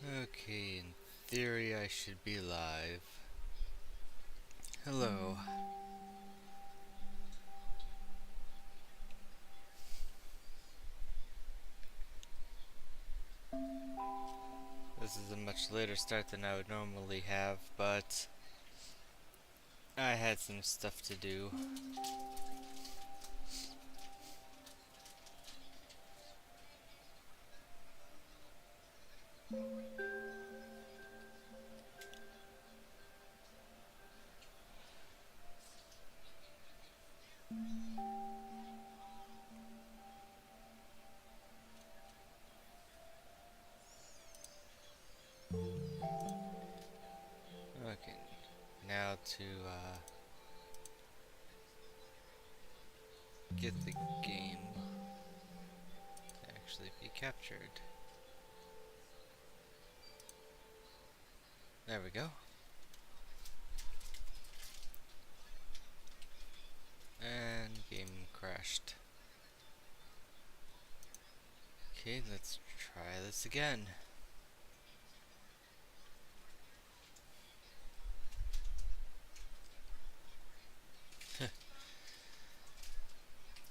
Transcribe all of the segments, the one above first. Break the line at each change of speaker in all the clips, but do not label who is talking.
Okay, in theory I should be live. Hello. This is a much later start than I would normally have, but I had some stuff to do. Okay, now to get the game to actually be captured. There we go. And game crashed. Okay, let's try this again.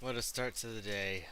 What a start to the day.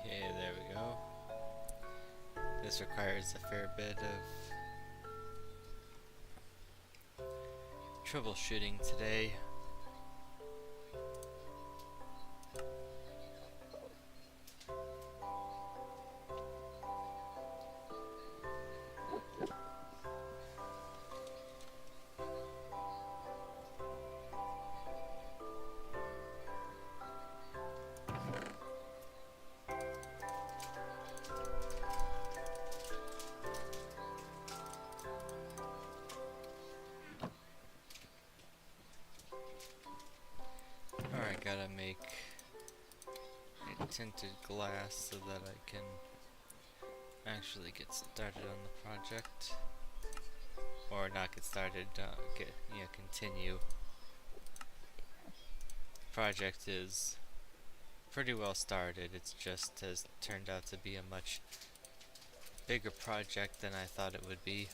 Okay, there we go. This requires a fair bit of troubleshooting today. Alright, gotta make a tinted glass so that I can actually get started on the project. Or not get started, continue. Project is pretty well started. It's just has turned out to be a much bigger project than I thought it would be.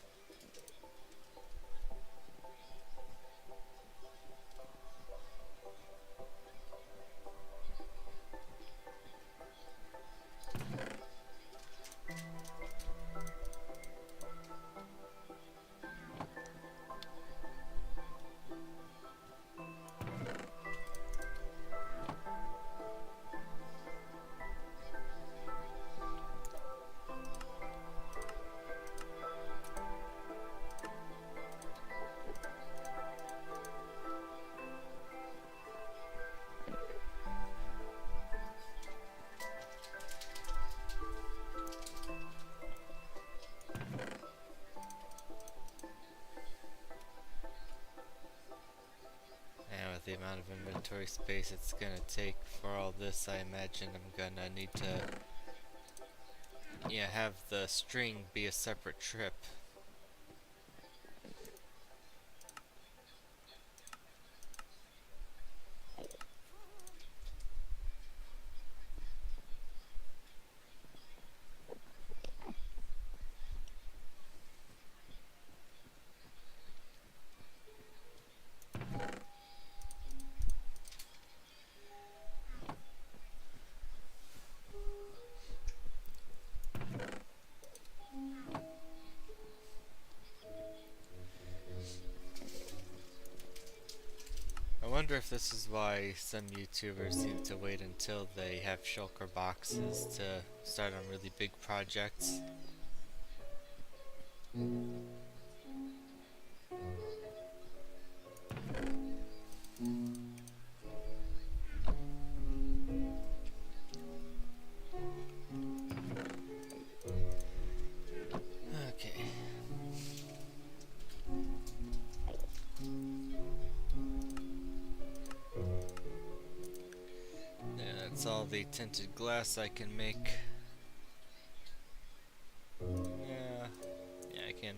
And with the amount of inventory space it's gonna take for all this, I imagine I'm gonna need to have the string be a separate trip. I wonder if this is why some YouTubers seem to wait until they have shulker boxes to start on really big projects. Okay. That's all the tinted glass I can make. Yeah, I can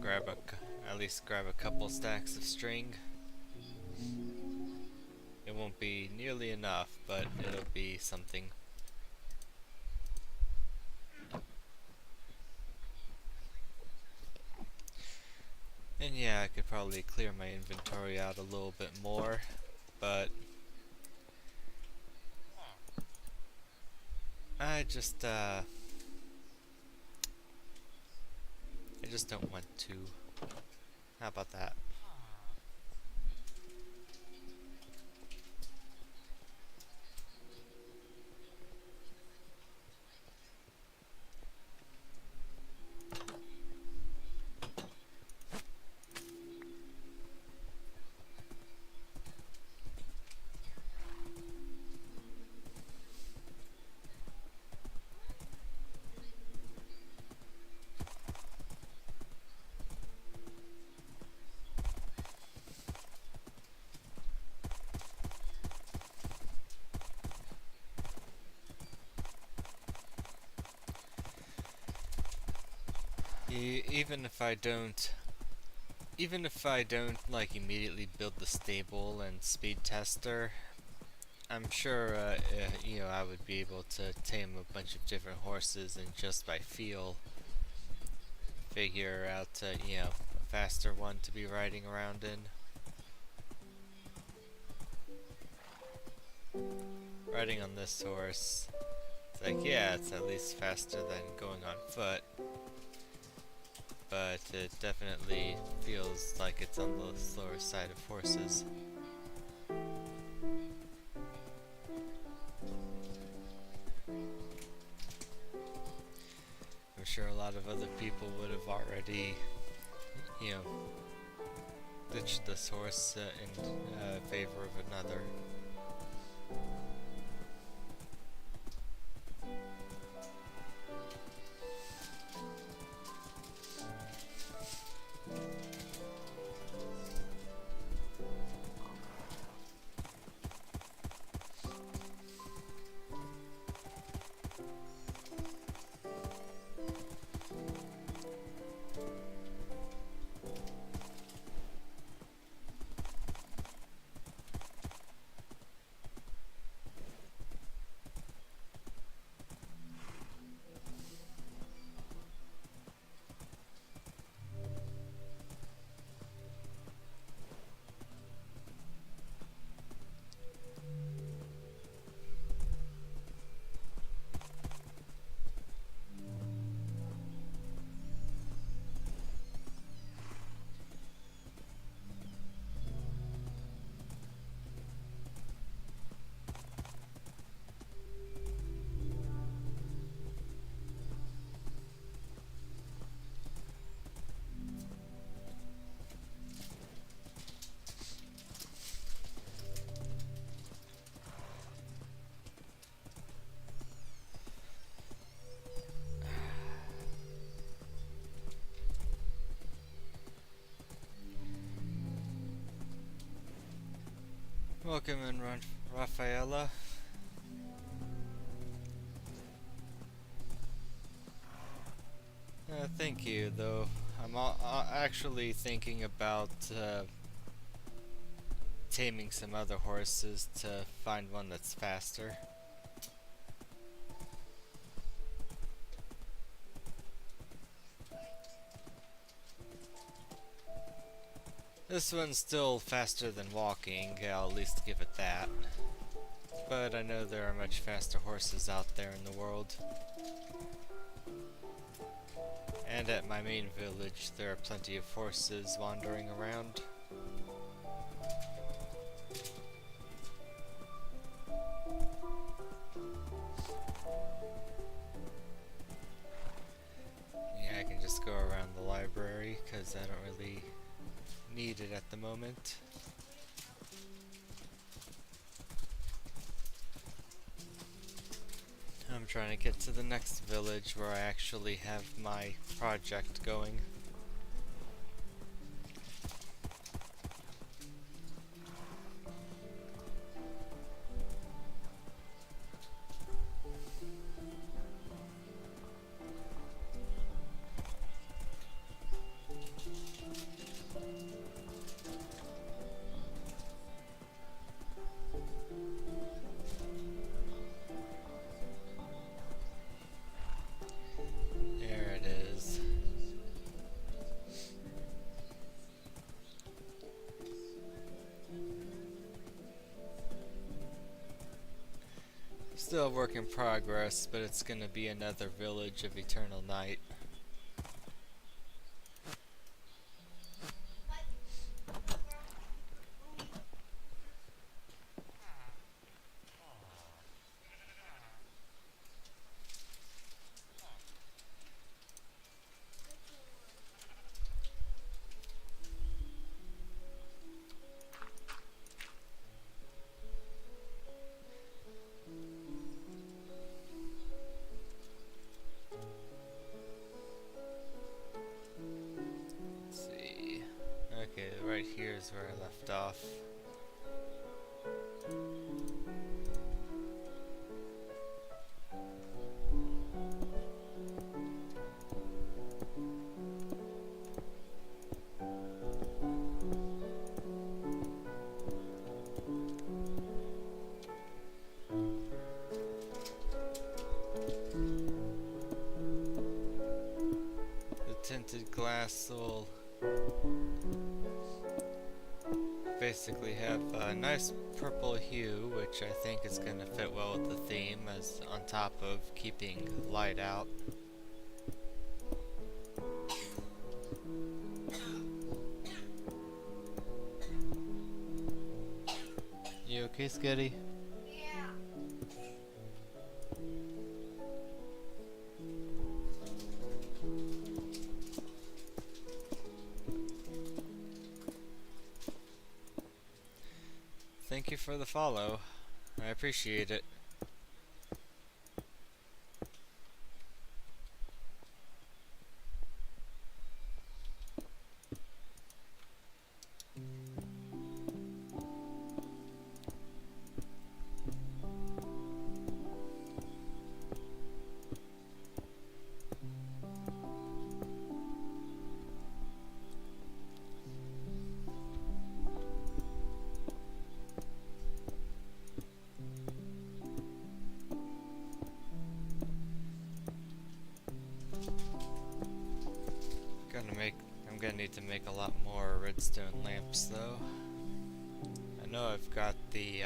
grab at least grab a couple stacks of string. It won't be nearly enough, but it'll be something. And yeah, I could probably clear my inventory out a little bit more, but I just don't want to. How about that? Even if I don't like immediately build the stable and speed tester, I'm sure I would be able to tame a bunch of different horses and just by feel figure out a faster one to be riding around in. Riding on this horse, it's like, yeah, it's at least faster than going on foot, but it definitely feels like it's on the slower side of horses. I'm sure a lot of other people would have already, ditched this horse in favor of another. Welcome in, Rafaela. Thank you, though. I'm actually thinking about taming some other horses to find one that's faster. This one's still faster than walking, I'll at least give it that. But I know there are much faster horses out there in the world. And at my main village, there are plenty of horses wandering around. Yeah, I can just go around the library, because I don't really need it at the moment. I'm trying to get to the next village where I actually have my project going. There it is. Still a work in progress, but it's gonna be another village of eternal night. Let's see. Okay, right here is where I left off. The tinted glass will basically have a nice purple hue, which I think is going to fit well with the theme, as on top of keeping light out. You okay, Sketty? Thank you for the follow. I appreciate it. I'm gonna need to make a lot more redstone lamps though. I know I've got the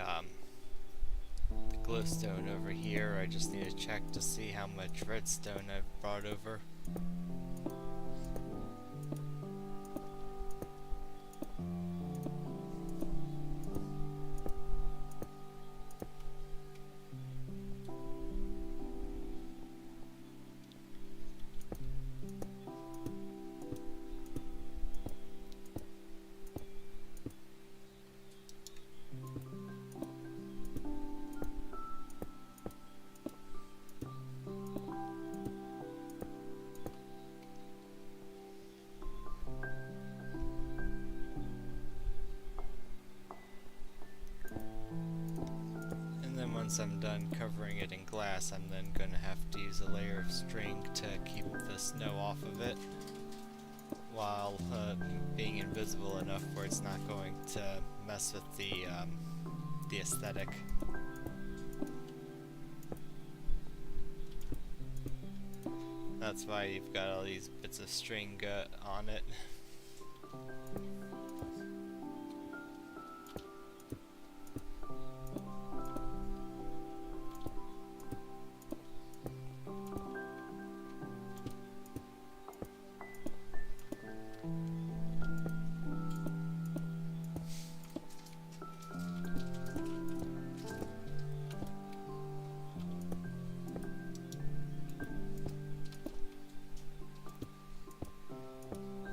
glowstone over here. I just need to check to see how much redstone I've brought over. once I'm done covering it in glass, I'm then going to have to use a layer of string to keep the snow off of it, while being invisible enough where it's not going to mess with the aesthetic. That's why you've got all these bits of string on it.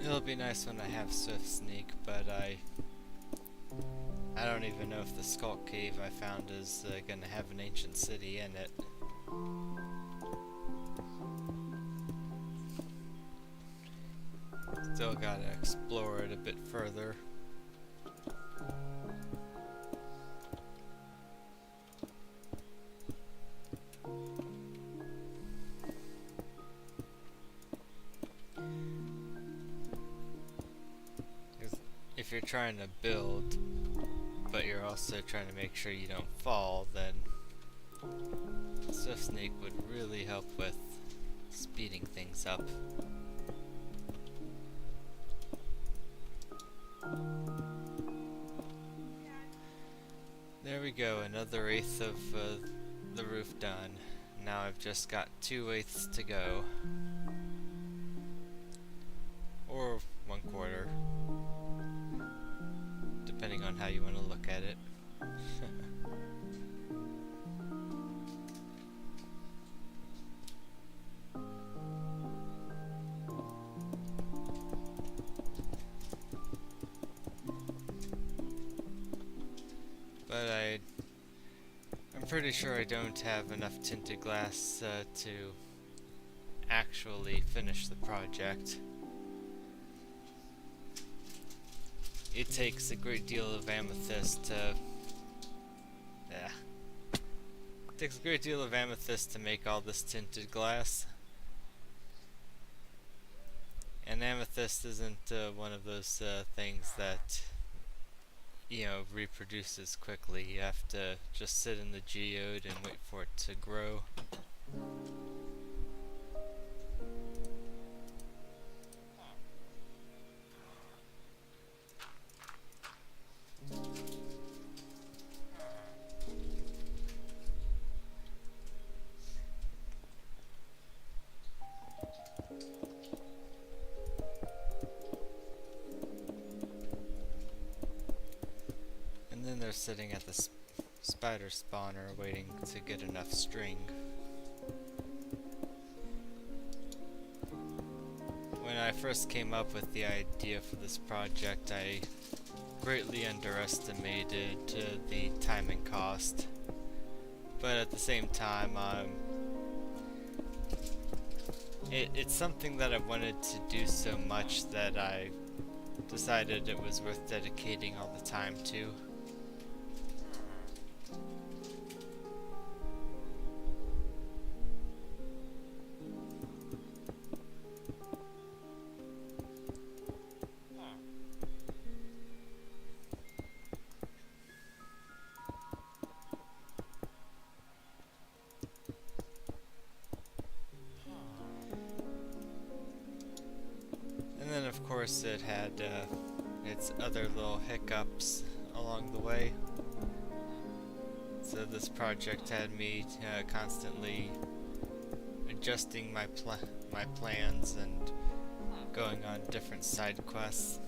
It'll be nice when I have Swift Sneak, but I don't even know if the Skulk Cave I found is gonna have an ancient city in it. Still gotta explore it a bit further. If you're trying to build, but you're also trying to make sure you don't fall, then Swift Sneak would really help with speeding things up. There we go, another eighth of the roof done. Now I've just got 2/8 to go. Or 1/4. Depending on how you want to look at it. But I'm pretty sure I don't have enough tinted glass to actually finish the project. It takes a great deal of amethyst to... It takes a great deal of amethyst to make all this tinted glass. And amethyst isn't one of those things that, you know, reproduces quickly. You have to just sit in the geode and wait for it to grow. And then they're sitting at the spider spawner waiting to get enough string. When I first came up with the idea for this project, I greatly underestimated the time and cost. But at the same time, it's something that I wanted to do so much that I decided it was worth dedicating all the time to. And then of course it had its other little hiccups along the way. So this project had me constantly adjusting my plans and going on different side quests.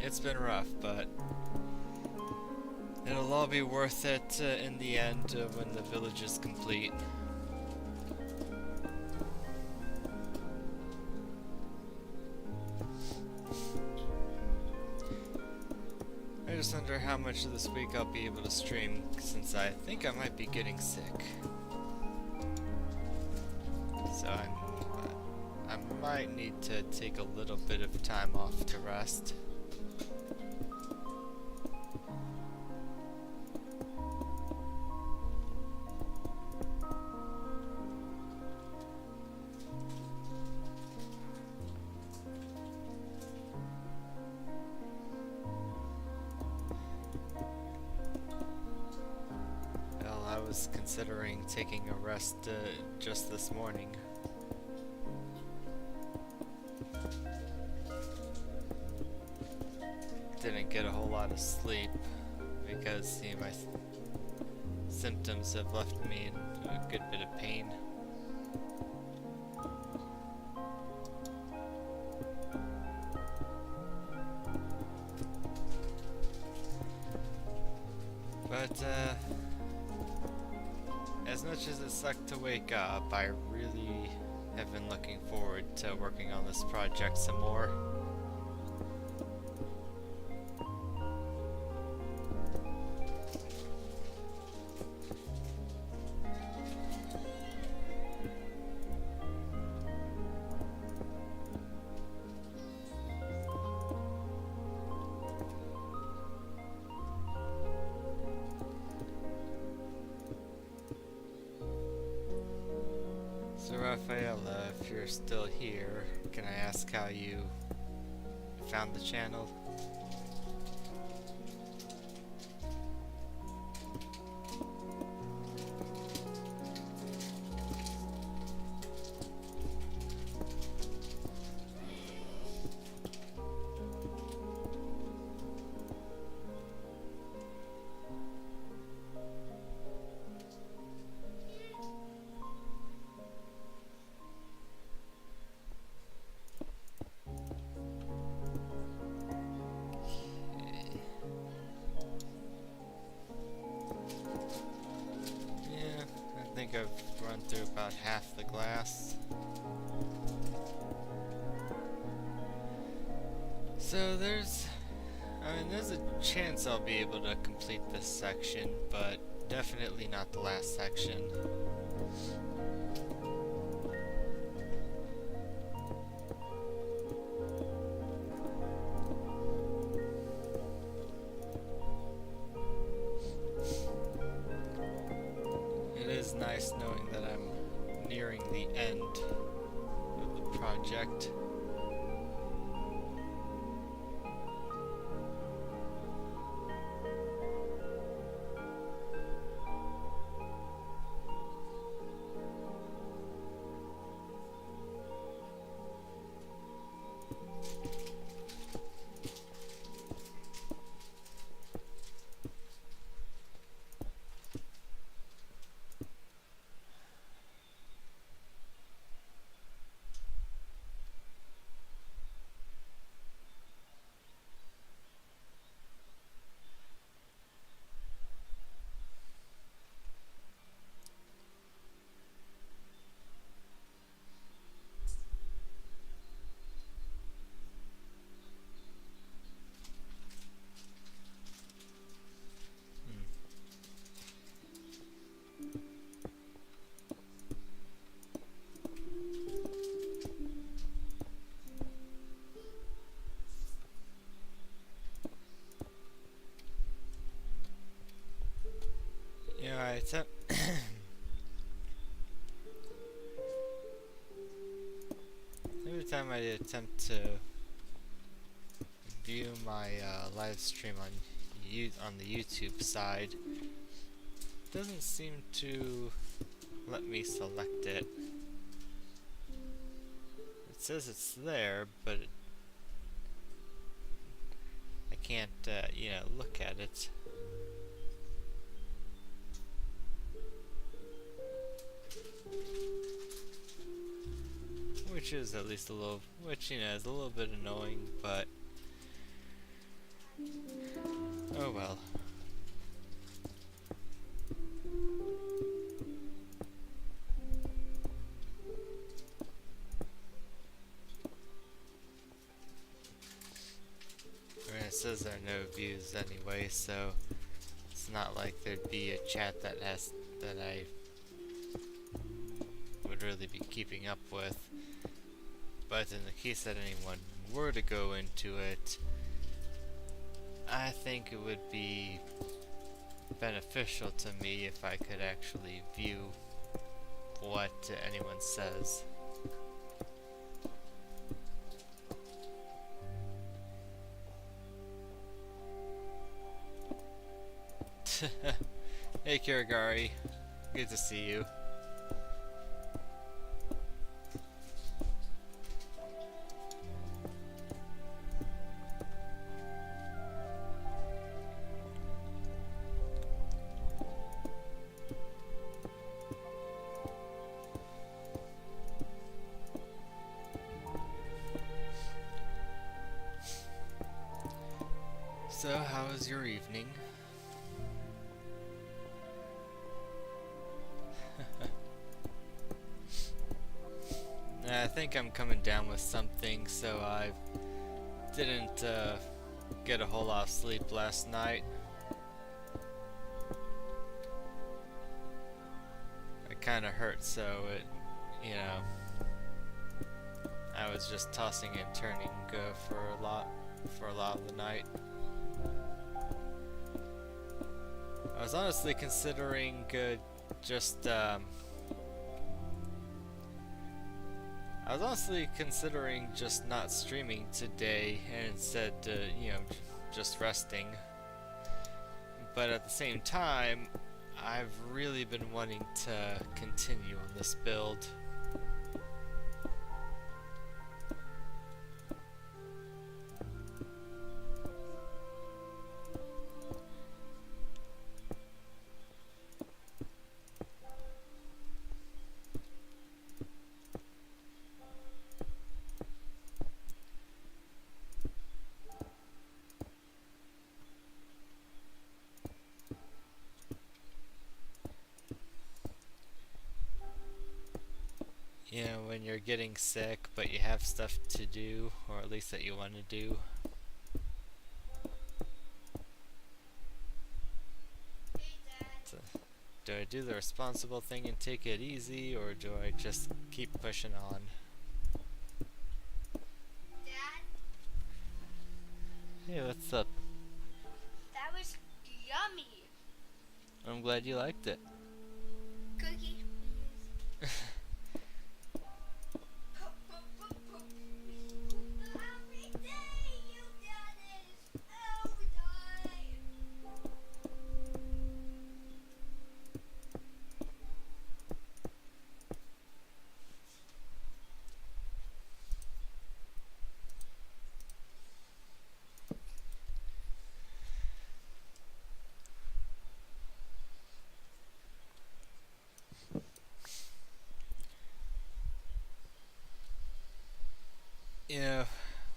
It's been rough, but it'll all be worth it in the end when the village is complete. I just wonder how much of this week I'll be able to stream, since I think I might be getting sick. So I'm might need to take a little bit of time off to rest. Well, I was considering taking a rest just this morning. Didn't get a whole lot of sleep because my symptoms have left me in a good bit of pain. But as much as it sucked to wake up, I really have been looking forward to working on this project some more. So Rafaela, if you're still here, can I ask how you found the channel? I think I've run through about half the glass. So there's a chance I'll be able to complete this section, but definitely not the last section. It is nice knowing that I'm nearing the end of the project. I every time I attempt to view my live stream on the YouTube side, it doesn't seem to let me select it. It says it's there, but I can't, look at it. Which is at least a little, is a little bit annoying, but oh well. It says there are no views anyway, so it's not like there'd be a chat that I would really be keeping up with. but in the case that anyone were to go into it, I think it would be beneficial to me if I could actually view what anyone says. Hey Kirigari, good to see you. So, how was your evening? I think I'm coming down with something, so I didn't get a whole lot of sleep last night. It kinda hurt, so I was just tossing and turning for a lot of the night. I was honestly considering just not streaming today and instead, just resting. But at the same time, I've really been wanting to continue on this build. When you're getting sick, but you have stuff to do, or at least that you want to do. So, do I do the responsible thing and take it easy, or do I just keep pushing on?
Dad?
Hey, what's up?
That was yummy.
I'm glad you liked it.
Cookie.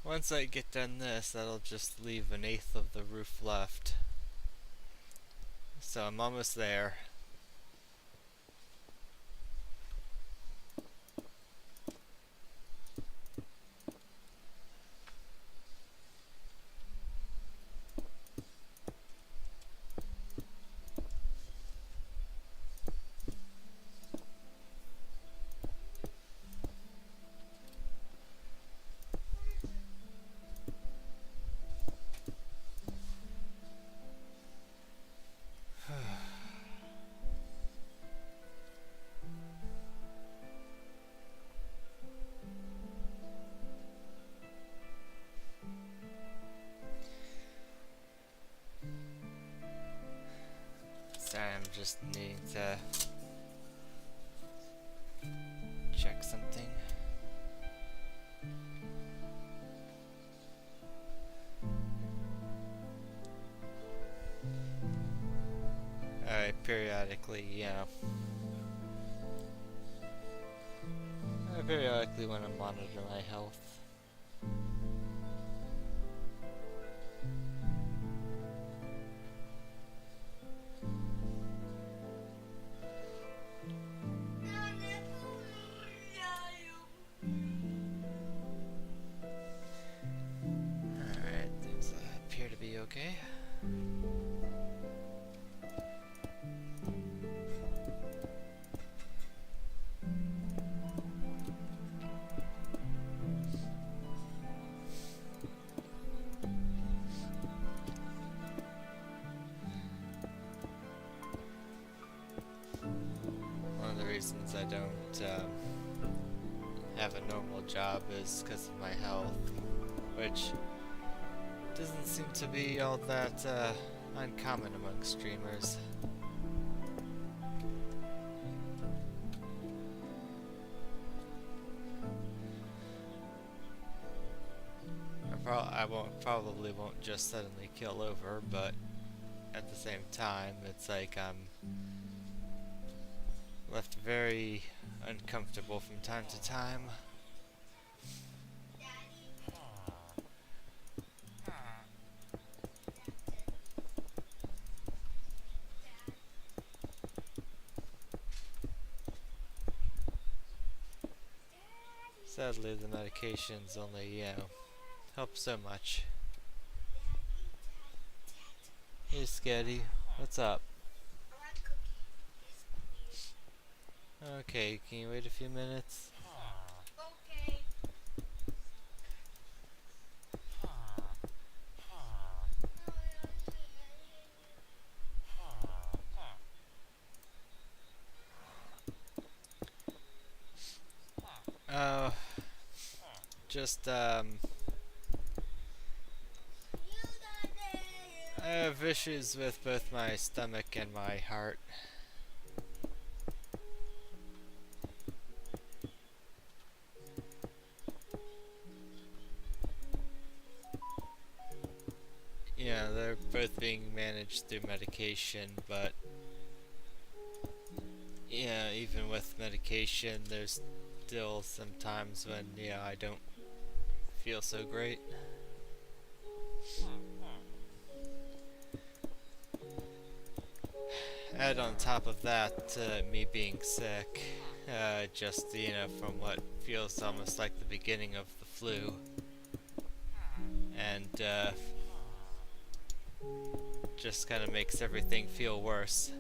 Once I get done this, that'll just leave 1/8 of the roof left. So I'm almost there. Sorry, I'm just needing to check something. Periodically, I periodically want to monitor my health. Alright, things appear to be okay. reasons I don't have a normal job is because of my health, which doesn't seem to be all that uncommon among streamers. Probably won't just suddenly kill over, but at the same time, it's like I'm left very uncomfortable from time to time. Sadly, the medications only, help so much. Hey, Sketty, what's up?
I want cookie. Yes, please.
Okay, can you wait a few minutes?
Okay.
Oh, just, I have issues with both my stomach and my heart. Yeah, they're both being managed through medication, but yeah, even with medication, there's still some times when, I don't feel so great. Add on top of that, me being sick, just, from what feels almost like the beginning of the flu. And, just kind of makes everything feel worse.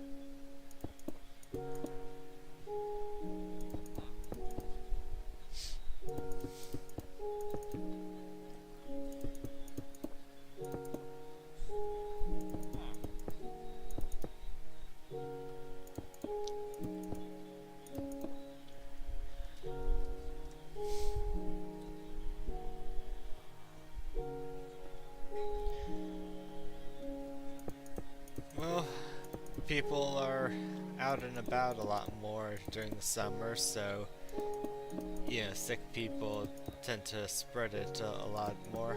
Well, people are out and about a lot more during the summer, so sick people tend to spread it a lot more.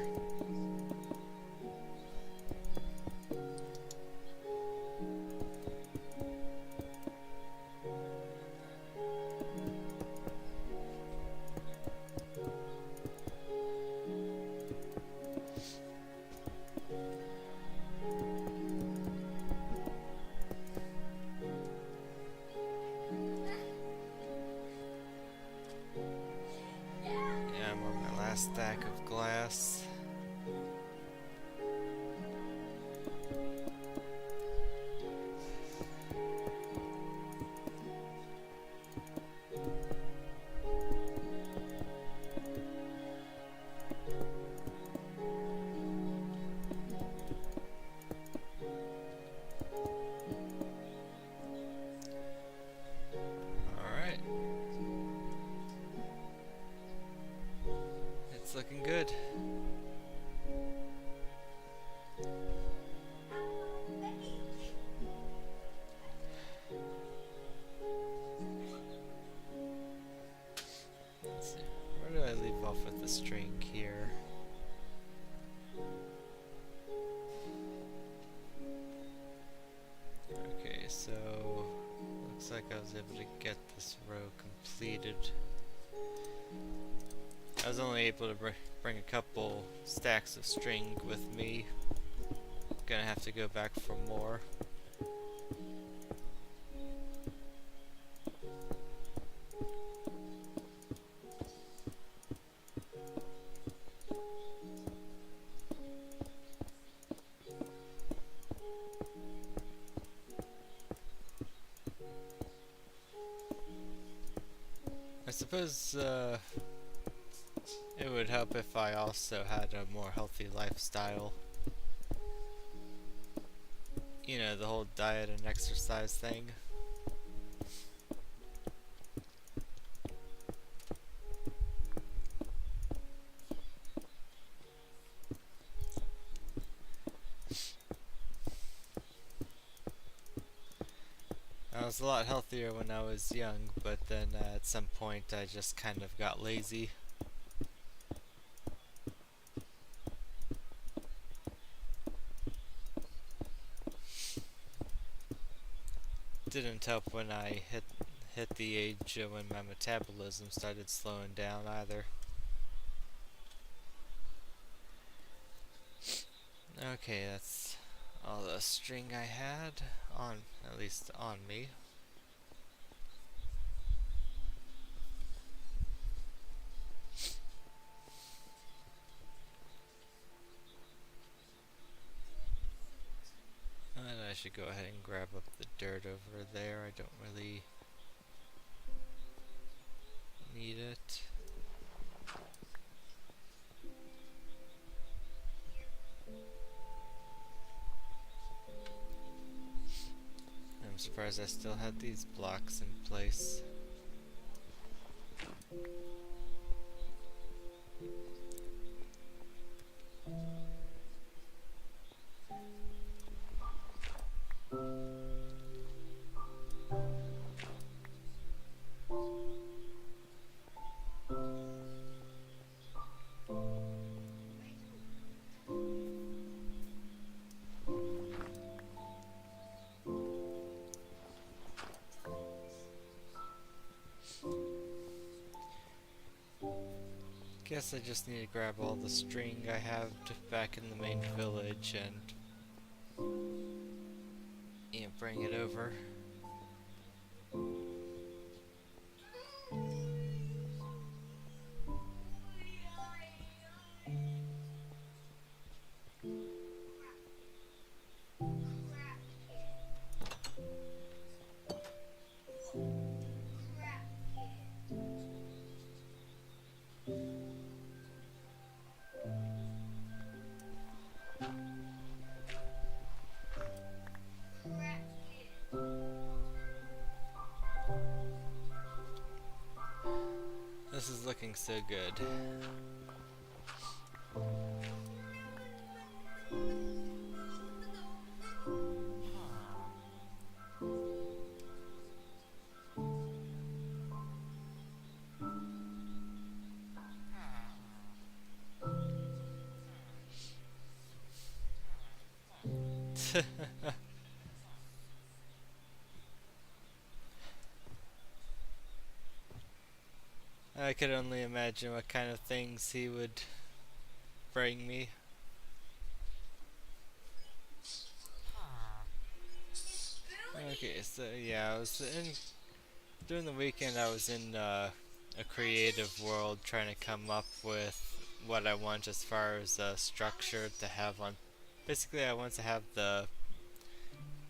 Yeah, I'm on my last stack of glass. Alright. It's looking good. Let's see. Where do I leave off with the string here? Okay, so looks like I was able to get this row completed. I was only able to bring a couple stacks of string with me. Gonna have to go back for more. I suppose it would help if I also had a more healthy lifestyle. The whole diet and exercise thing. was a lot healthier when I was young, but then at some point I just kind of got lazy. Didn't help when I hit the age when my metabolism started slowing down either. Okay, that's all the string I had on, at least on me. And I should go ahead and grab up the dirt over there. I don't really need it. I'm surprised I still had these blocks in place. Guess I just need to grab all the string I have back in the main village and bring it over. This is looking so good. I could only imagine what kind of things he would bring me. Okay, so yeah, during the weekend I was in a creative world trying to come up with what I want as far as a structure to have on. Basically, I want to have the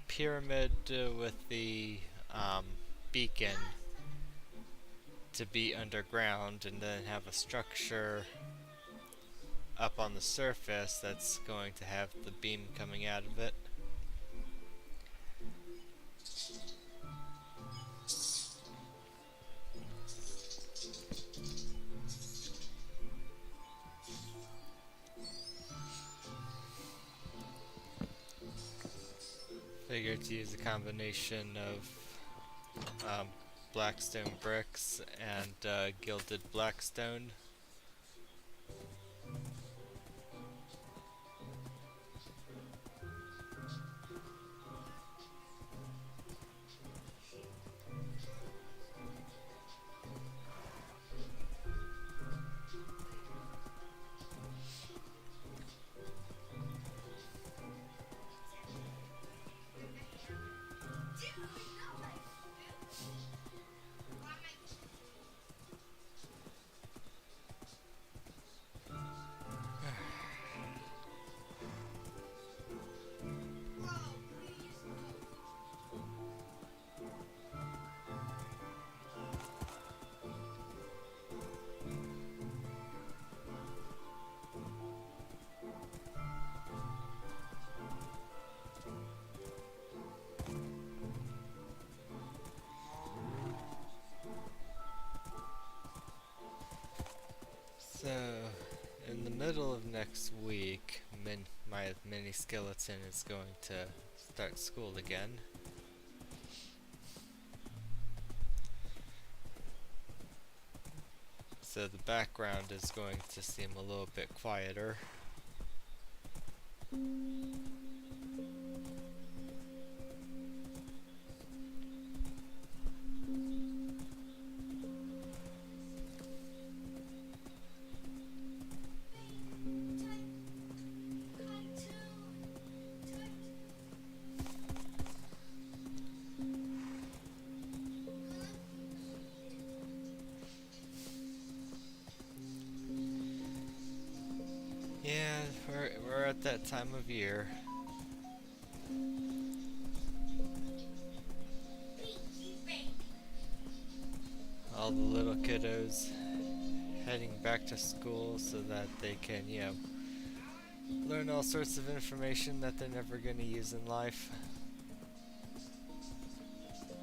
pyramid with the beacon to be underground, and then have a structure up on the surface that's going to have the beam coming out of it. Figured to use a combination of blackstone bricks and gilded blackstone. So, in the middle of next week, my mini skeleton is going to start school again. so the background is going to seem a little bit quieter. Yeah, we're at that time of year. All the little kiddos heading back to school so that they can, learn all sorts of information that they're never going to use in life.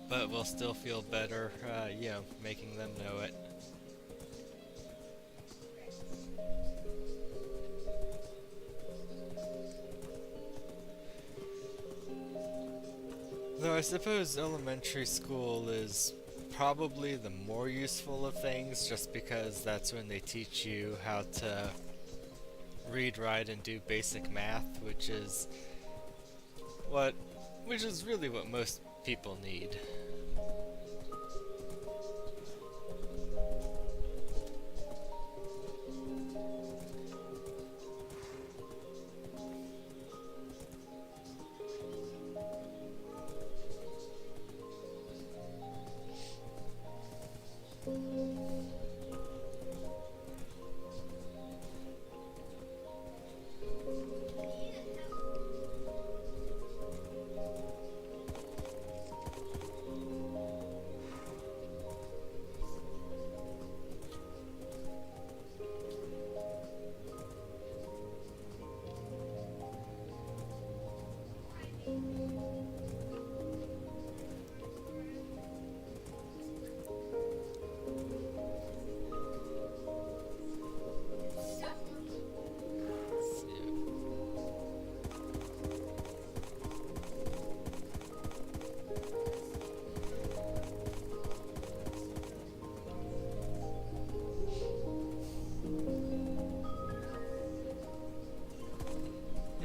But we'll still feel better, making them know it. Though I suppose elementary school is probably the more useful of things, just because that's when they teach you how to read, write, and do basic math, which is really what most people need.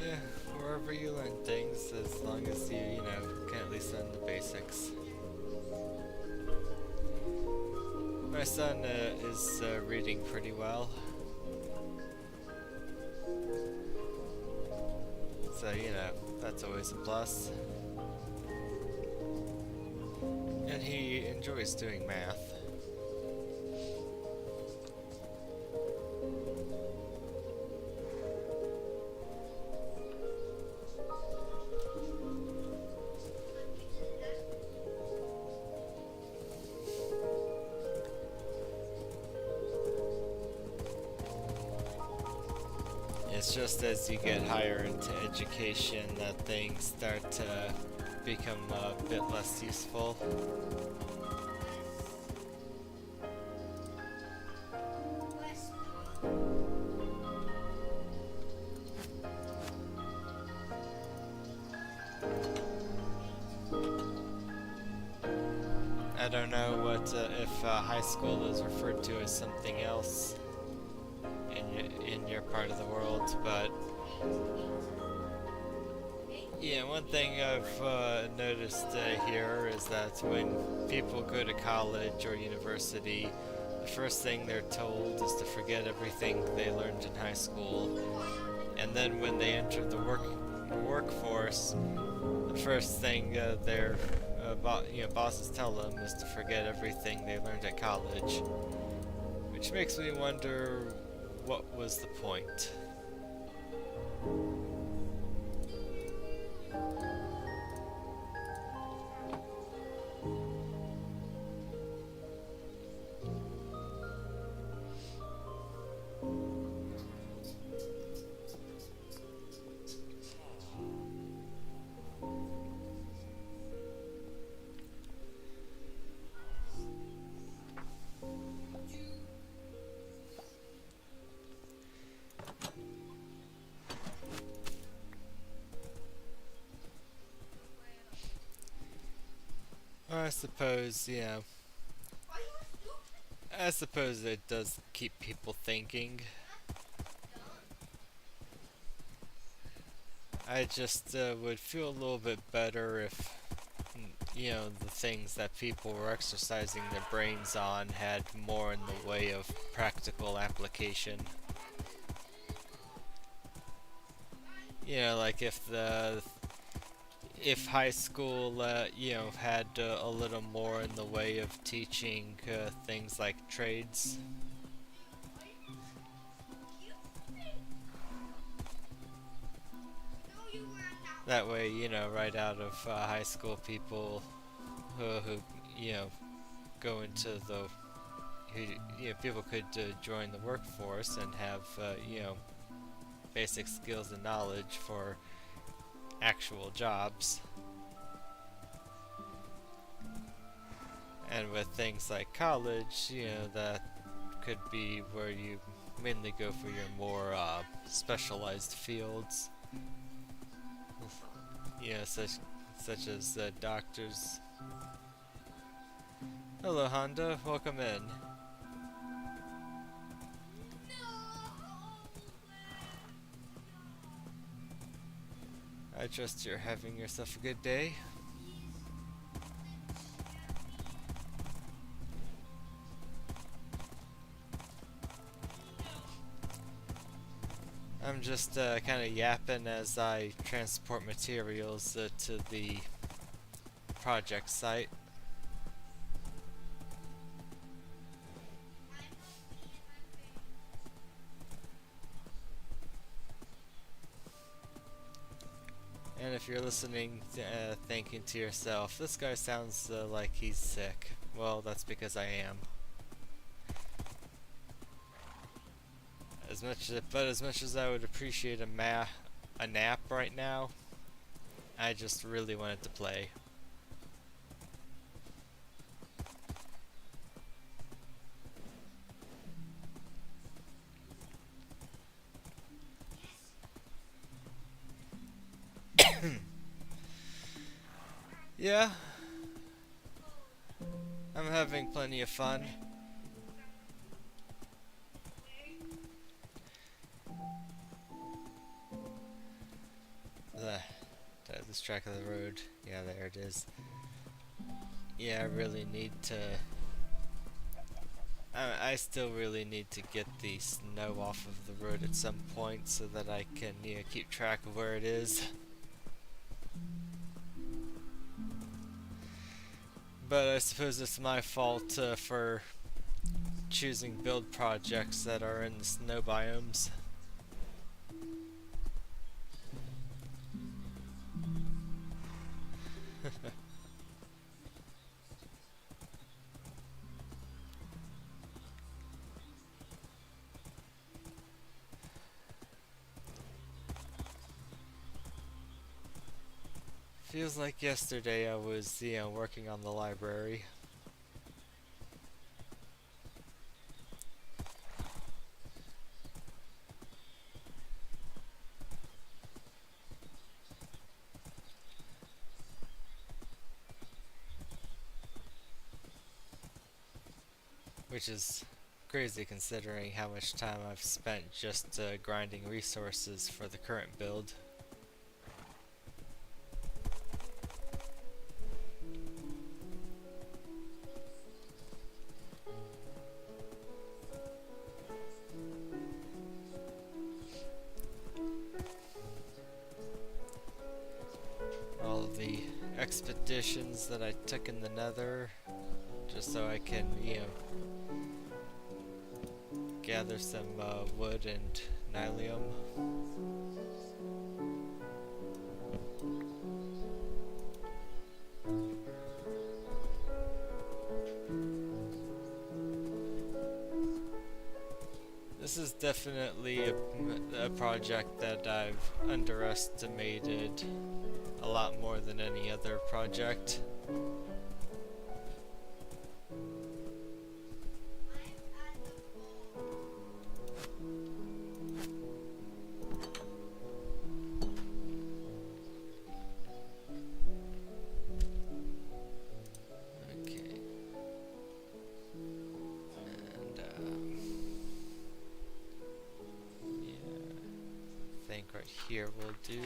Yeah, wherever you learn things, as long as you can at least learn the basics. My son is reading pretty well. So, that's always a plus. And he enjoys doing math. It's just as you get higher into education that things start to become a bit less useful. I don't know if high school is referred to as something else in your part of the world, but yeah, one thing I've noticed here is that when people go to college or university, the first thing they're told is to forget everything they learned in high school, and then when they enter the workforce, the first thing their bosses tell them is to forget everything they learned at college, which makes me wonder what was the point. I suppose,
Are you stupid?
I suppose it does keep people thinking. I just would feel a little bit better if, the things that people were exercising their brains on had more in the way of practical application. Like if high school, had a little more in the way of teaching things like trades. That way, right out of high school, people who go into people could join the workforce and have, basic skills and knowledge for actual jobs. And with things like college, that could be where you mainly go for your more specialized fields. Such as doctors. Hello, Honda. Welcome in. I trust you're having yourself a good day. I'm just kind of yapping as I transport materials to the project site. And if you're listening, thinking to yourself, this guy sounds like he's sick. Well, that's because I am. As much as I would appreciate a nap right now, I just really wanted to play. Yeah, I'm having plenty of fun. Did I lose track of the road? Yeah, there it is. Yeah, I really need to... I still really need to get the snow off of the road at some point so that I can, keep track of where it is. But I suppose it's my fault for choosing build projects that are in the snow biomes. Feels like yesterday I was, working on the library. Which is crazy considering how much time I've spent just grinding resources for the current build. All of the expeditions that I took in the Nether, just so I can, gather some wood and nylium. This is definitely a project that I've underestimated a lot more than any other project. think right here will do.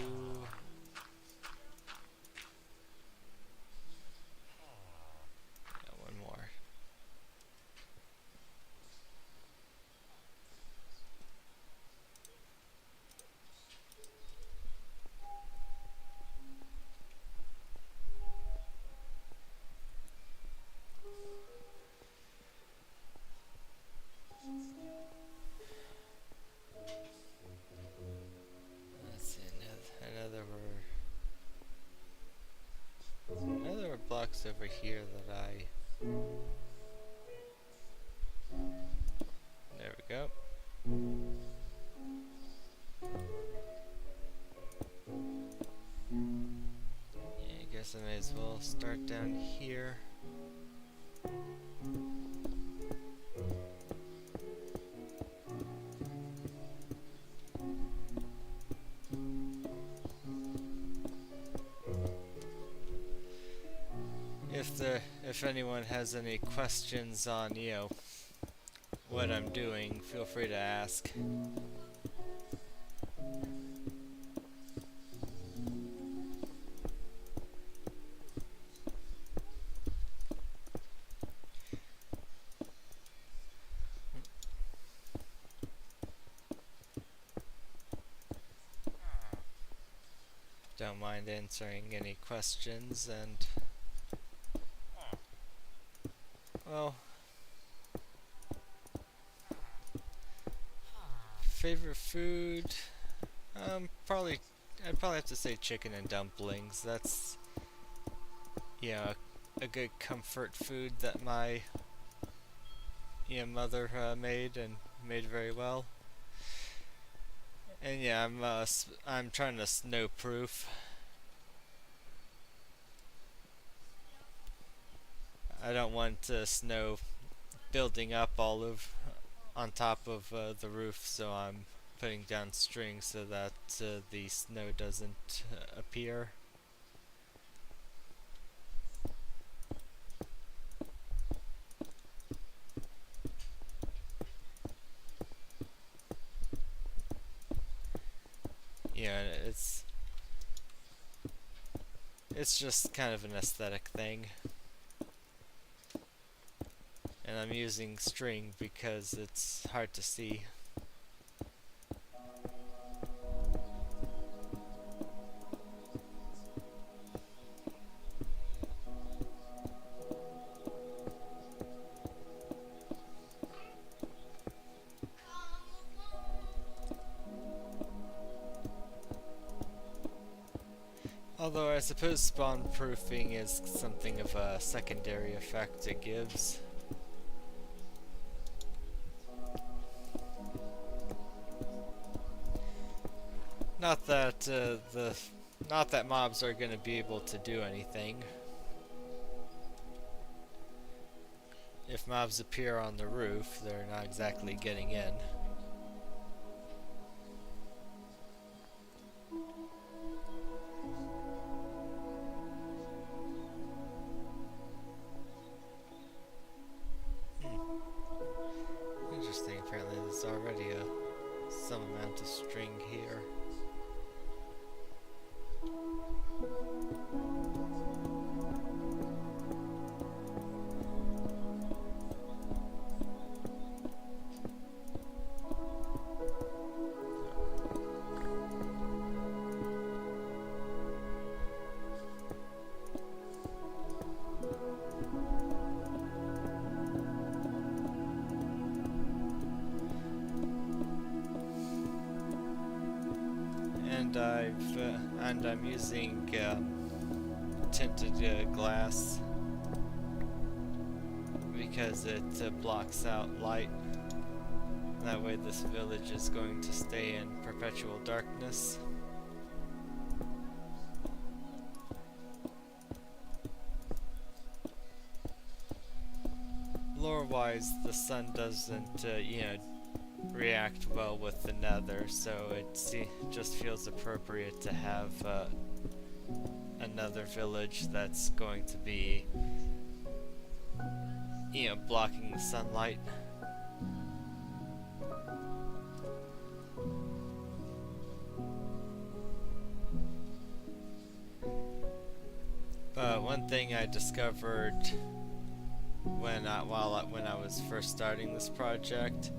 Yeah, one more. Let's see, another blocks over here that I. There we go. Yeah, I guess I may as well start down here. If anyone has any questions on, what I'm doing, feel free to ask. Don't mind answering any questions, and well, favorite food, I'd probably have to say chicken and dumplings. That's a good comfort food that my mother made very well. And yeah, I'm trying to snowproof. I don't want snow building up all of on top of the roof, so I'm putting down string so that the snow doesn't appear. Yeah, it's just kind of an aesthetic thing. And I'm using string because it's hard to see. Although I suppose spawn proofing is something of a secondary effect it gives. Not that mobs are going to be able to do anything. If mobs appear on the roof, they're not exactly getting in. Interesting, apparently there's already some amount of string here. And I'm using tinted glass because it blocks out light. That way this village is going to stay in perpetual darkness. Lore-wise, the sun doesn't, react well with the nether, so it just feels appropriate to have another village that's going to be blocking the sunlight. one thing I discovered when I was first starting this project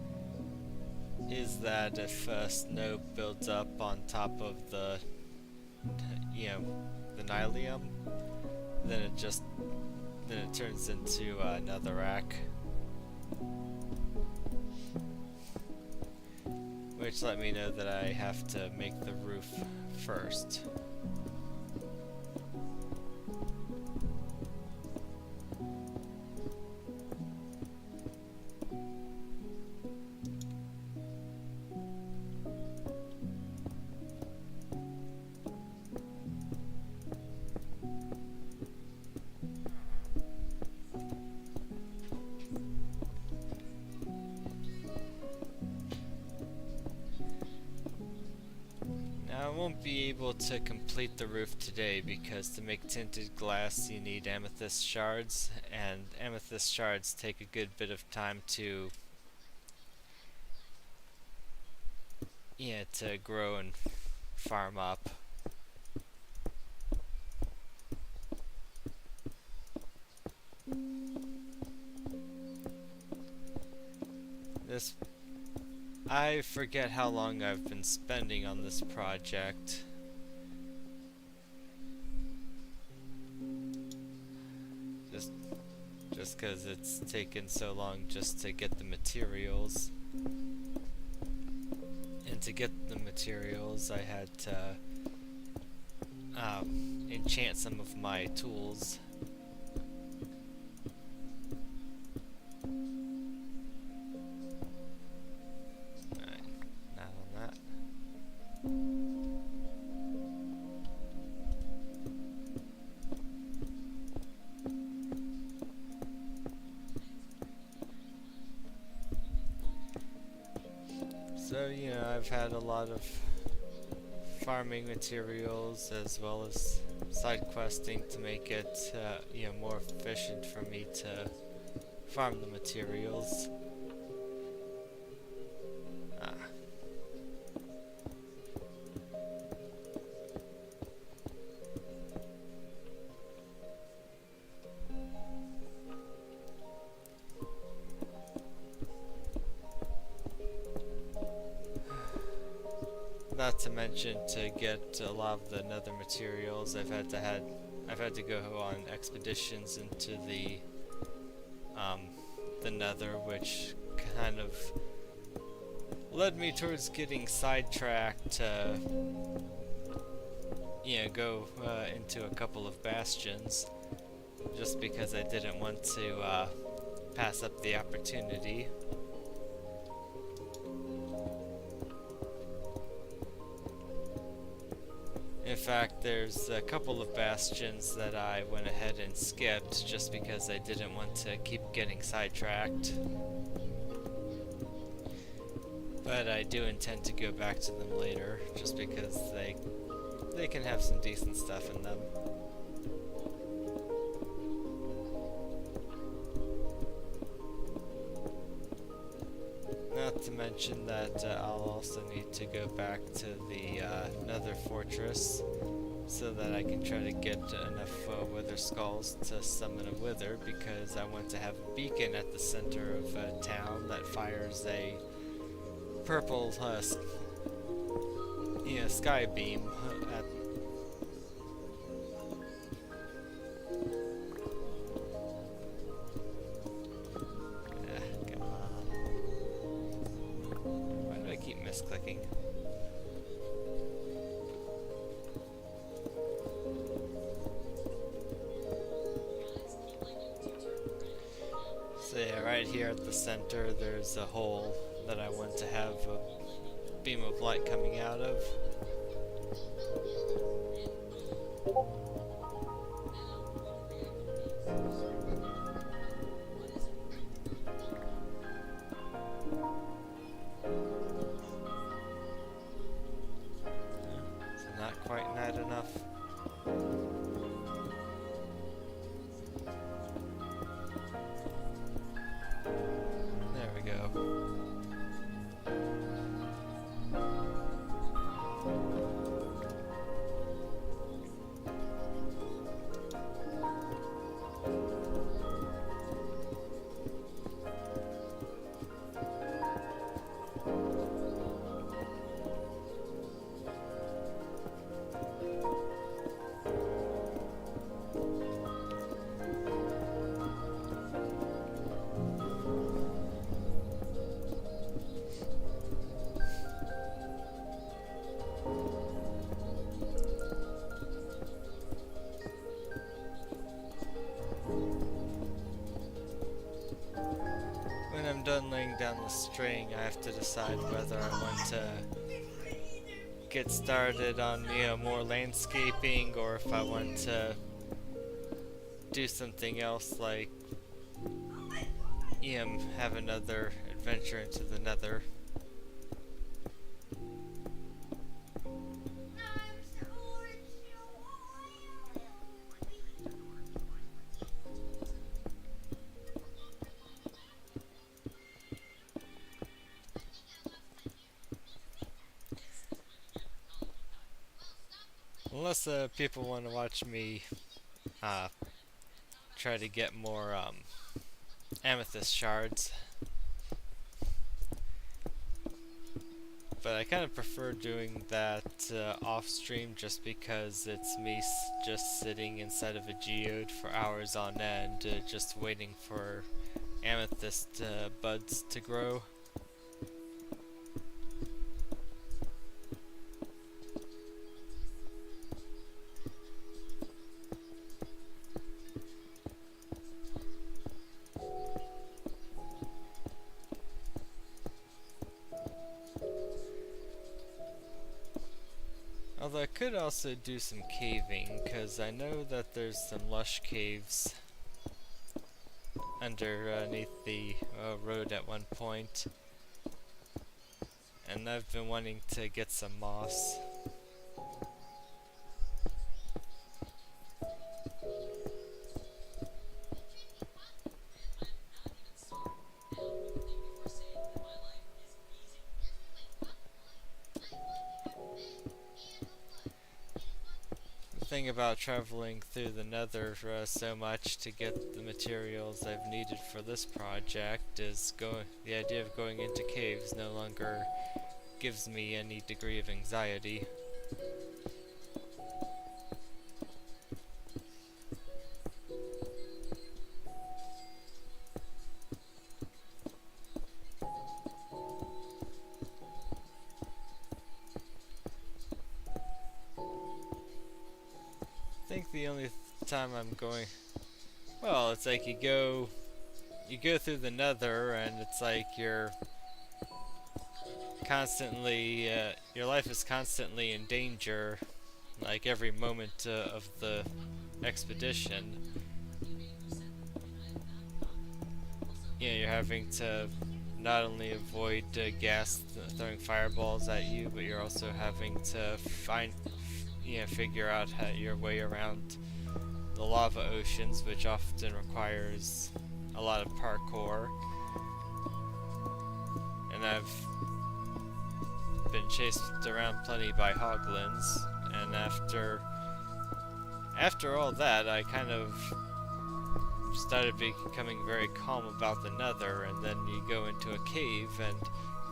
is that if snow builds up on top of the the nylium, then it turns into another rack, which let me know that I have to make the roof first. I won't be able to complete the roof today because to make tinted glass you need amethyst shards, and amethyst shards take a good bit of time to grow and farm up. I forget how long I've been spending on this project. Just because it's taken so long just to get the materials. And to get the materials I had to enchant some of my tools. So, I've had a lot of farming materials as well as side questing to make it, more efficient for me to farm the materials. Not to mention, to get a lot of the nether materials, I've had to go on expeditions into the nether, which kind of led me towards getting sidetracked to go into a couple of bastions, just because I didn't want to pass up the opportunity. In fact, there's a couple of bastions that I went ahead and skipped just because I didn't want to keep getting sidetracked. But I do intend to go back to them later, just because they can have some decent stuff in them. Not to mention that I'll also need to go back to the Nether Fortress so that I can try to get enough Wither Skulls to summon a Wither, because I want to have a beacon at the center of town that fires a purple sky beam at clicking. So yeah, right here at the center there's a hole that I want to have a beam of light coming out of. Quite night enough. There we go. down the string, I have to decide whether I want to get started on, more landscaping, or if I want to do something else like, have another adventure into the Nether. Unless people want to watch me try to get more amethyst shards. But I kind of prefer doing that off stream, just because it's me just sitting inside of a geode for hours on end, just waiting for amethyst buds to grow. Although I could also do some caving, because I know that there's some lush caves underneath the road at one point. And I've been wanting to get some moss. Thing about traveling through the Nether so much to get the materials I've needed for this project is the idea of going into caves no longer gives me any degree of anxiety. I think the only time I'm going, well, it's like you go through the Nether, and it's like you're constantly, your life is constantly in danger, like every moment of the expedition. You're having to not only avoid ghast throwing fireballs at you, but you're also having to figure out your way around the lava oceans, which often requires a lot of parkour. And I've been chased around plenty by hoglins, and after all that, I kind of started becoming very calm about the Nether, and then you go into a cave and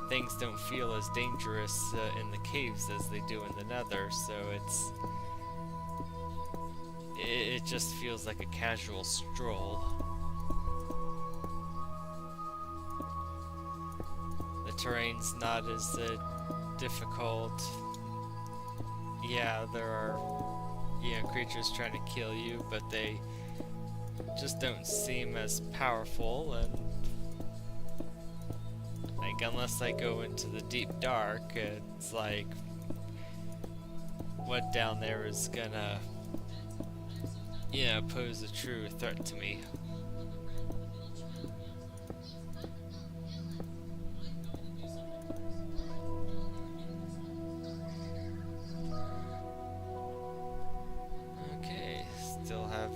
things don't feel as dangerous in the caves as they do in the Nether, so it just feels like a casual stroll. The terrain's not as difficult. Yeah, there are creatures trying to kill you, but they just don't seem as powerful, and like unless I go into the deep dark, it's like what down there is gonna pose a true threat to me. Okay, still have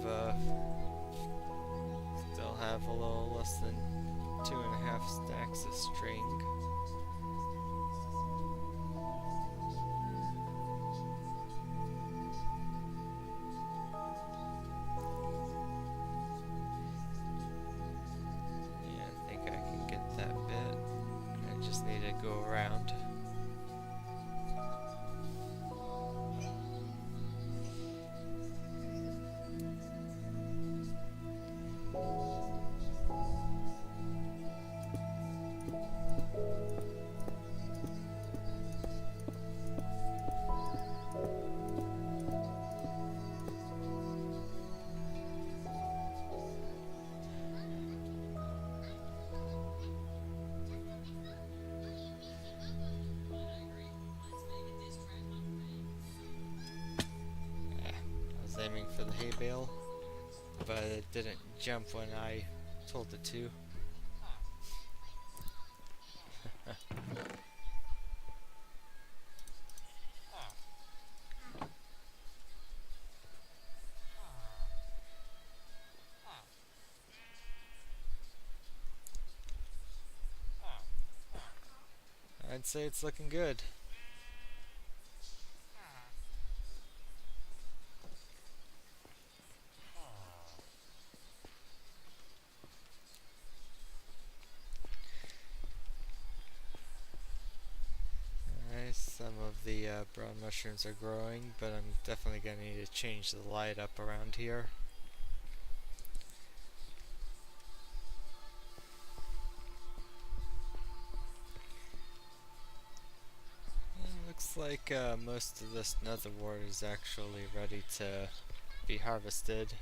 a little less than 2.5 stacks of string. Yeah, I think I can get that bit. I just need to go around. the hay bale, but it didn't jump when I told it to. I'd say it's looking good. Alright, some of the brown mushrooms are growing, but I'm definitely going to need to change the light up around here. Looks like most of this nether wart is actually ready to be harvested.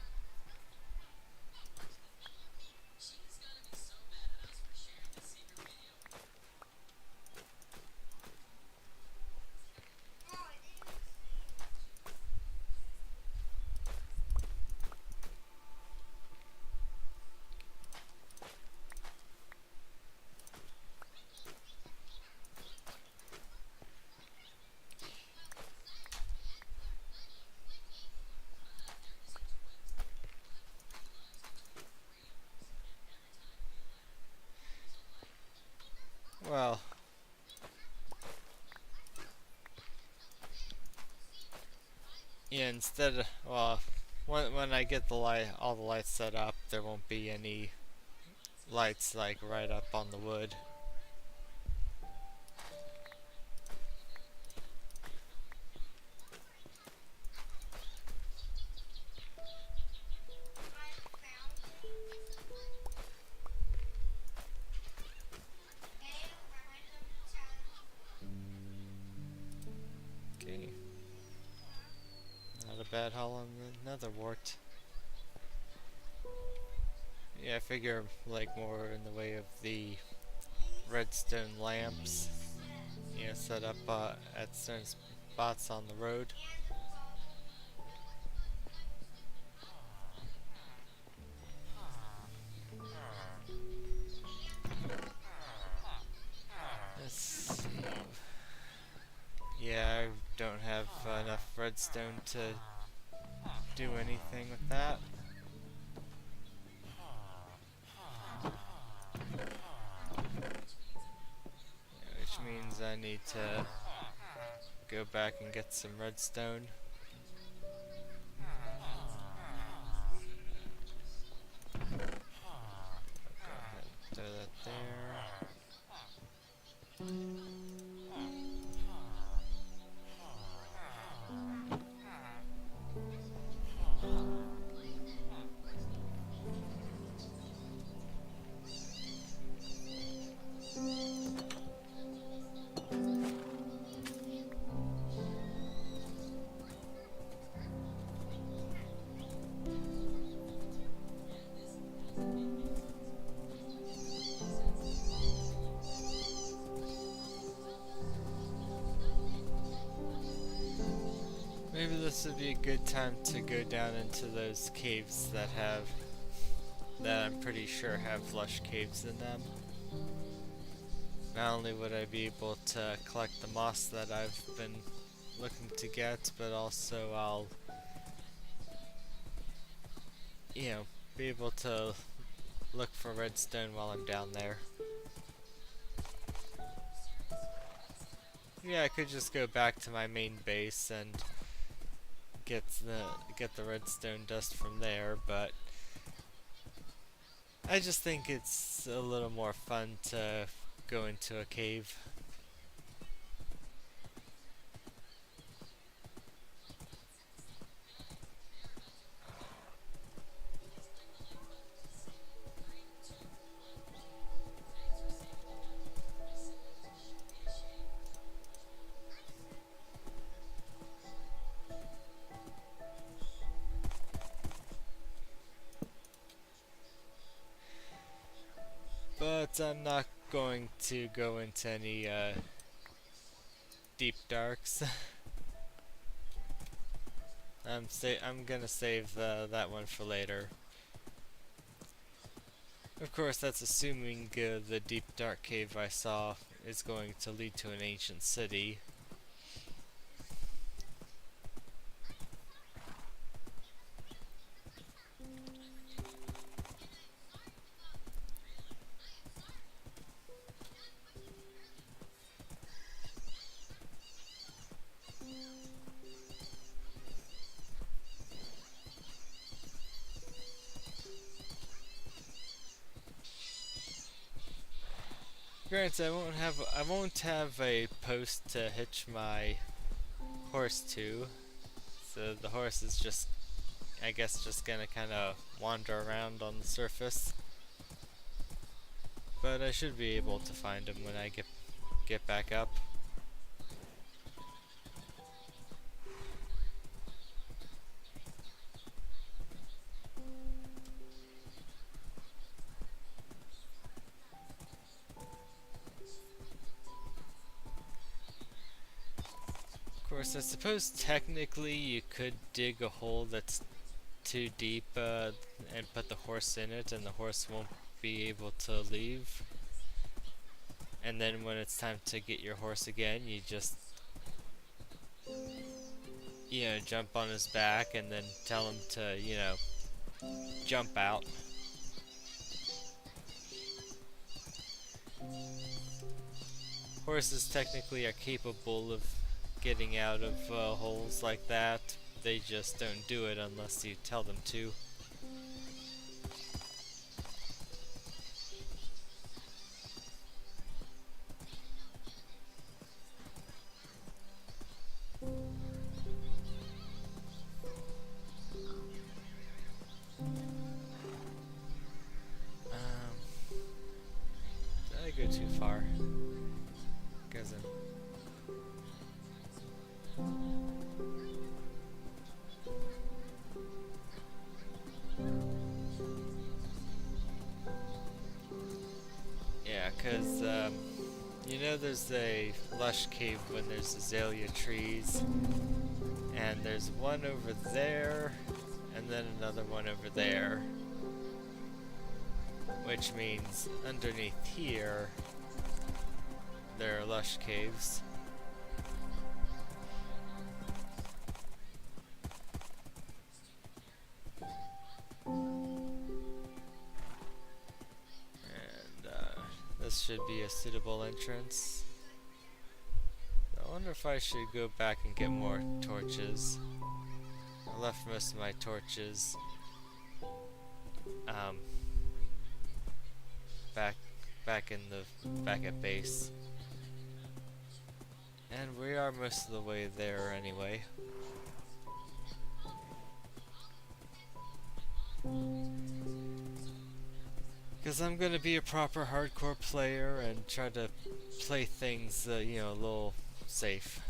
Well, yeah, instead of, well, when I get the light, all the lights set up, there won't be any lights like right up on the wood. Okay. Not a bad haul on the nether wart. Yeah, I figure like more in the way of the redstone lamps, you know, set up at certain spots on the road. Let's see. Yeah, I don't have enough redstone to do anything with that. Which means I need to go back and get some redstone. Go ahead and throw that there. Maybe this would be a good time to go down into those caves that I'm pretty sure have lush caves in them. Not only would I be able to collect the moss that I've been looking to get, but also I'll, you know, be able to look for redstone while I'm down there. Yeah, I could just go back to my main base and get the redstone dust from there, but I just think it's a little more fun to go into a cave. But I'm not going to go into any deep darks. I'm gonna save that one for later. Of course, that's assuming the deep dark cave I saw is going to lead to an ancient city. Granted, I won't have a post to hitch my horse to, so the horse is just, I guess, just gonna kind of wander around on the surface. But I should be able to find him when I get back up. Of course, I suppose technically you could dig a hole that's too deep and put the horse in it, and the horse won't be able to leave. And then when it's time to get your horse again, you just, jump on his back and then tell him to, jump out. Horses technically are capable of getting out of holes like that. They just don't do it unless you tell them to. Did I go too far? Guess yeah, cause there's a lush cave when there's azalea trees, and there's one over there, and then another one over there. Which means underneath here, there are lush caves. And this should be a suitable entrance. I wonder if I should go back and get more torches. I left most of my torches back at base. And we are most of the way there anyway. Because I'm gonna be a proper hardcore player and try to play things, a little safe.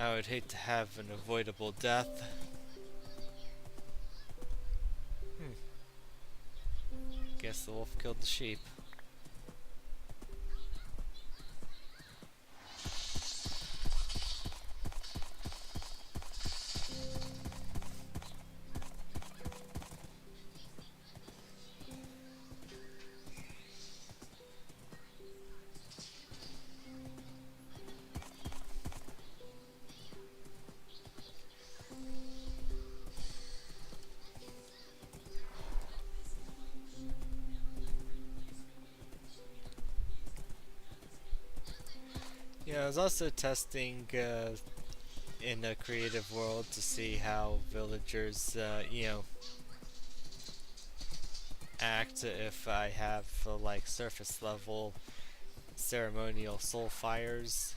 I would hate to have an avoidable death. Guess the wolf killed the sheep. Yeah, I was also testing in a creative world to see how villagers, act if I have like surface level ceremonial soul fires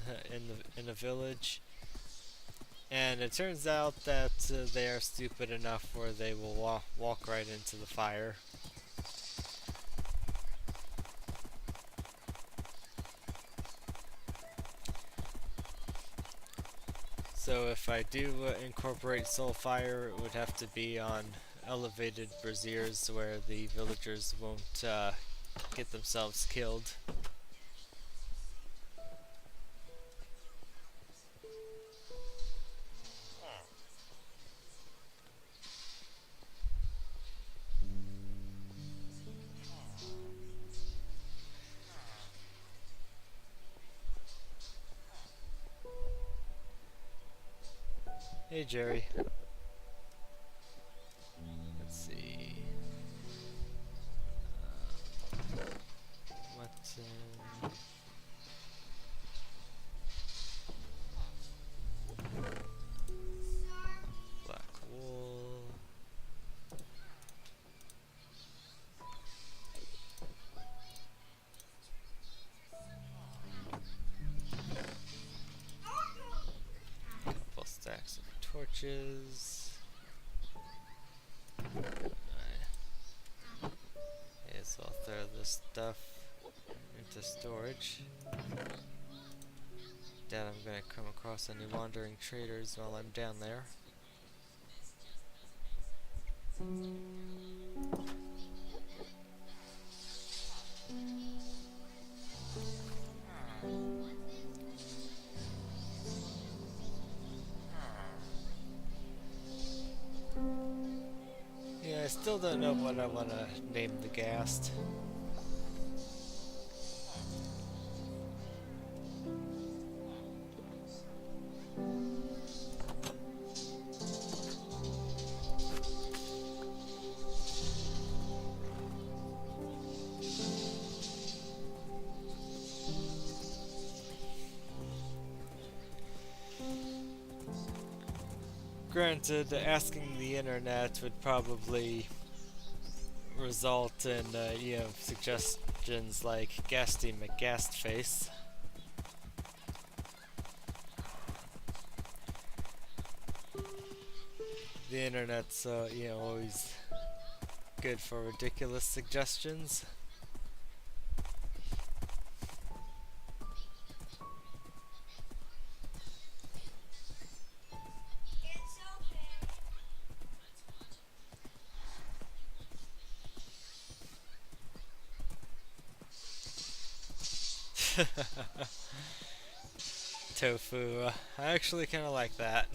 in a village. And it turns out that they are stupid enough where they will walk right into the fire. So if I do incorporate Soulfire, it would have to be on elevated braziers where the villagers won't get themselves killed. Hey Jerry. Let's see. Mutton. Black wool. Couple stacks of torches. Okay, so I'll throw this stuff into storage. Doubt I'm gonna come across any wandering traders while I'm down there. Yeah, I still don't know what I want to name the ghast. Granted, asking the internet would probably result in, suggestions like Gasty McGastface. The internet's, always good for ridiculous suggestions.
It's okay.
Tofu. I actually kind of like that.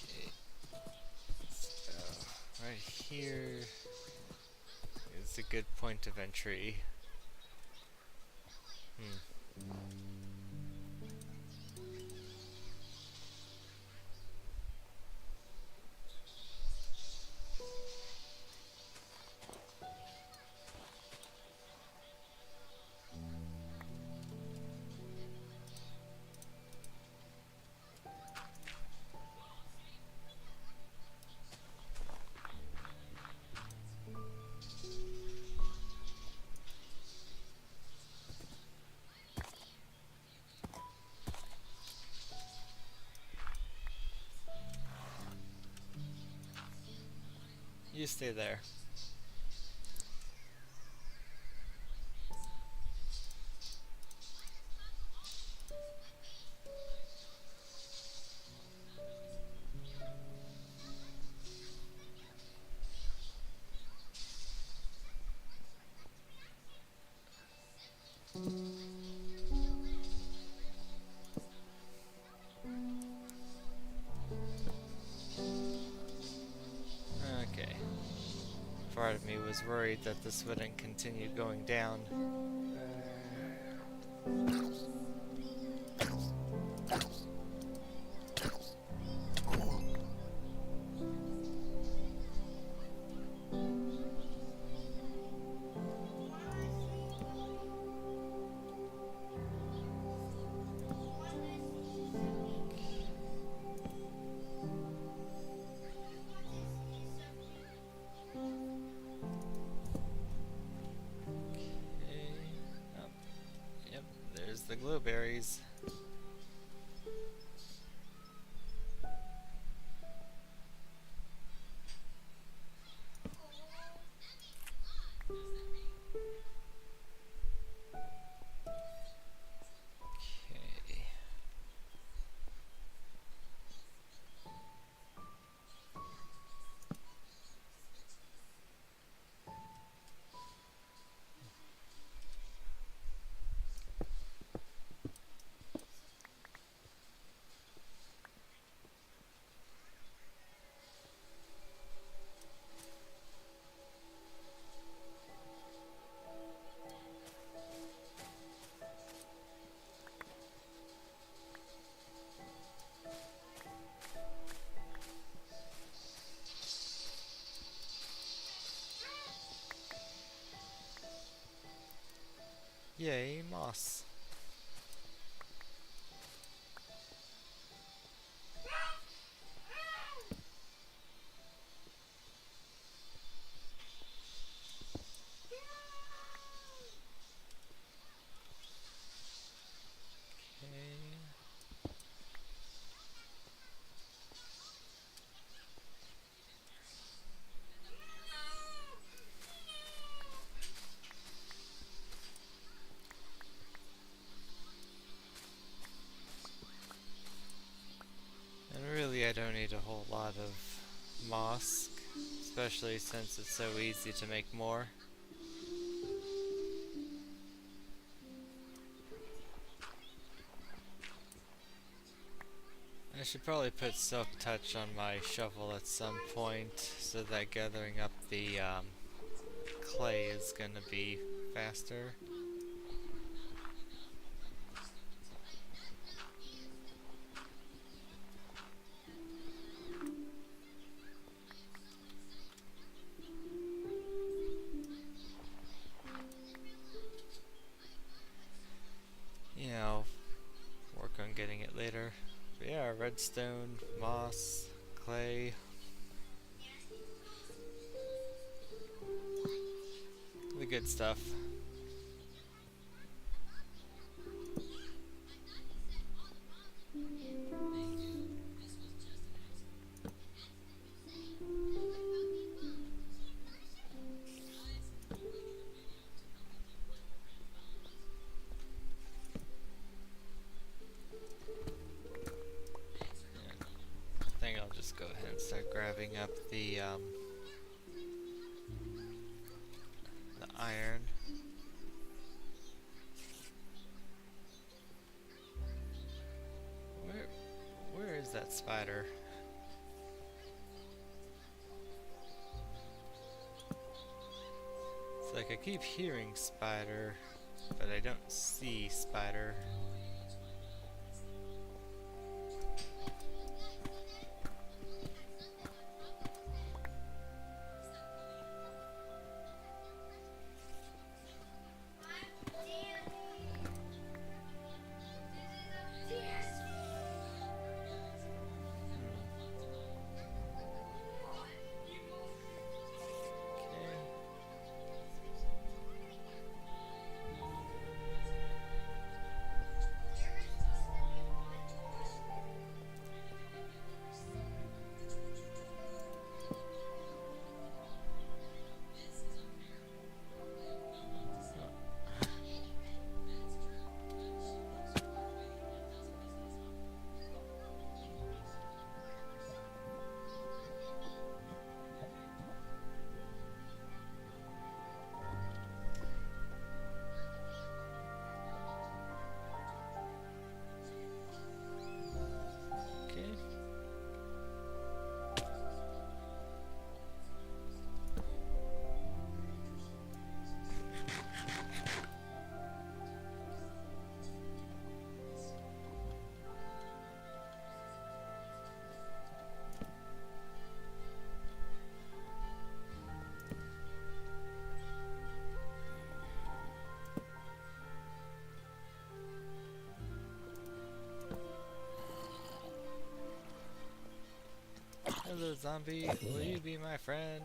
Okay. So, right here is a good point of entry. You stay there. Okay. part of me was worried that this wouldn't continue going down. The glowberries. Okay. Yay, moss. And really I don't need a whole lot of moss, especially since it's so easy to make more. I should probably put Silk Touch on my shovel at some point so that gathering up the clay is gonna be faster. Yeah, I'll work on getting it later. But yeah, redstone, moss, clay. The good stuff. I think I'll just go ahead and start grabbing up the iron. Where is that spider? It's like I keep hearing spider, but I don't see spider. Hello, zombie. Will you be my friend?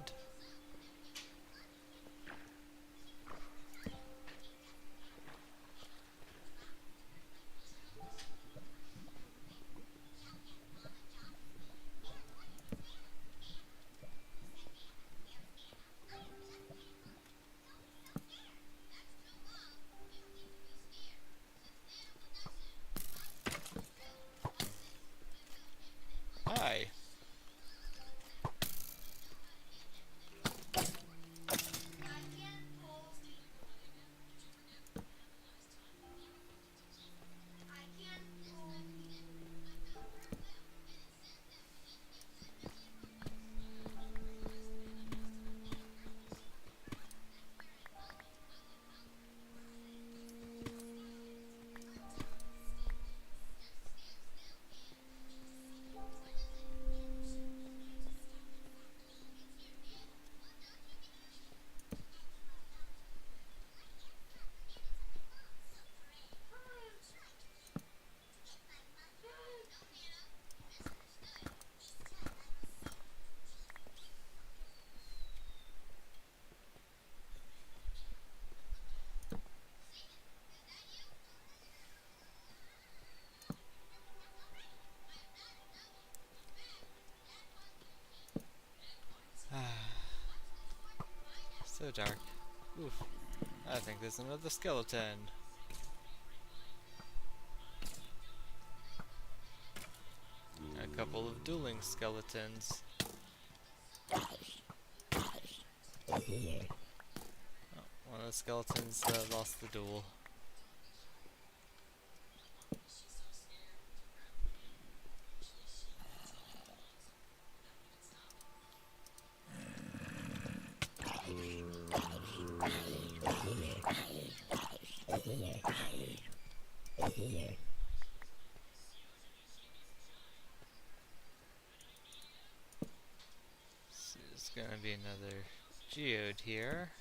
Hi. So dark. Oof. I think there's another skeleton. A couple of dueling skeletons. Oh, one of the skeletons lost the duel. So there's gonna be another geode here.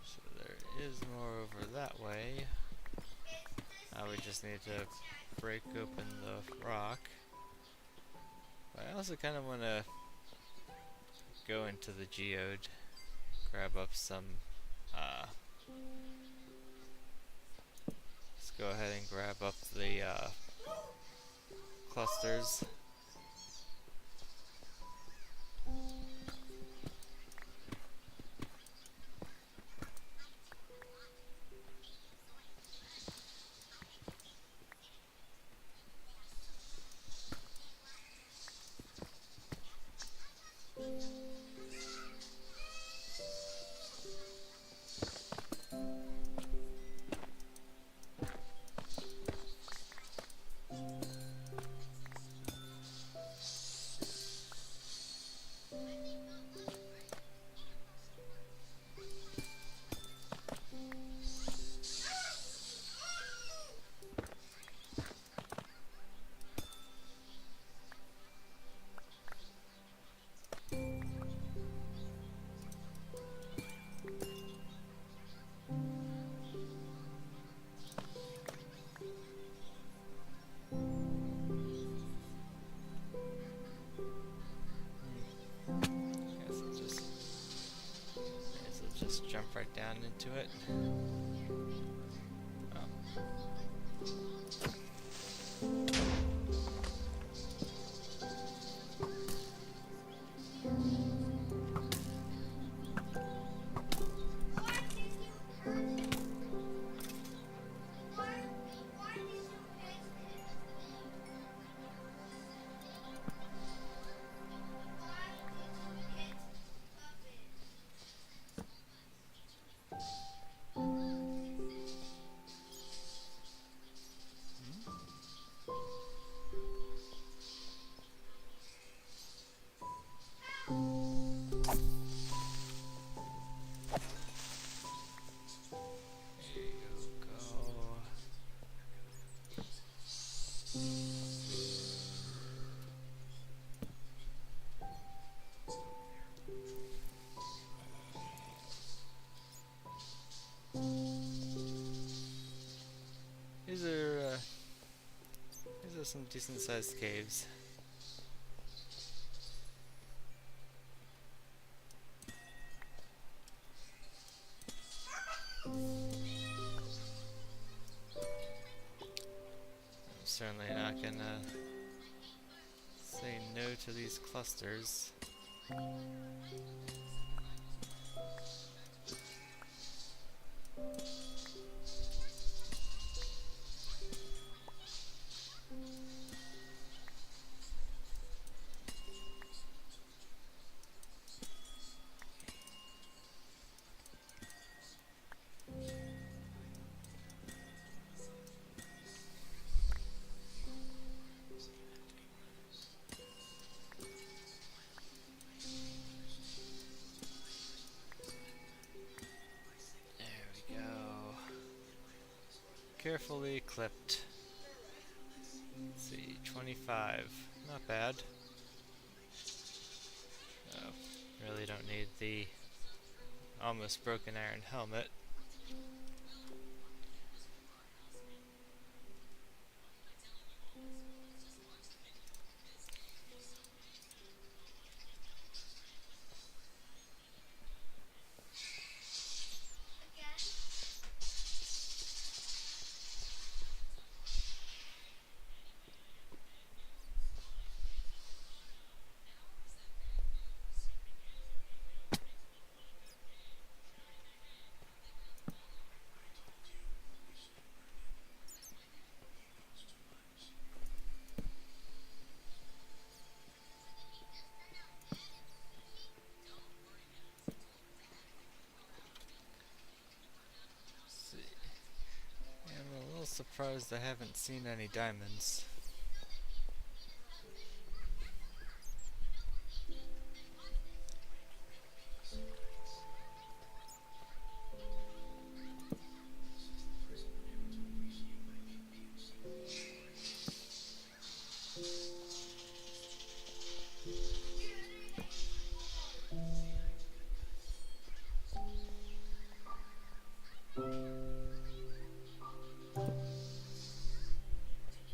So there is more over that way. We just need to break open the rock. But I also kind of want to go into the geode, grab up some, let's go ahead and grab up the clusters. Just jump right down into it. some decent sized caves. I'm certainly not gonna say no to these clusters. Carefully clipped. Let's see, 25. Not bad. Oh, really don't need the almost broken iron helmet. I'm a little surprised I haven't seen any diamonds.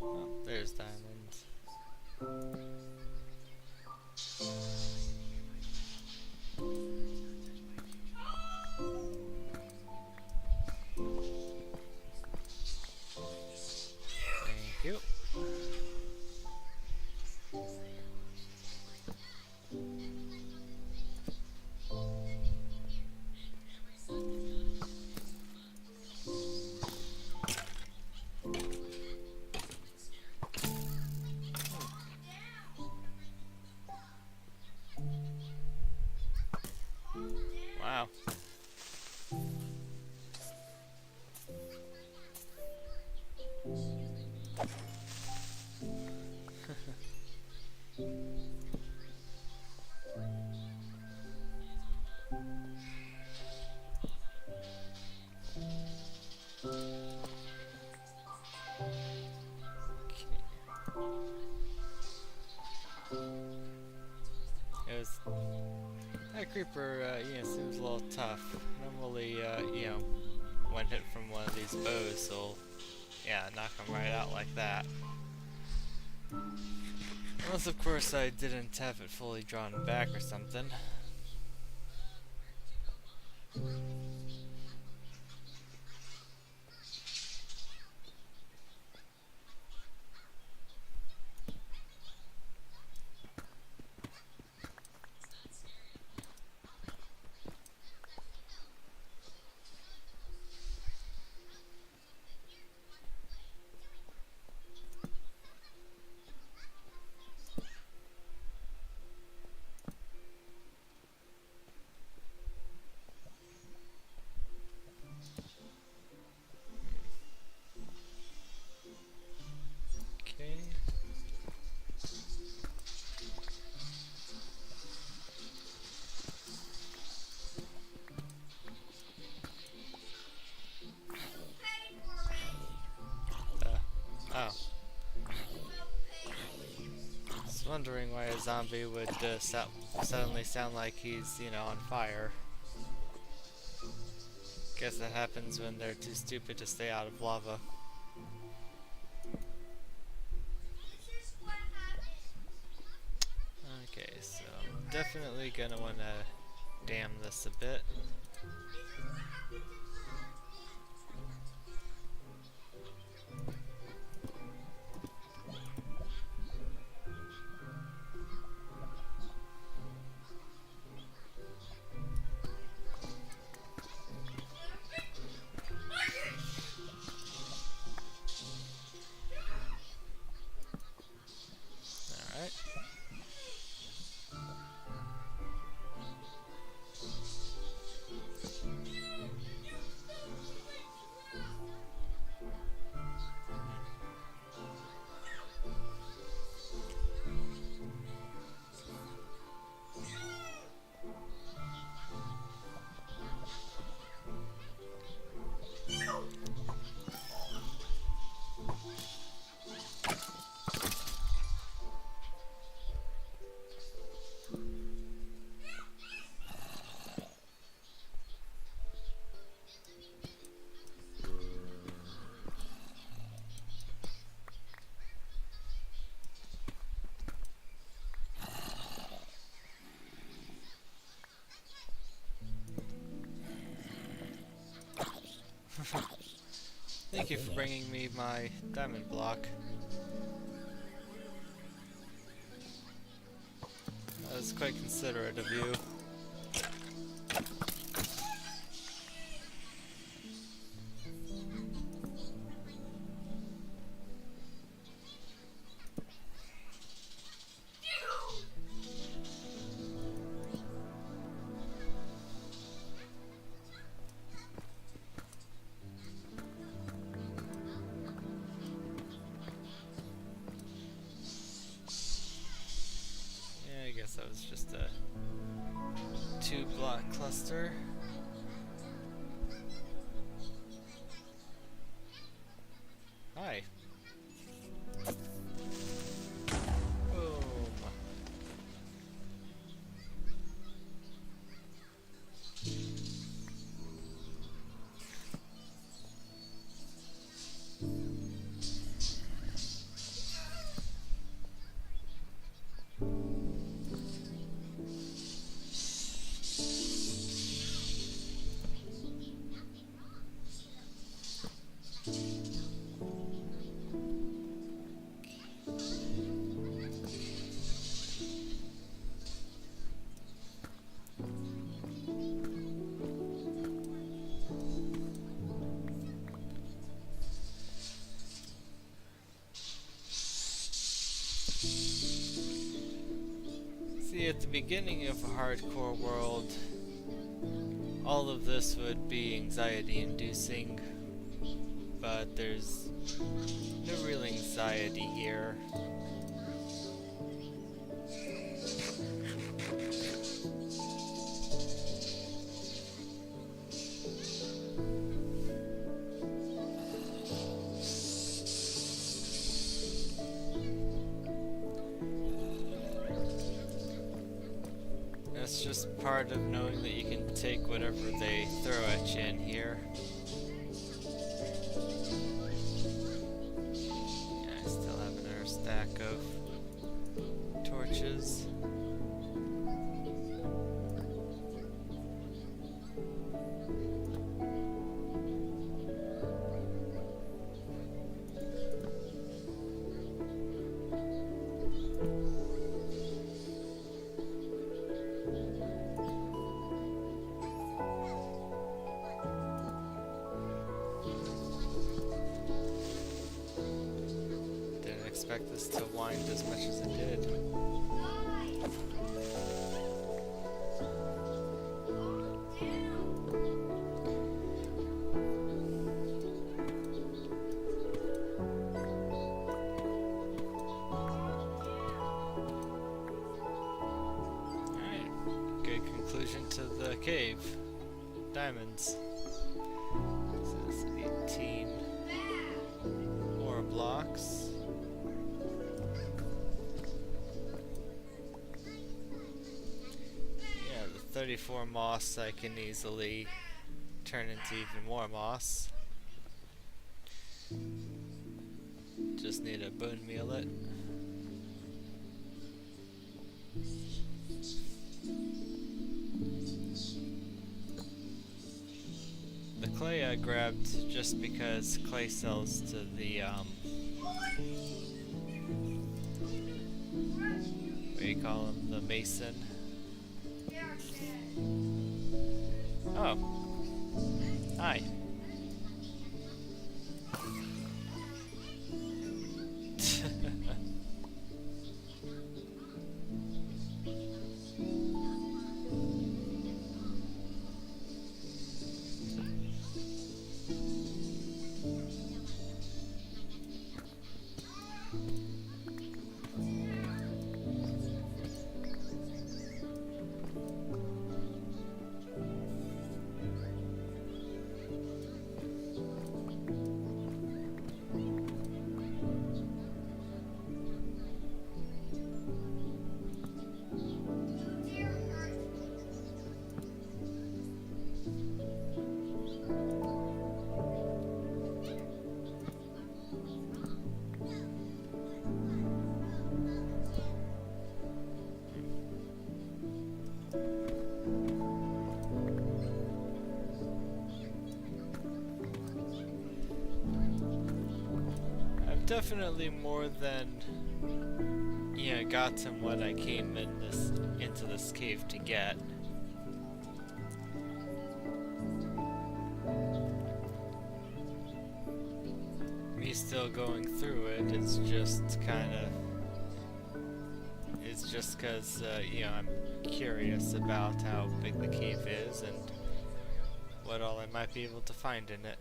Oh, there's diamonds. Thank you. Wow. It was that creeper, seems a little tough. Normally, one hit from one of these bows will, knock him right out like that. Unless, of course, I didn't have it fully drawn back or something. Okay. Oh. I was wondering why a zombie would suddenly sound like he's, on fire. Guess that happens when they're too stupid to stay out of lava. definitely gonna wanna dam this a bit. Alright. Thank you for bringing me my diamond block. That was quite considerate of you. Yeah, I guess that was just a 2-block cluster. Hi. Boom. See, at the beginning of a hardcore world, all of this would be anxiety inducing, but there's no real anxiety here. That's just part of knowing that you can take whatever they throw at you in here. Yeah, I still have another stack of torches. Didn't expect this to wind as much as it did. Alright, good conclusion to the cave. Diamonds. This is 18 more blocks. Yeah, the 34 moss I can easily turn into even more moss. Just need to bone meal it. The clay I grabbed just because clay sells to the, what do you call him? The mason. Oh, hi. I've definitely more than gotten what I came into this cave to get. Me still going through it, it's just cause I'm curious about how big the cave is and what all I might be able to find in it.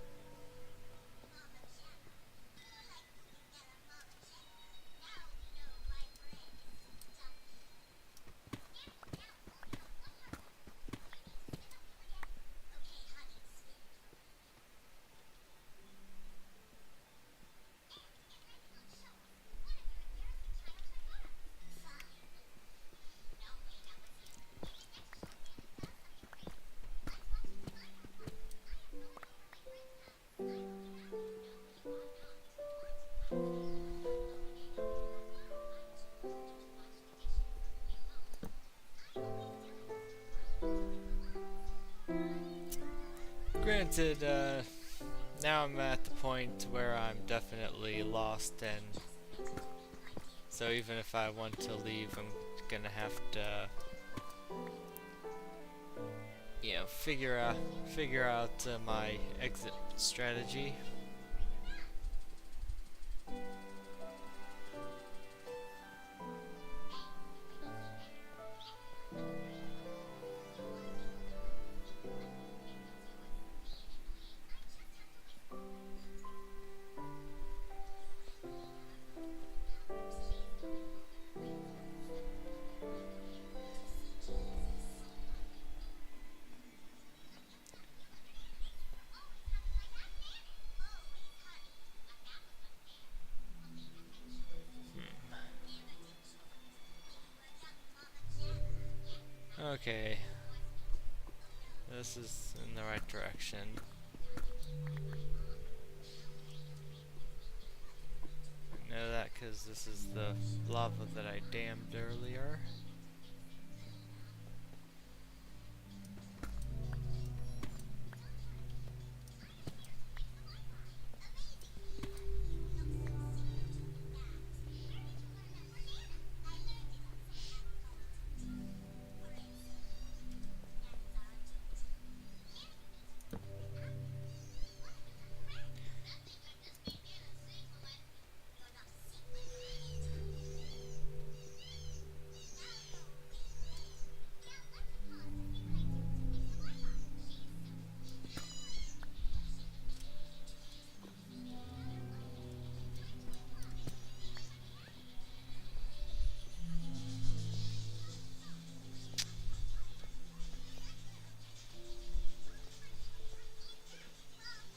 Granted, now I'm at the point where I'm definitely lost, and so even if I want to leave, I'm gonna have to, figure out my exit strategy. Okay, this is in the right direction. I know that because this is the lava that I dammed earlier.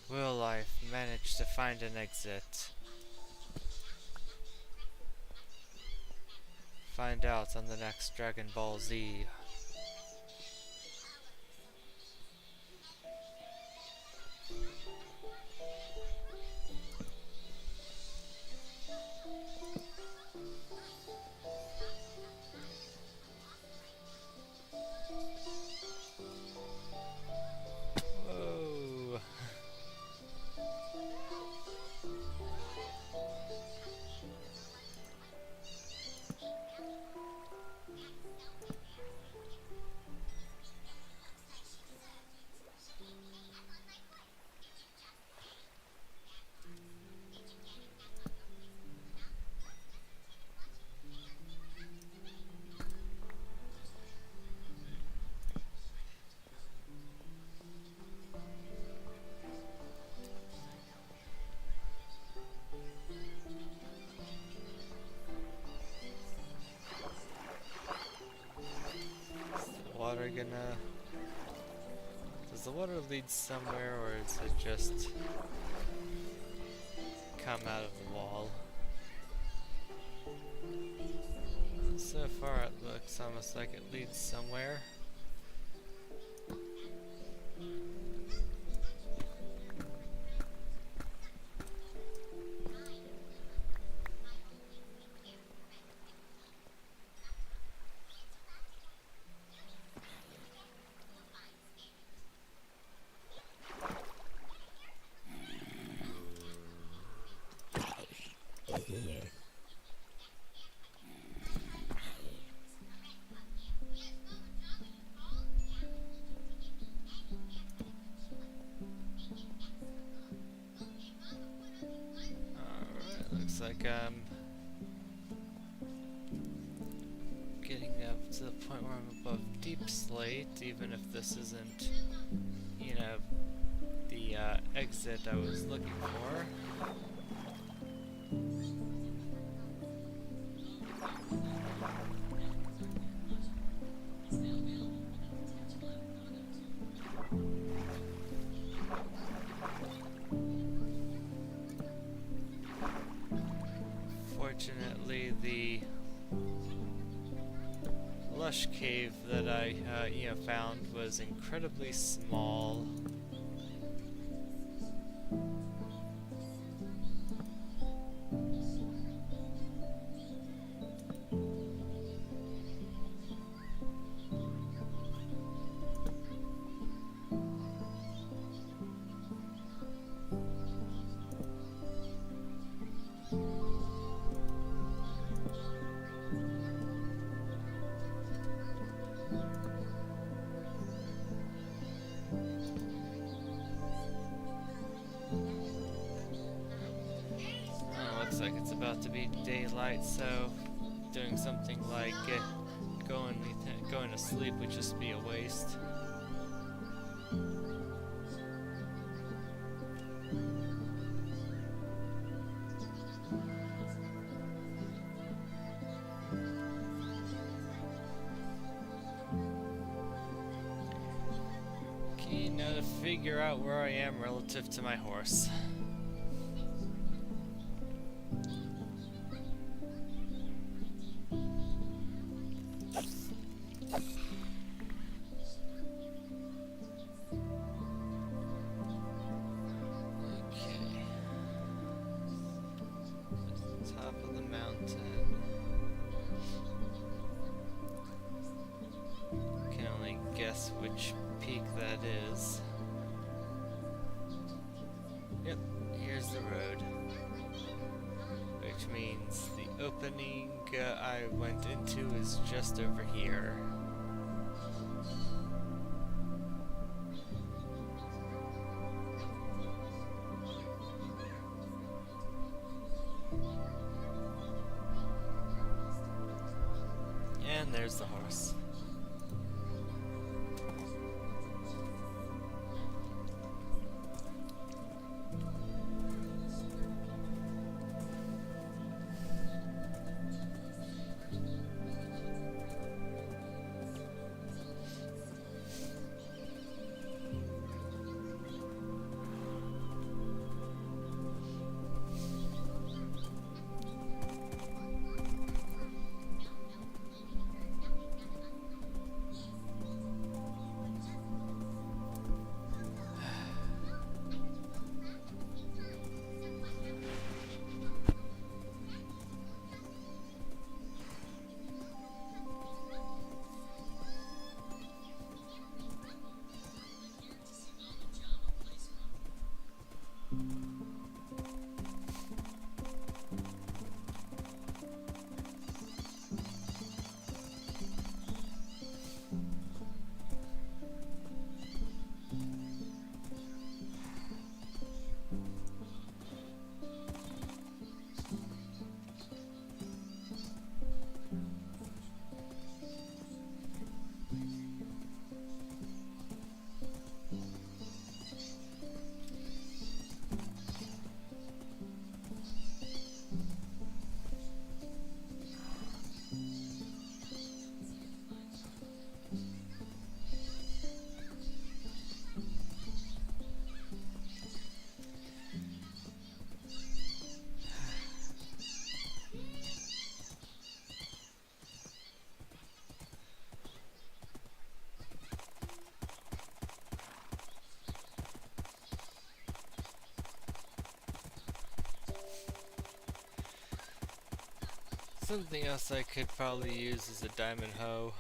Will I manage to find an exit? Find out on the next Dragon Ball Z. gonna... Does the water lead somewhere, or is it just come out of the wall? So far it looks almost like it leads somewhere. Alright, looks like I'm getting up to the point where I'm above deep slate, even if this isn't, you know, the exit I was looking for. Fortunately, the lush cave that I found was incredibly small. Looks like it's about to be daylight, so doing something like going to sleep would just be a waste. Keen to figure out where I am relative to my horse. Guess which peak that is. Yep, here's the road. Which means the opening I went into is just over here. And there's the horse. Something else I could probably use is a diamond hoe.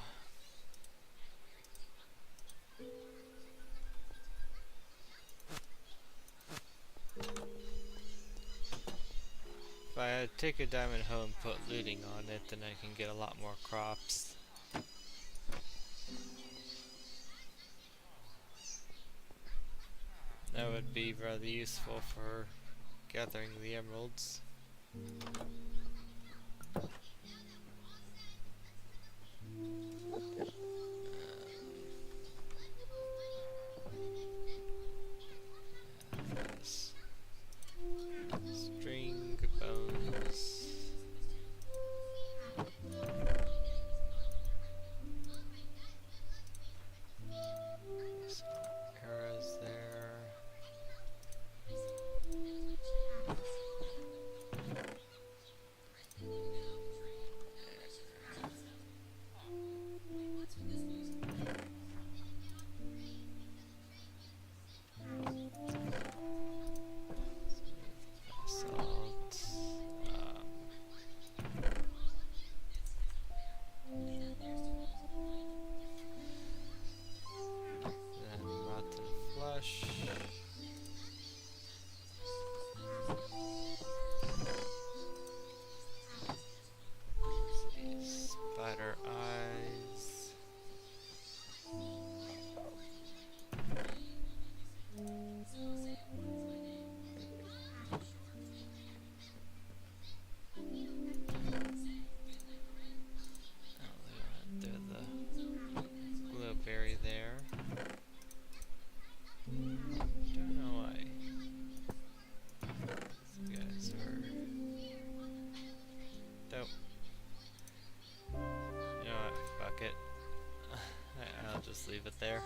If I take a diamond hoe and put looting on it, then I can get a lot more crops. That would be rather useful for gathering the emeralds. Yes. String bones. Some arrows there. Salt. Then rotten flesh. Spider eyes. There's the glowberry there. Don't know why. These guys are. Nope. You know what? Fuck it. I'll just leave it there.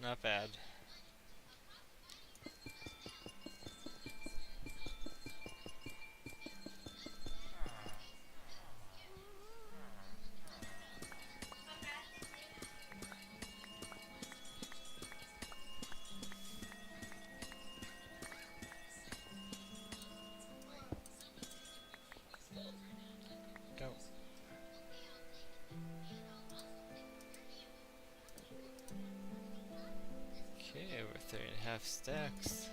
Not bad. Go. Okay, we're 3.5 stacks.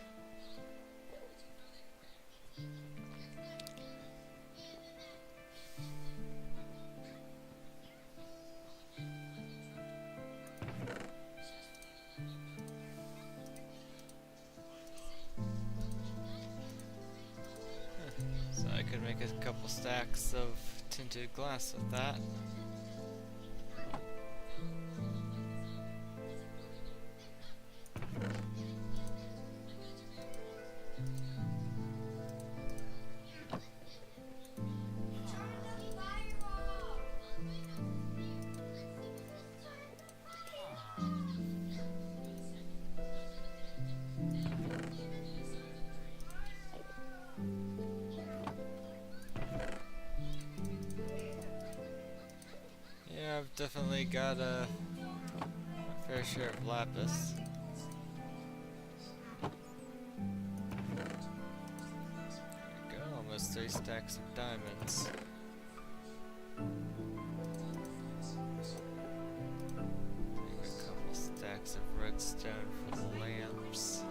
So I could make a couple stacks of tinted glass with that. Yeah, I've definitely got a fair share of lapis. There we go, almost 3 stacks of diamonds. Maybe a couple stacks of redstone for the lamps.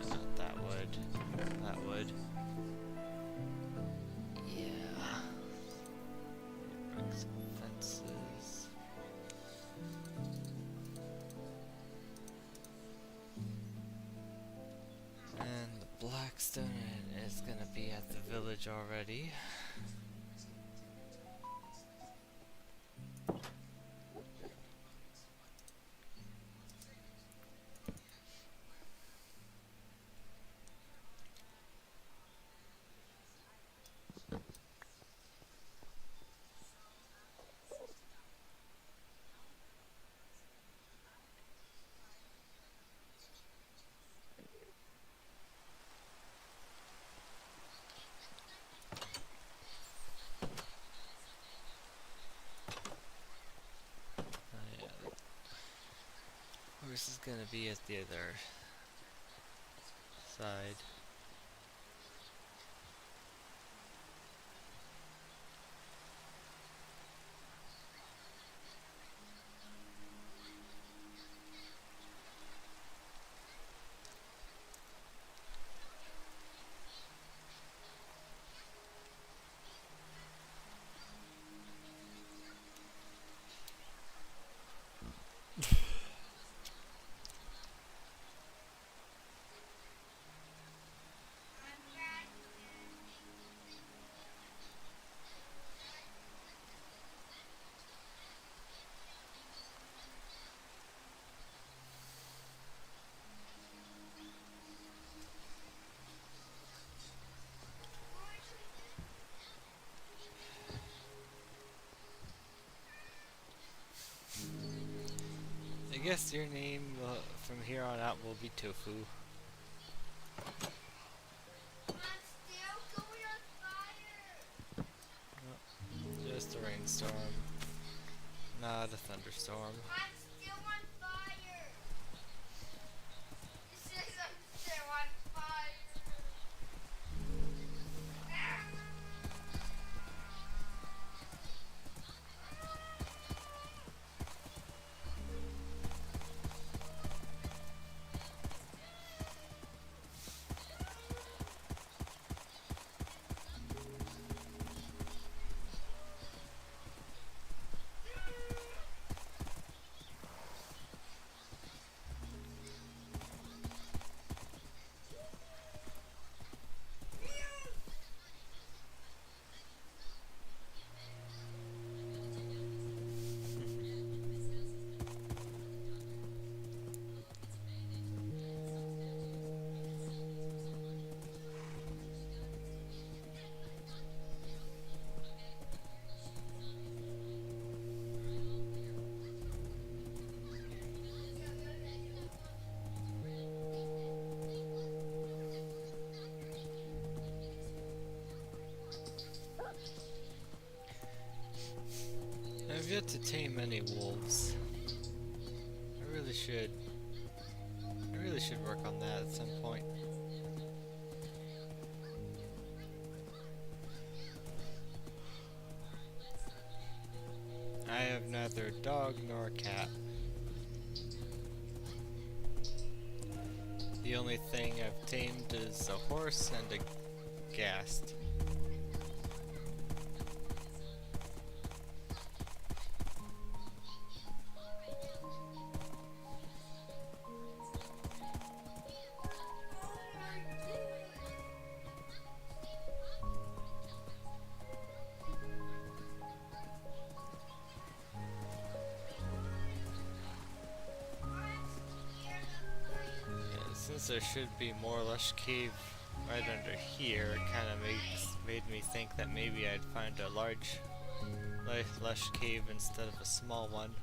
Not that wood. That wood. Yeah. Bricks and fences. And the blackstone is gonna be at the village already. Yeah, the horse is gonna be at the other side. I guess your name from here on out will be Tofu.
I'm still going on fire.
Just a rainstorm, not a thunderstorm.
I'm still on fire. It says I'm still on fire.
I've yet to tame any wolves. I really should. I really should work on that at some point. I have neither a dog nor a cat. The only thing I've tamed is a horse and a ghast. Since there should be more lush cave right under here, it kind of made me think that maybe I'd find a large lush cave instead of a small one.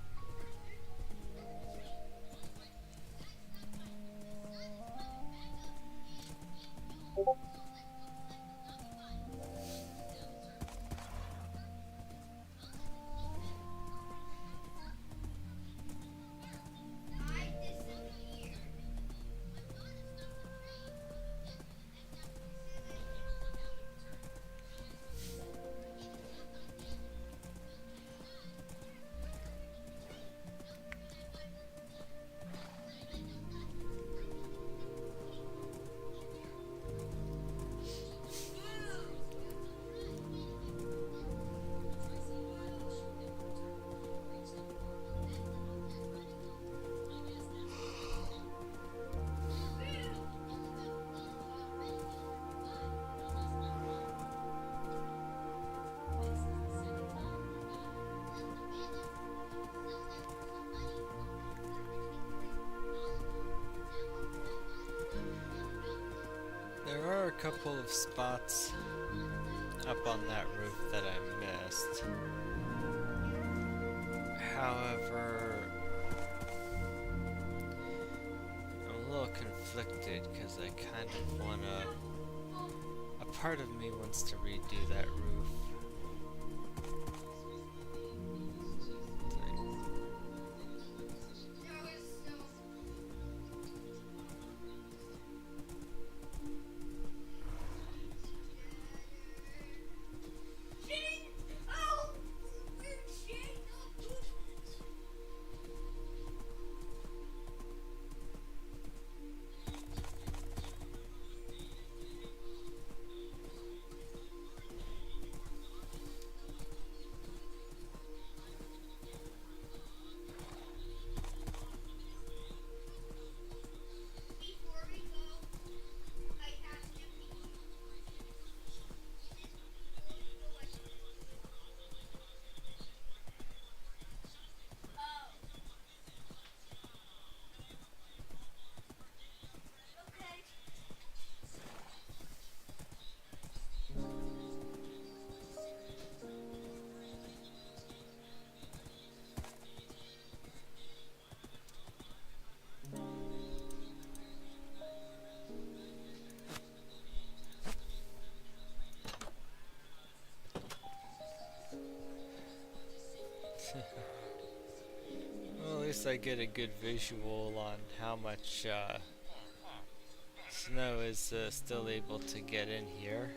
There are a couple of spots up on that roof that I missed. However, I'm a little conflicted because I kind of wanna... A part of me wants to redo that roof. Well, at least I get a good visual on how much snow is still able to get in here.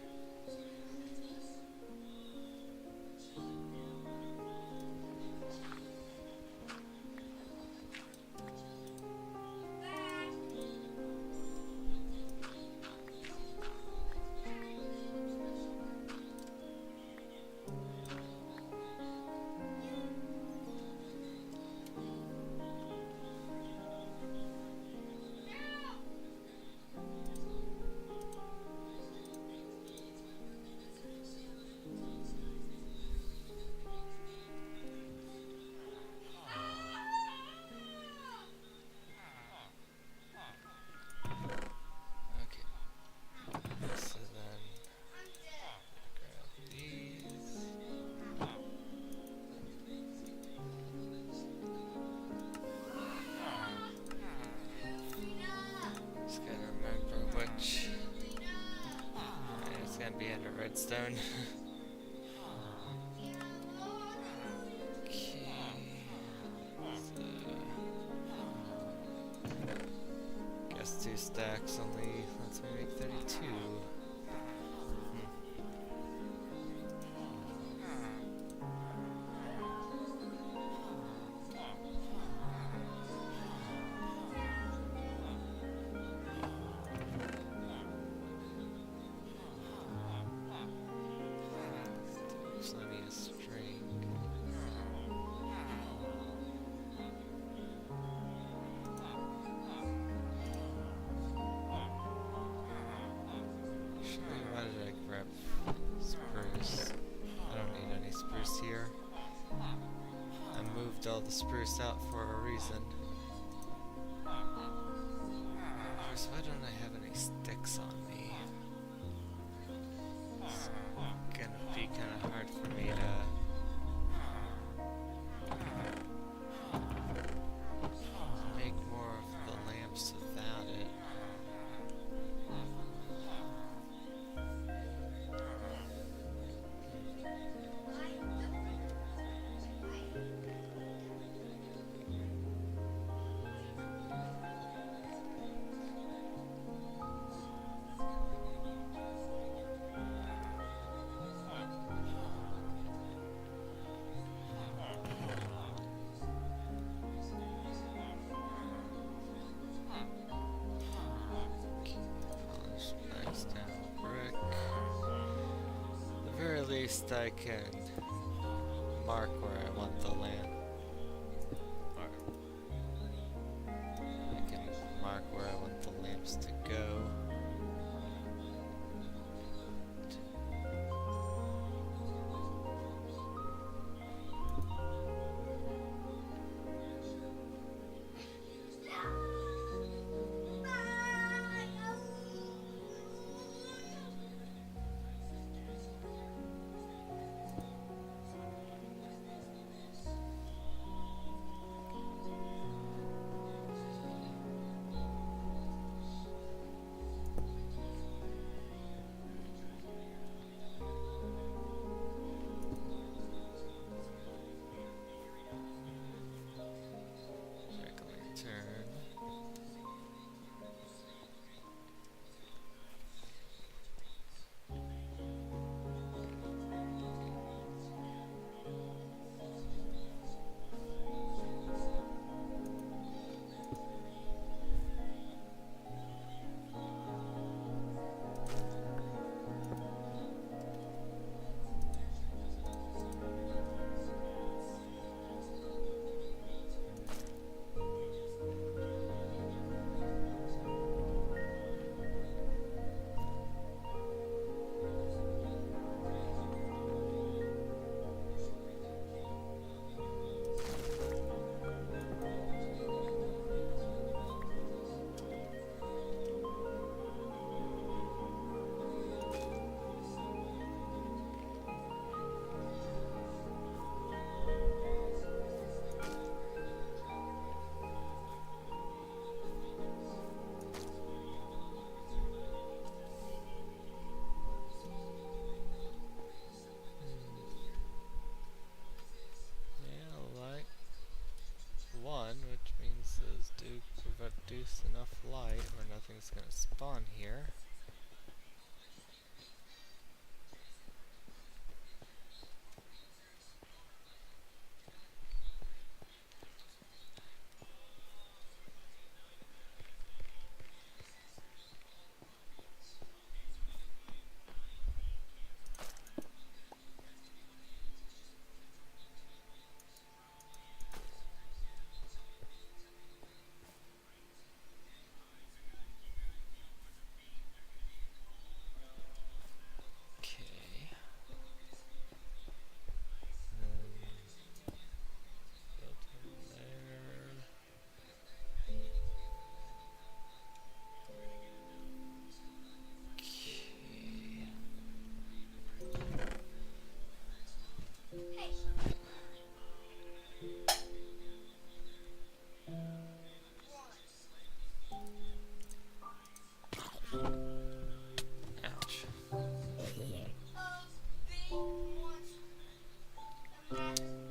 stacks only lets me make 32. Still need a string. Actually, why did I grab spruce? I don't need any spruce here. I moved all the spruce out for a reason. First, why don't I have any sticks on me? It's gonna be kind of hard for me to make more of the lamps without it. Polish bags down brick. At the very least, I can mark where I want the lamp. Or I can mark where I want the lamps to go. Jack-o'-lantern. Yeah, light one, which means those do produce enough light where nothing's gonna spawn here. Okay. Build him there. Okay. Ouch.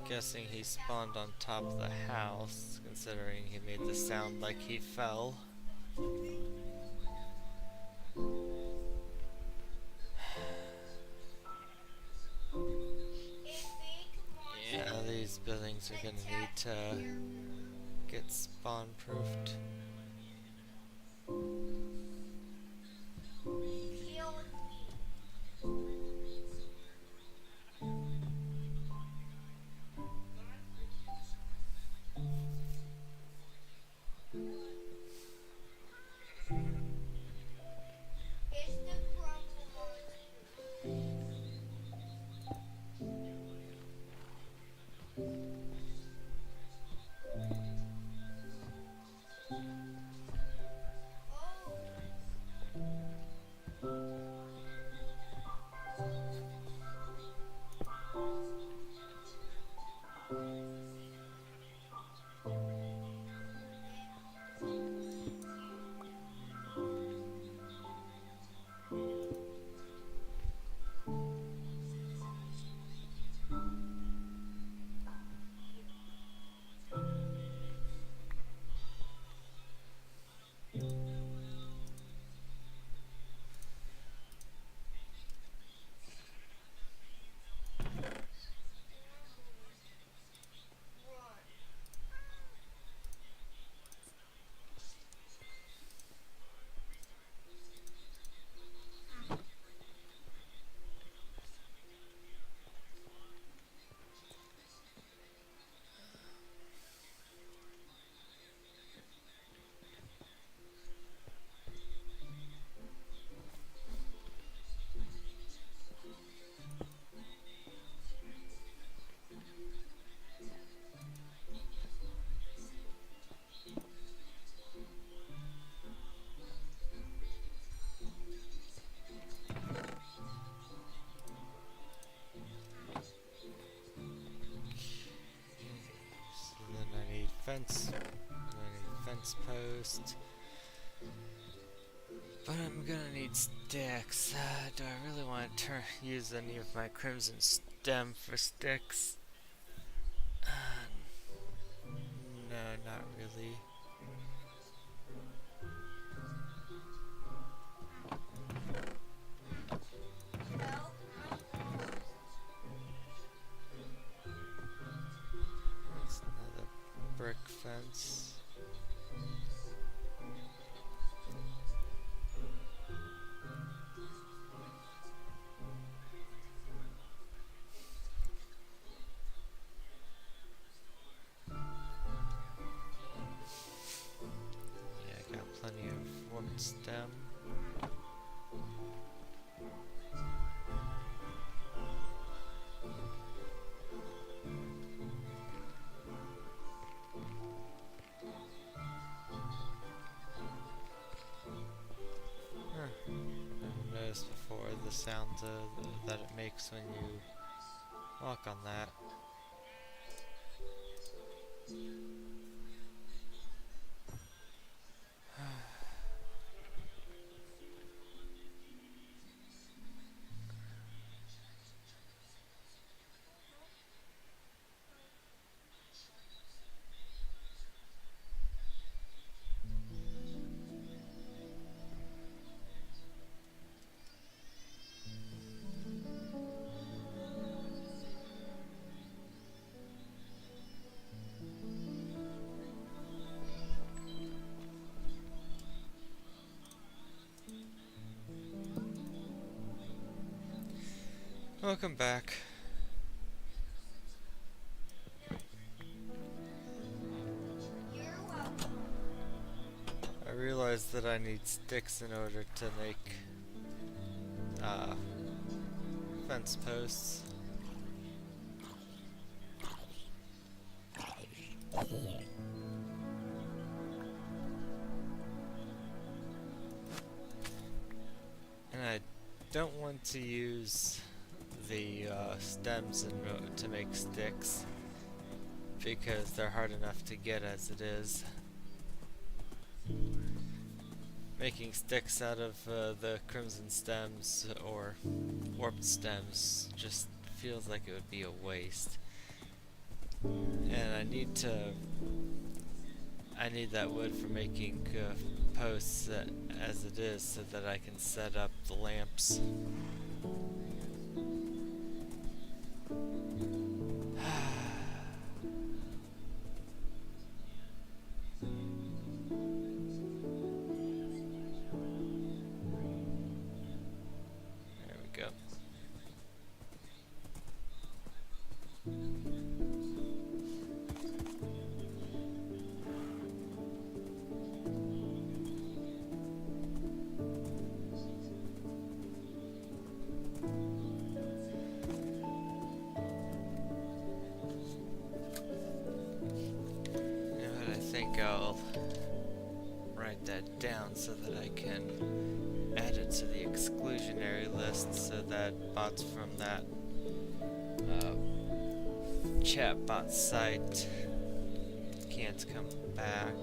Guessing he spawned on top of the house, considering he made the sound like he fell. these buildings are gonna need to get spawn proofed.
Killed me. It's the crumble monster.
So then I need fence. I need fence post. But I'm gonna need sticks. Do I really want to use any of my crimson stem for sticks? No, not really. That's another brick fence. Yeah, I got plenty of warped stem. I noticed before the sound that it makes when you walk on that. Welcome back.
You're welcome.
I realized that I need sticks in order to make fence posts. And I don't want to use the stems to make sticks because they're hard enough to get as it is. Making sticks out of the crimson stems or warped stems just feels like it would be a waste. And I need that wood for making posts as it is so that I can set up the lamps. think I'll write that down so that I can add it to the exclusionary list so that bots from that chatbot site can't come back.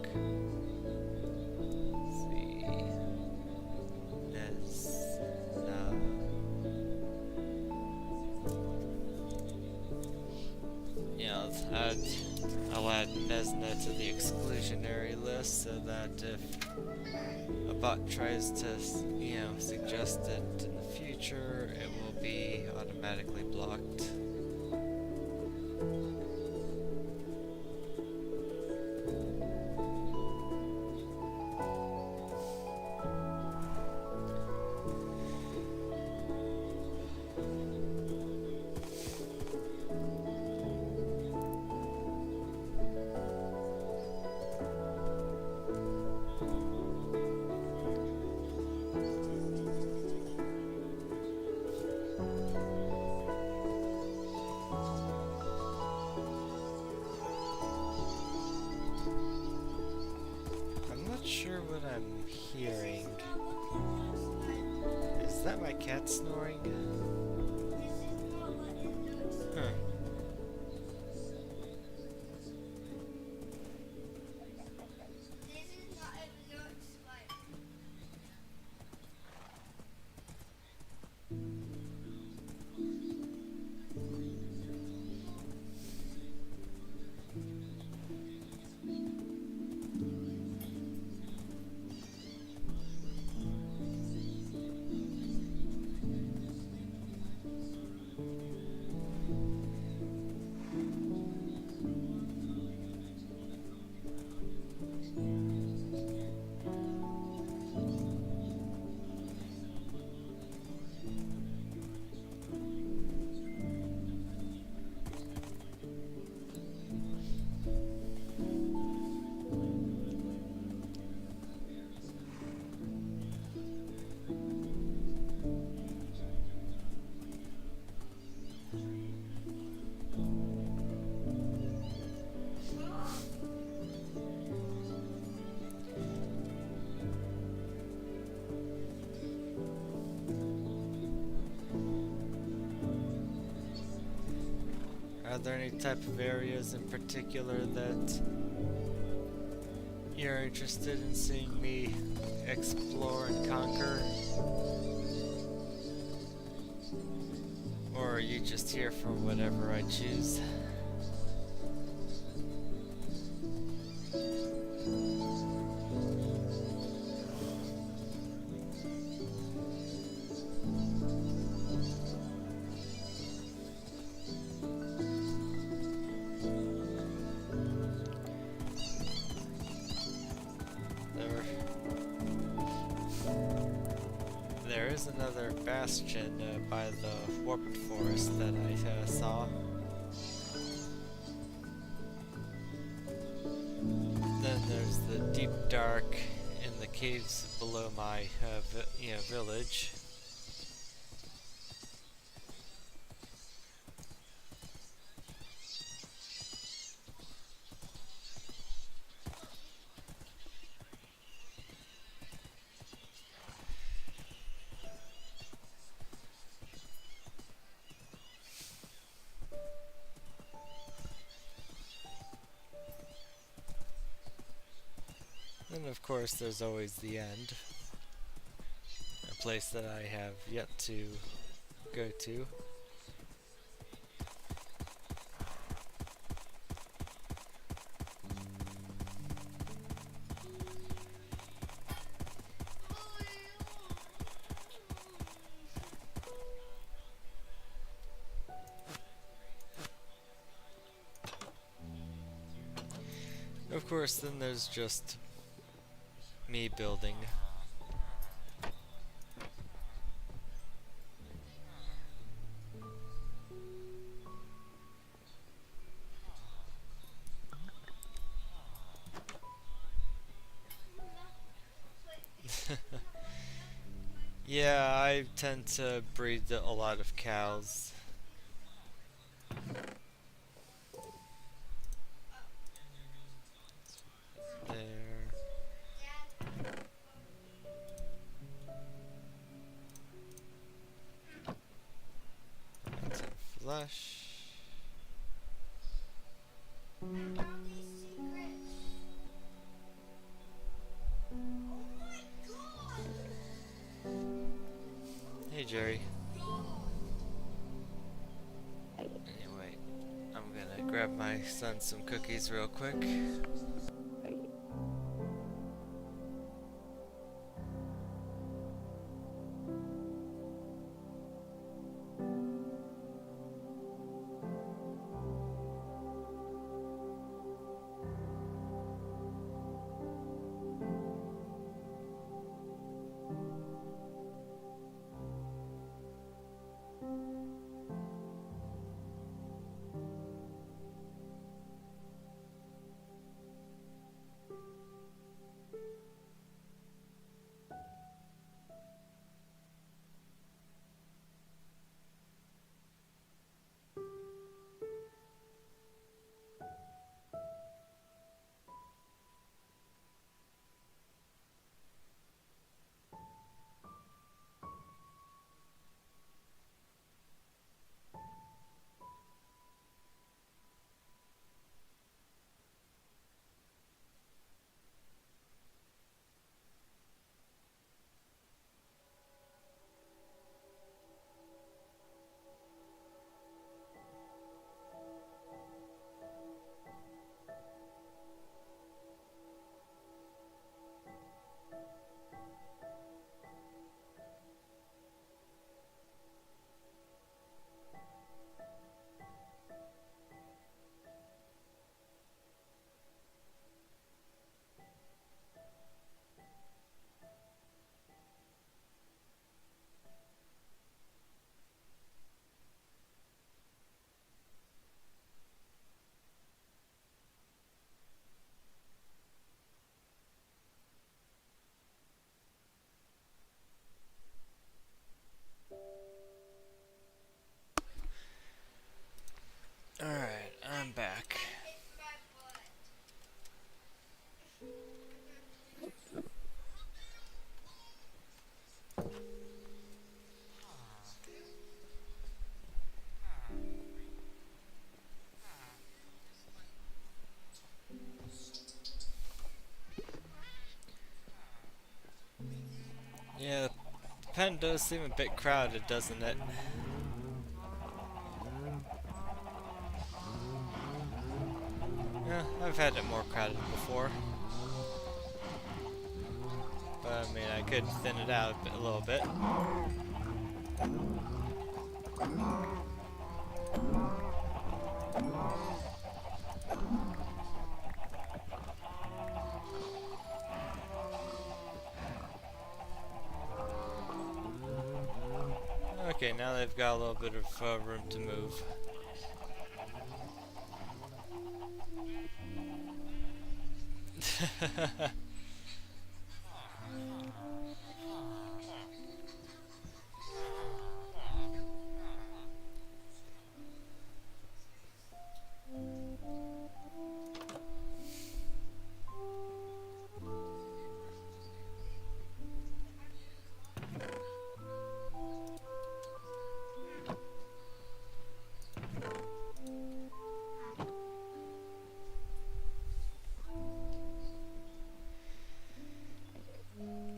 Let's see. Yeah, I'll add Nesna to the exclusionary list so that if a bot tries to, suggest it in the future, it will be automatically blocked. Sure what I'm hearing. Is that my cat snoring? Huh. Are there any type of areas in particular that you're interested in seeing me explore and conquer? Or are you just here for whatever I choose? There is another bastion by the Warped Forest that I saw. Then there's the Deep Dark in the caves below my village. And of course there's always the end, a place that I have yet to go to. Of course, then there's just me building. Yeah, I tend to breed a lot of cows. gosh.
I found these secrets. Oh my god!
Hey, Jerry.
God!
Anyway, I'm gonna grab my son some cookies real quick. Alright, I'm back.
Hit my butt.
Yeah, the pen does seem a bit crowded, doesn't it? Yeah, I've had it more crowded before. But I mean, I could thin it out a little bit. Okay, now they've got a little bit of room to move.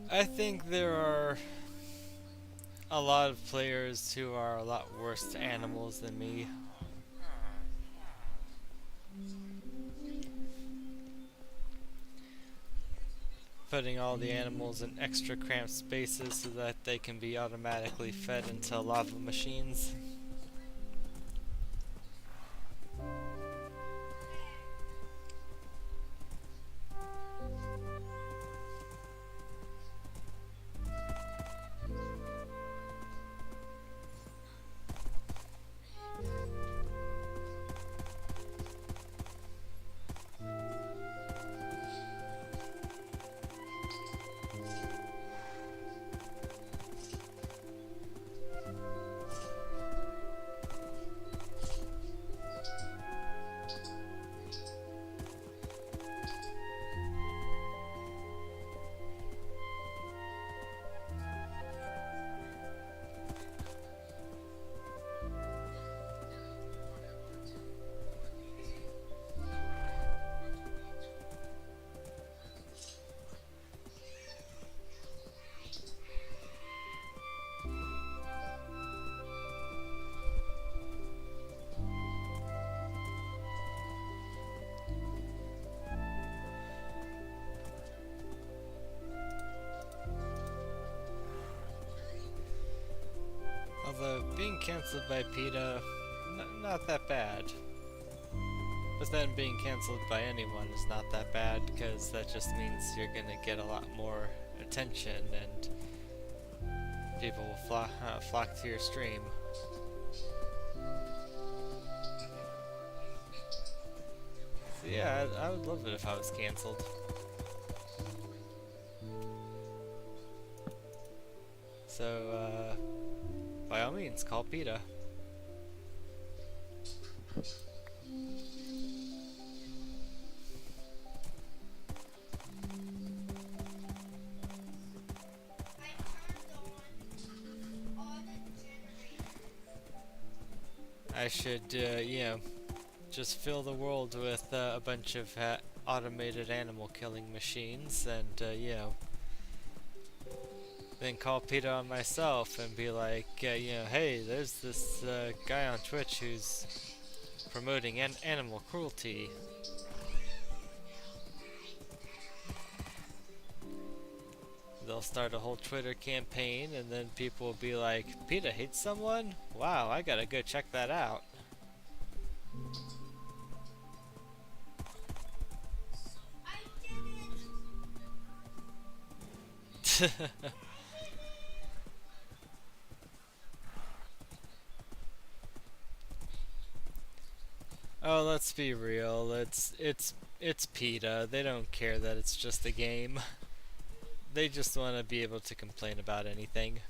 I think there are a lot of players who are a lot worse to animals than me. Putting all the animals in extra cramped spaces so that they can be automatically fed into lava machines. cancelled by PETA, not that bad. But then being cancelled by anyone is not that bad, because that just means you're gonna get a lot more attention and people will flock to your stream. So yeah, I would love it if I was cancelled. So, by all means, call PETA.
I turned on all the generators.
I should, just fill the world with a bunch of automated animal killing machines and, then call PETA on myself and be like, hey, there's this guy on Twitch who's promoting animal cruelty. They'll start a whole Twitter campaign and then people will be like, PETA hates someone? Wow, I gotta go check that out.
I did it.
Oh, let's be real. It's PETA. They don't care that it's just a game. They just want to be able to complain about anything.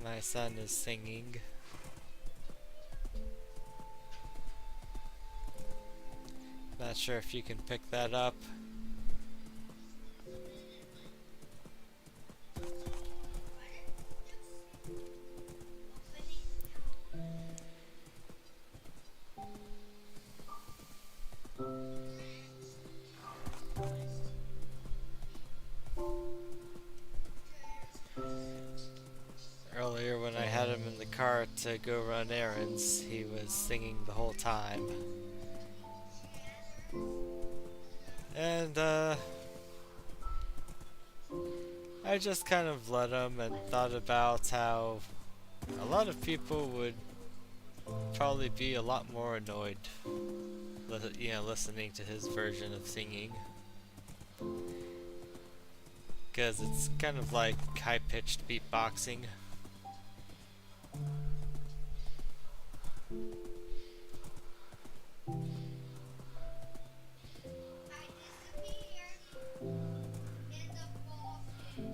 My son is singing. Not sure if you can pick that up. Earlier when I had him in the car to go run errands, he was singing the whole time. And I just kind of let him and thought about how a lot of people would probably be a lot more annoyed listening to his version of singing. Because it's kind of like high-pitched beatboxing.
I disappeared in the ball pit.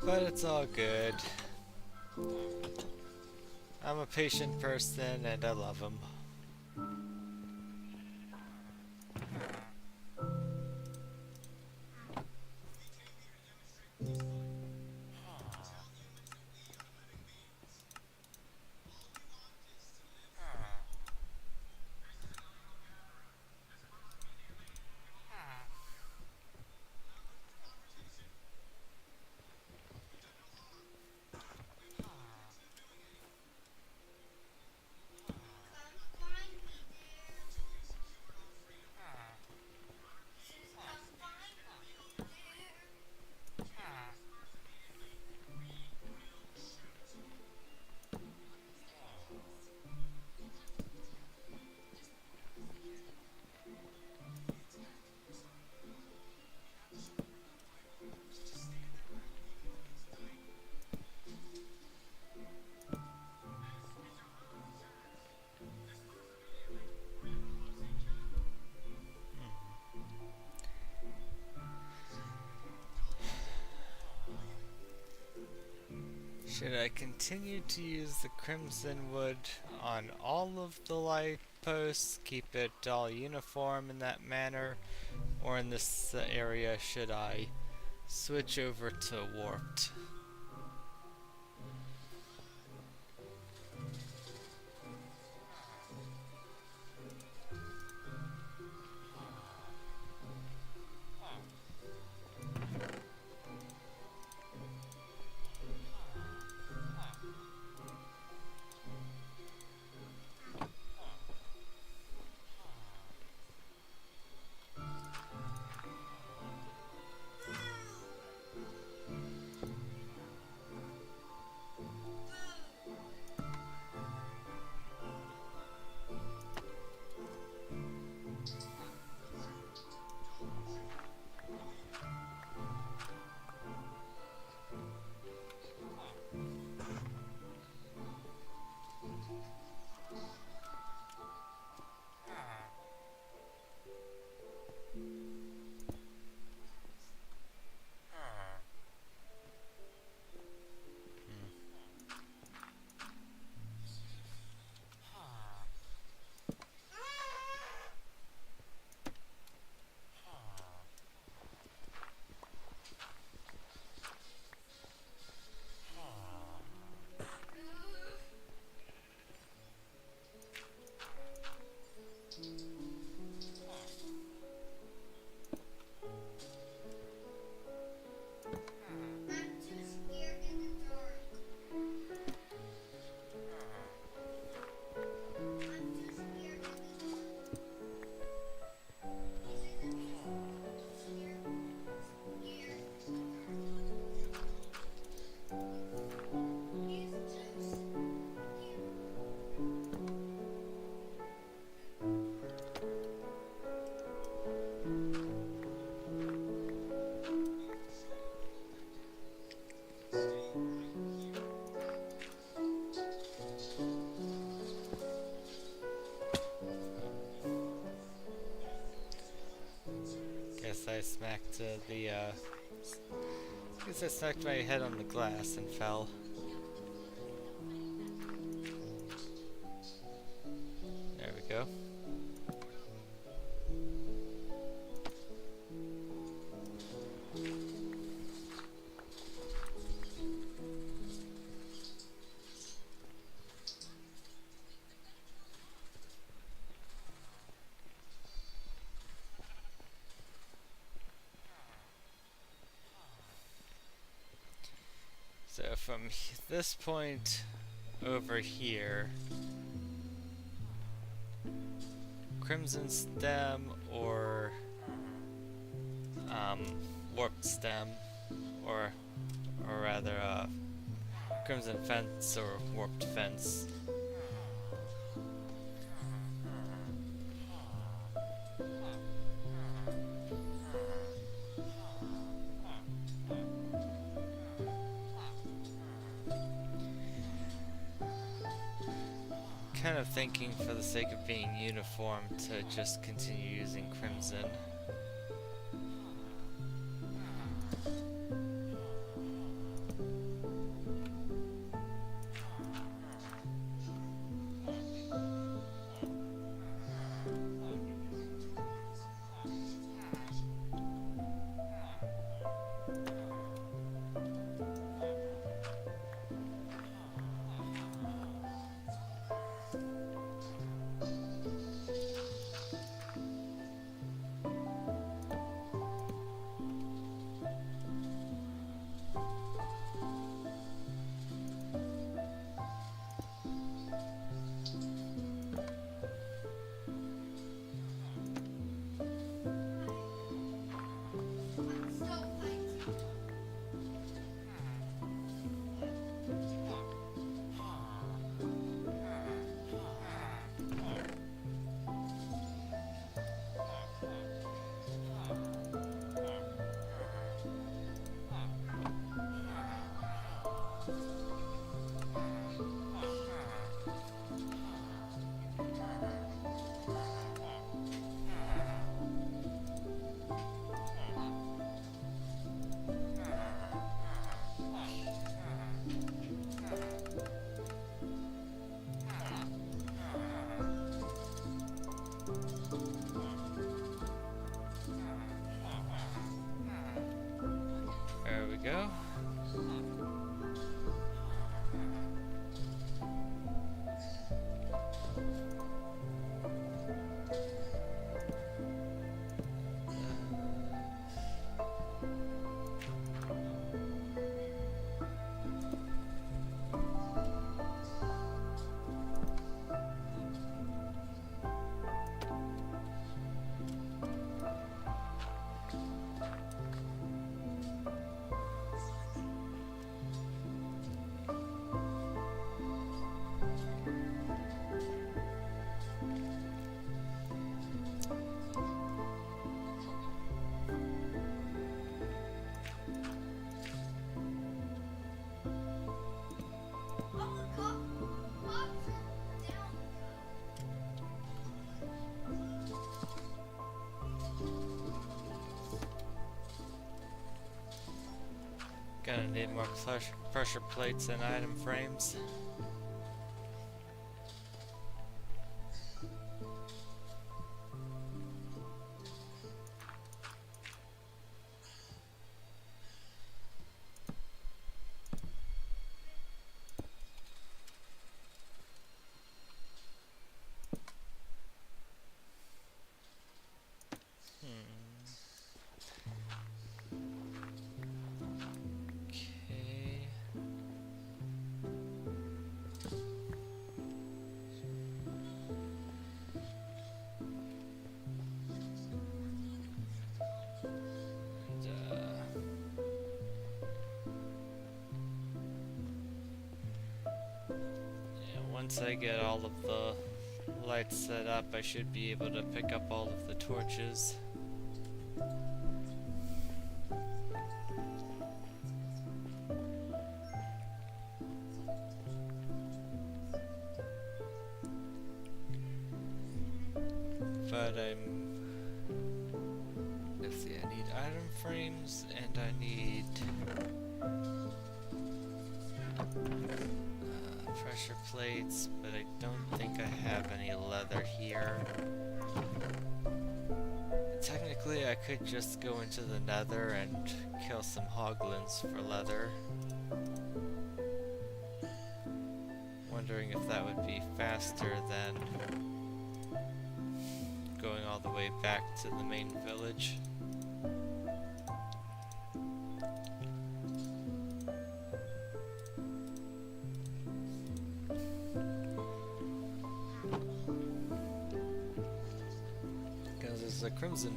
But it's all good. I'm a patient person and I love him. Should I continue to use the crimson wood on all of the light posts, keep it all uniform in that manner, or in this area should I switch over to warped?
I'm too scared in the dark. I'm too scared in the dark. These enemies scared in the dark. He's just
Guess I smacked guess I smacked my head on the glass and fell. There we go. So from this point over here, Crimson Stem or Warped Stem, or rather Crimson Fence or Warped Fence. Kind of thinking for the sake of being uniform to just continue using Crimson. Gonna need more pressure plates and item frames. Okay. Yeah, once I get all of the lights set up, I should be able to pick up all of the torches. But let's see, I need item frames and I need pressure plates, but I don't think I have any leather here. Technically, I could just go into the nether and kill some hoglins for leather. Wondering if that would be faster than going all the way back to the main village. Because there's a Crimson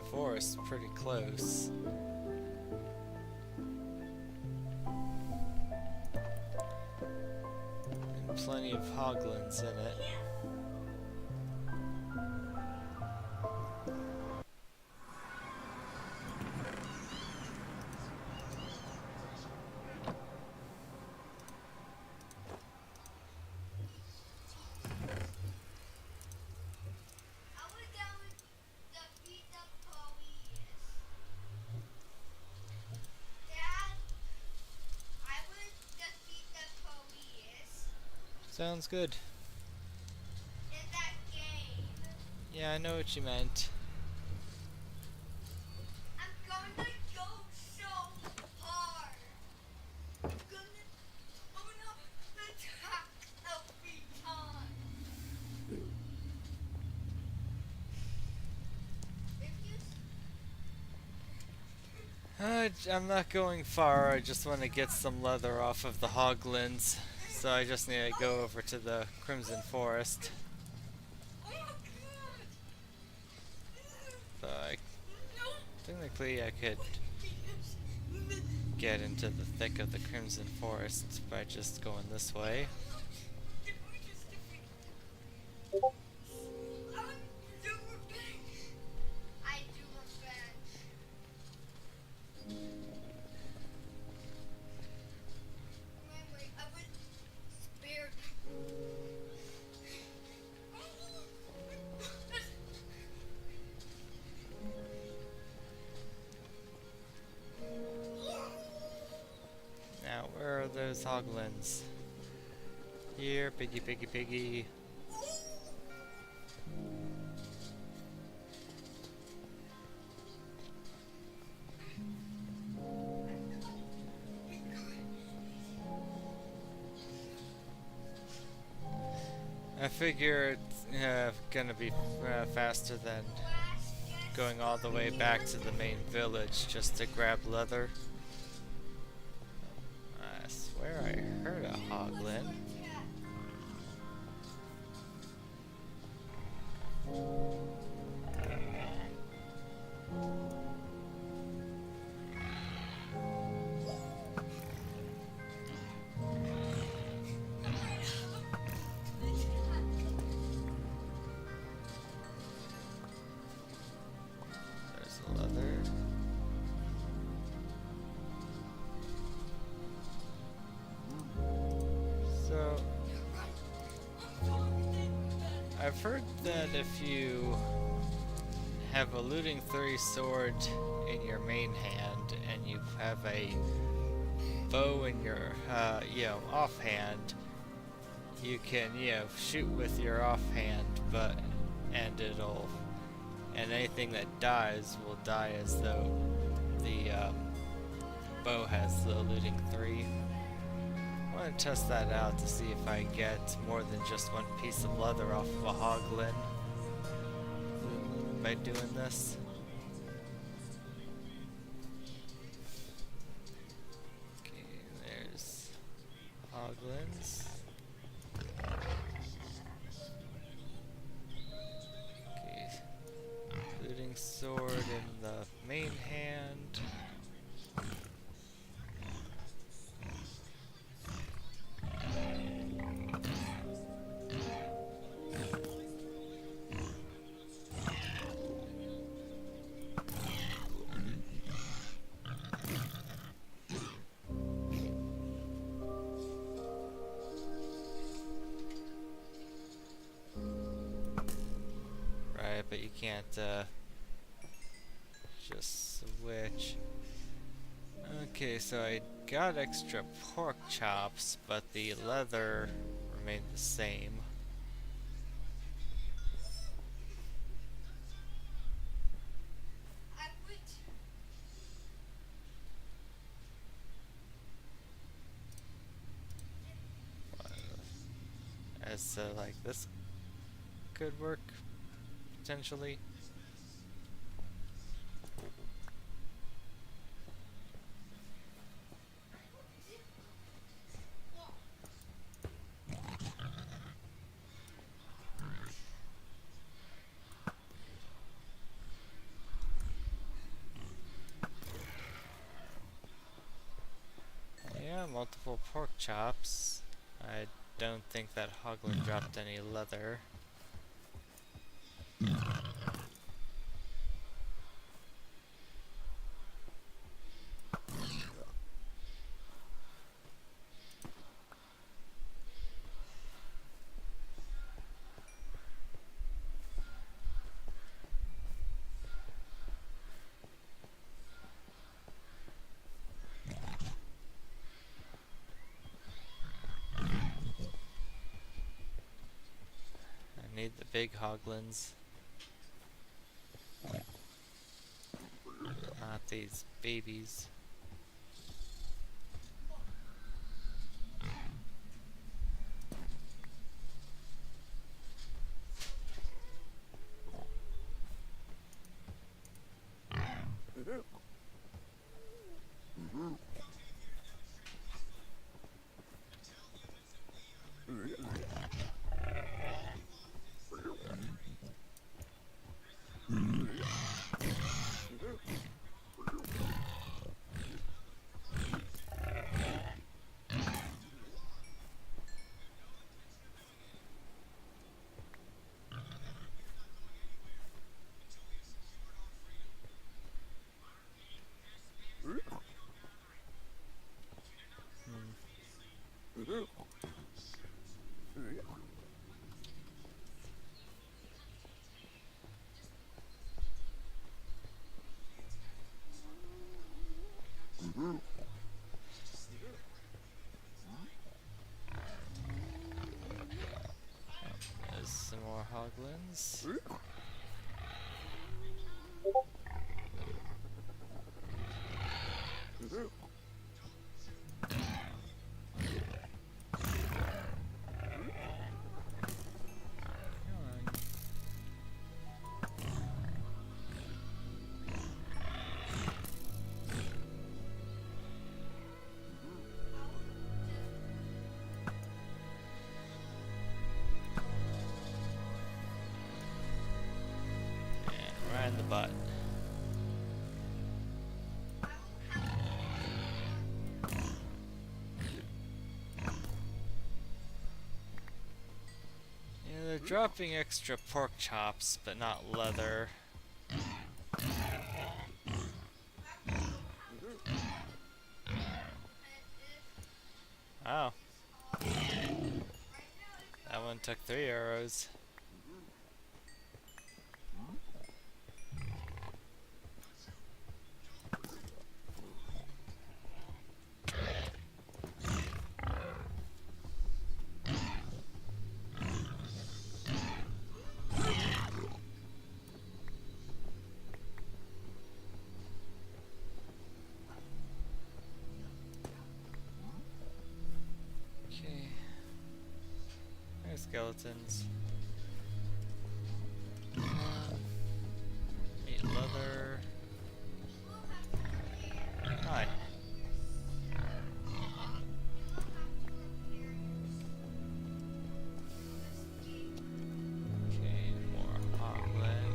Forest pretty close. And plenty of hoglins in it. Sounds good.
In that game,
Yeah, I know what you meant.
I'm gonna go so hard. I'm gonna open up the top every time. If you
I'm not going far, I just want to get some leather off of the hoglins. So I just need to go over to the Crimson Forest.
oh my god.
So
No.
technically I could get into the thick of the Crimson Forest by just going this way.
I do revenge. Wait, I was spared.
Now, where are those hoglins? Here, piggy, piggy, piggy. I figure it's gonna be faster than going all the way back to the main village just to grab leather. I swear I heard a hoglin. There's the leather. So, I've heard that if you have a looting 3 sword in your main hand and you have a bow in your offhand, you can shoot with your offhand, but and it'll and anything that dies will die as though the bow has the eluding 3. I want to test that out to see if I get more than just one piece of leather off of a hoglin by doing this. Okay, there's hoglins. Okay, looting sword in the main hand. But you can't just switch. Okay, so I got extra pork chops, but the leather remained the same. As like this could work potentially. Yeah, multiple pork chops. I don't think that hoglin dropped any leather. Need the big hoglins. Not these babies. There's some more hoglins. Right in the butt. Yeah, they're dropping extra pork chops, but not leather. Oh. That one took 3 arrows. skeletons. Meat leather. Hi. Okay, more hogleg.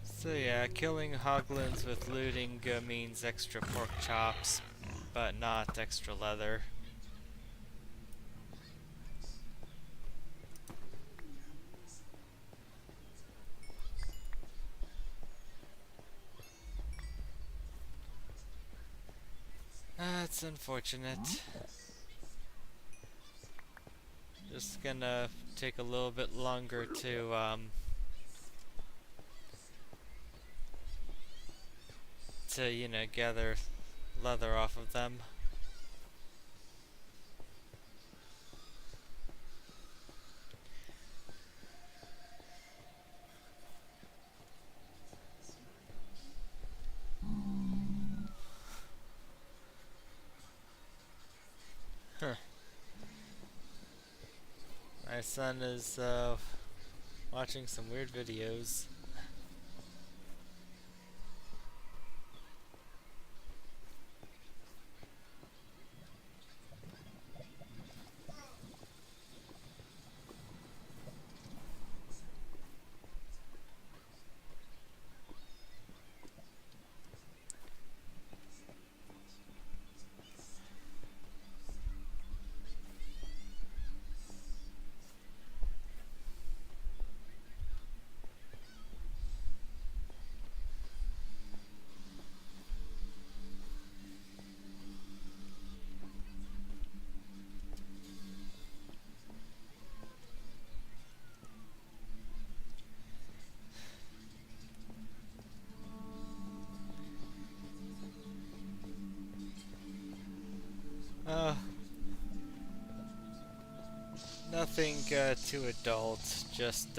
So yeah, killing hoglins with looting means extra pork chops, but not extra leather. That's unfortunate. Just gonna take a little bit longer to you know, gather leather off of them. Huh. My son is watching some weird videos. Uh, Nothing too adult, just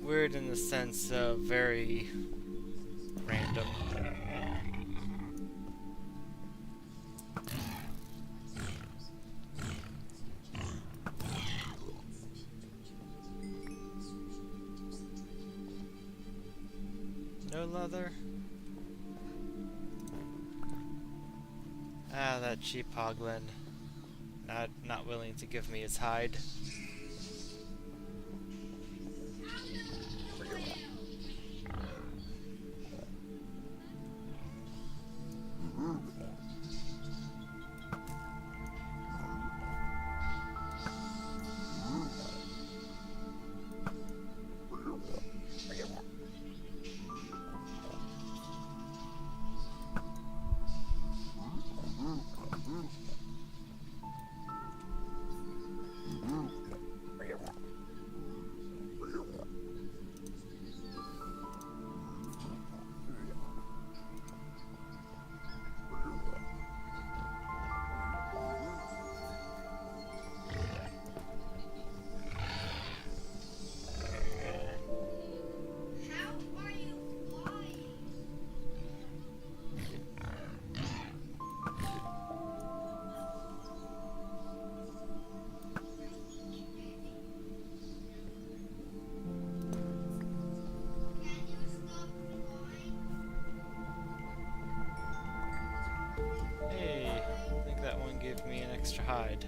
weird in the sense of very random. No leather? Ah, that cheap hoglin. Not willing to give me his hide.
How are you flying? Can you stop flying?
Hey, I think that one gave me an extra hide.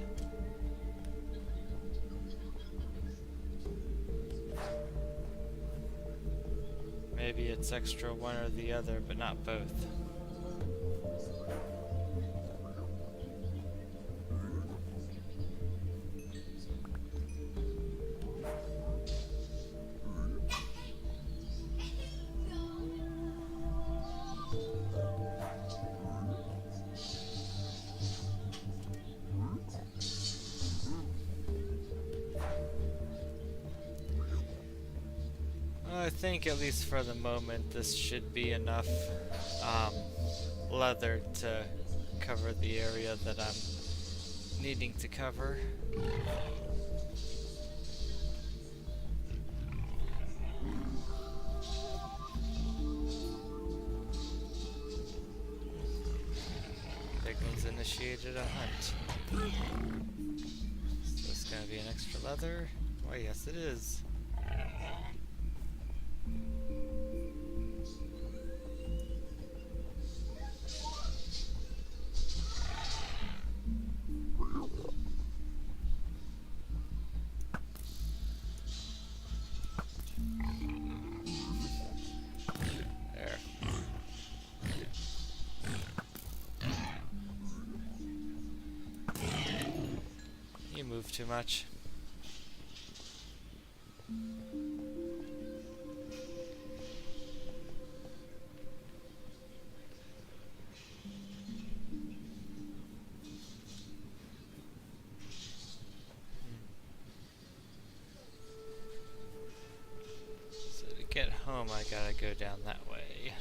Maybe it's extra one or the other, but not both. I think, at least for the moment, this should be enough leather to cover the area that I'm needing to cover. initiated a hunt. Is this gonna be an extra leather? Why, yes it is. There. You move too much. So to get home, I gotta go down that way.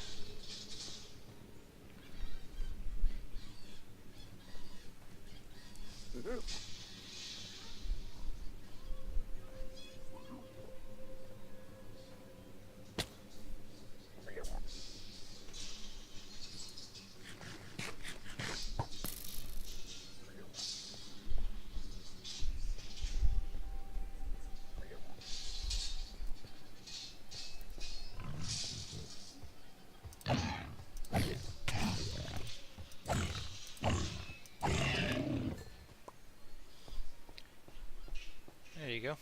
There you go.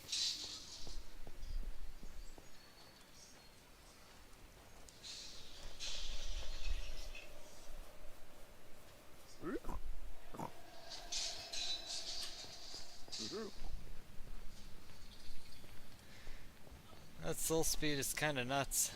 That soul speed is kinda nuts.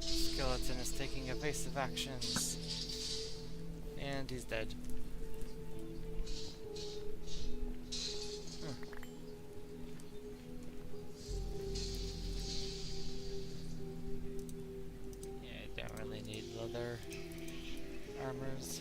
Skeleton is taking evasive actions. And he's dead. Yeah, I don't really need leather armors.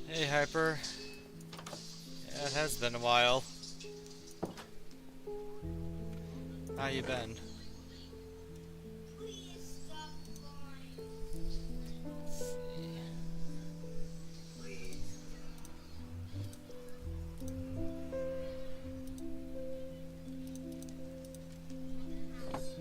Hey, Hyper. Yeah, it has been a while. How you been?
Please stop lying.
Let's see.
Please.
Okay.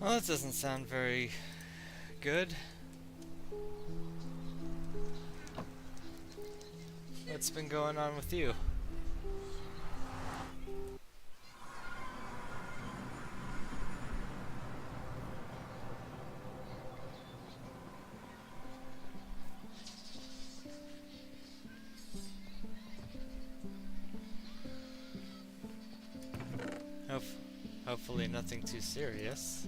Well, that doesn't sound very good. What's been going on with you? Hopefully nothing too serious.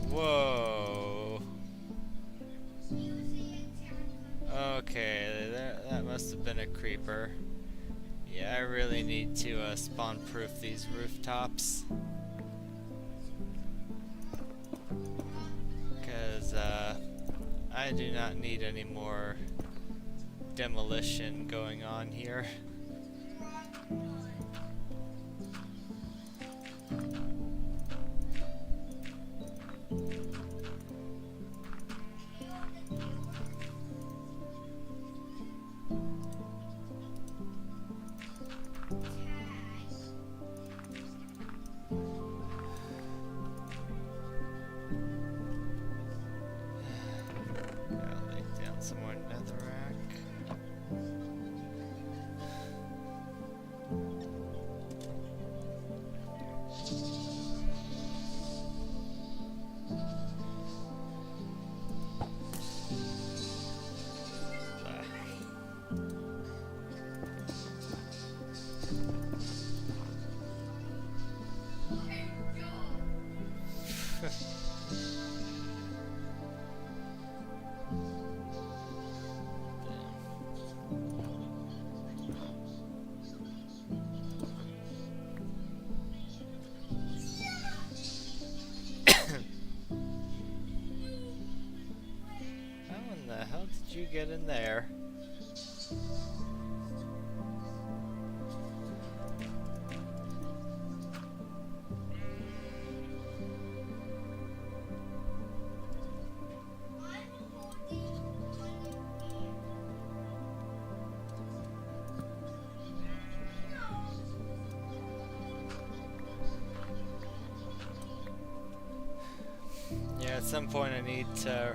Whoa. Okay, that must have been a creeper. Yeah, I really need to spawn-proof these rooftops. Because I do not need any more demolition going on here. some more netherrack. How in the hell did you get in there? Yeah, at some point I need to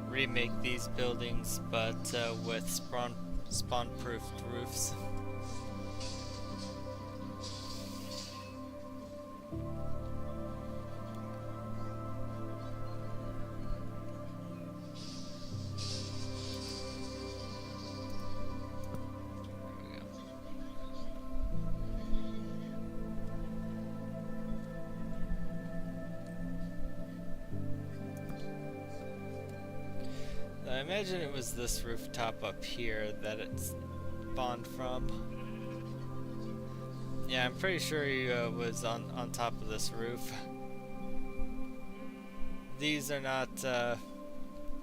remake these buildings, but with spawn-proofed roofs. I imagine it was this rooftop up here that it spawned from. Yeah, I'm pretty sure he was on top of this roof. These are not,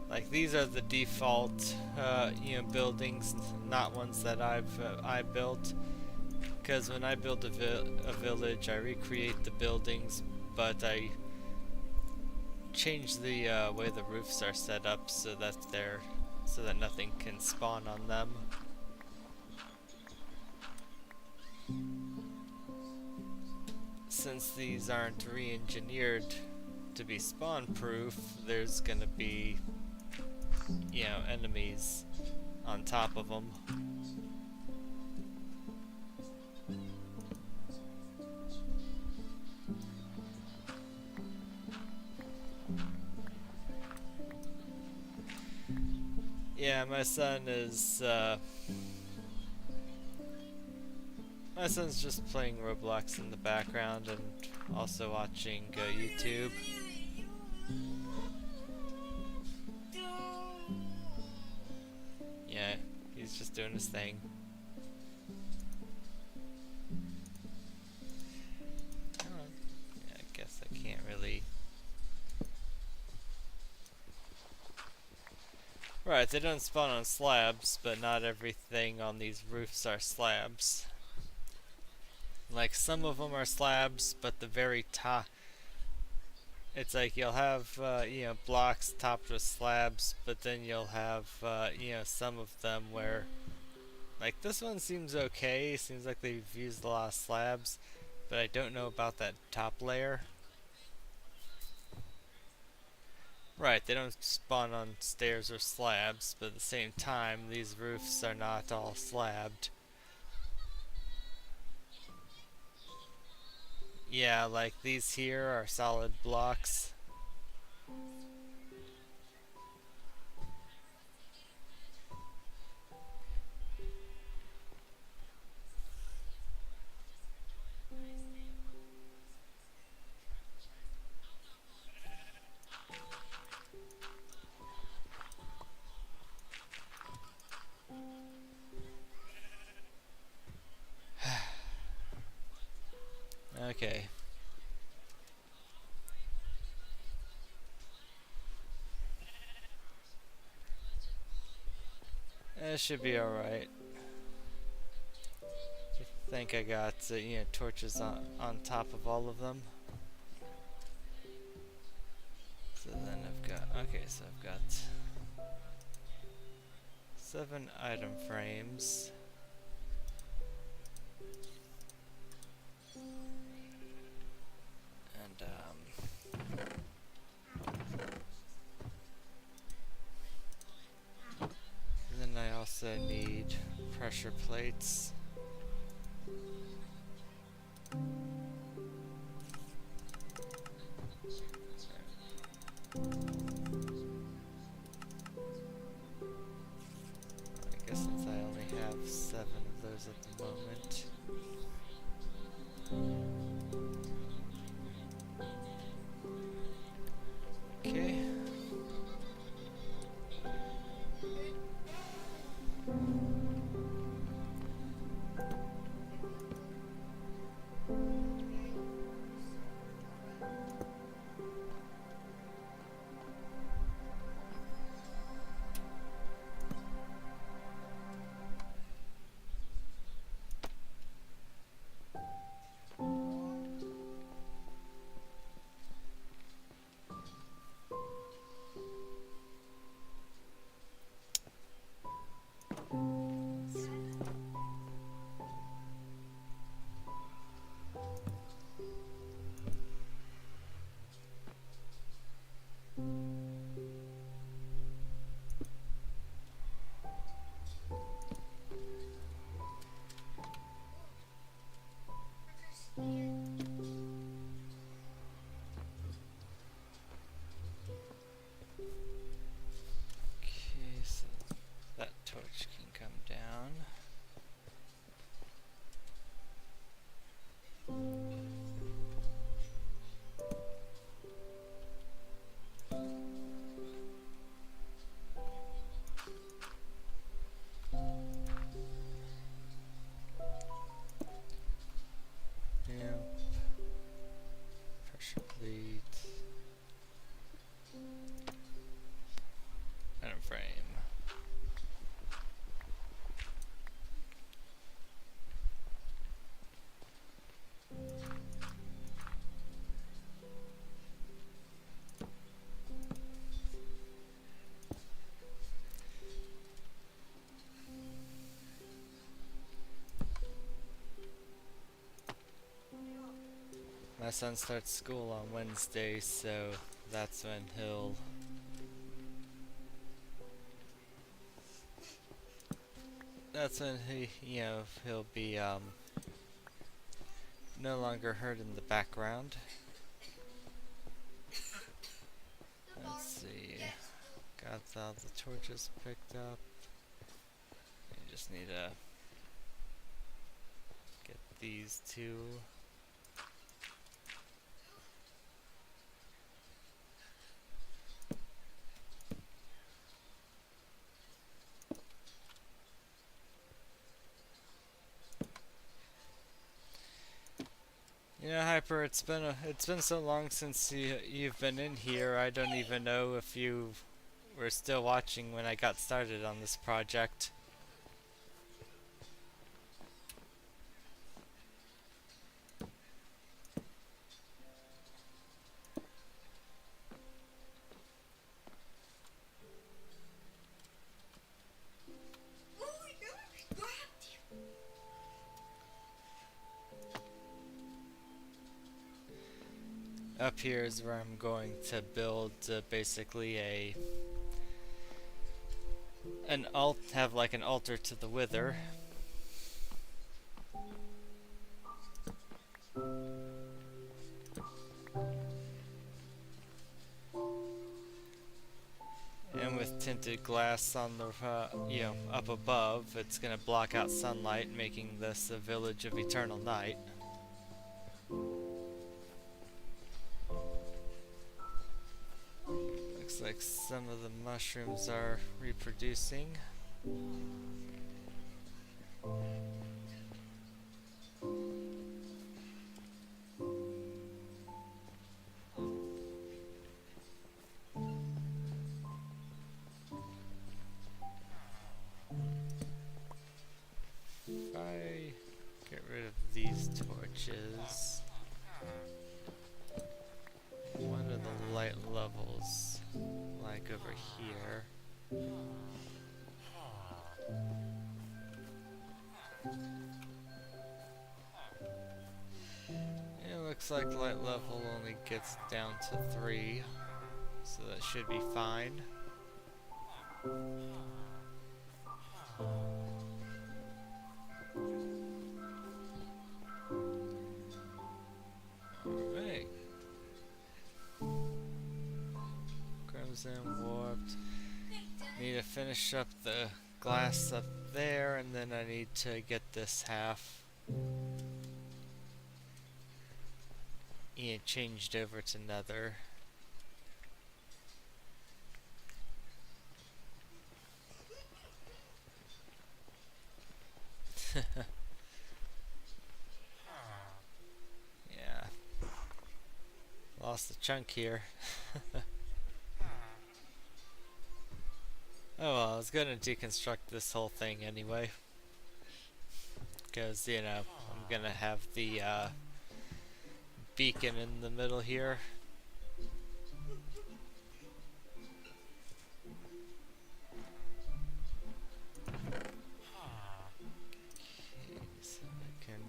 like, these are the default, buildings, not ones that I built. Because when I build a village, I recreate the buildings, but I change the way the roofs are set up so that nothing can spawn on them. Since these aren't re-engineered to be spawn-proof, there's gonna be, enemies on top of them. Yeah, my son's just playing Roblox in the background and also watching YouTube. Yeah, he's just doing his thing. Yeah, I guess I can't really. Right, they don't spawn on slabs, but not everything on these roofs are slabs. Like, some of them are slabs, but the very top, it's like you'll have, blocks topped with slabs, but then you'll have, some of them where, like, this one seems okay, seems like they've used a lot of slabs, but I don't know about that top layer. Right, they don't spawn on stairs or slabs, but at the same time, these roofs are not all slabbed. Yeah, like these here are solid blocks. Okay. It should be alright. I think I got, torches on top of all of them. So then I've got, okay, so I've got 7 item frames. And, guess I need pressure plates. I guess since I only have 7 of those at the moment. Okay. Okay, so that torch can come down. Yep. Pressure plate. Item frame. My son starts school on Wednesday, so that's when he'll be no longer heard in the background. Let's see. Got all the torches picked up. You just need to get these two. You know, Hyper, it's been so long since you've been in here. I don't even know if you were still watching when I got started on this project. Up here is where I'm going to build basically have like an altar to the Wither. And with tinted glass on the up above, it's gonna block out sunlight, making this a village of eternal night. Looks like some of the mushrooms are reproducing. If I get rid of these torches, what are the light levels like over here? It looks like light level only gets down to 3, so that should be fine. finish up the glass up there, and then I need to get this half changed over to nether. Yeah. Lost a chunk here. Oh well, I was gonna deconstruct this whole thing anyway. Because, you know, I'm gonna have the beacon in the middle here. Okay, so I can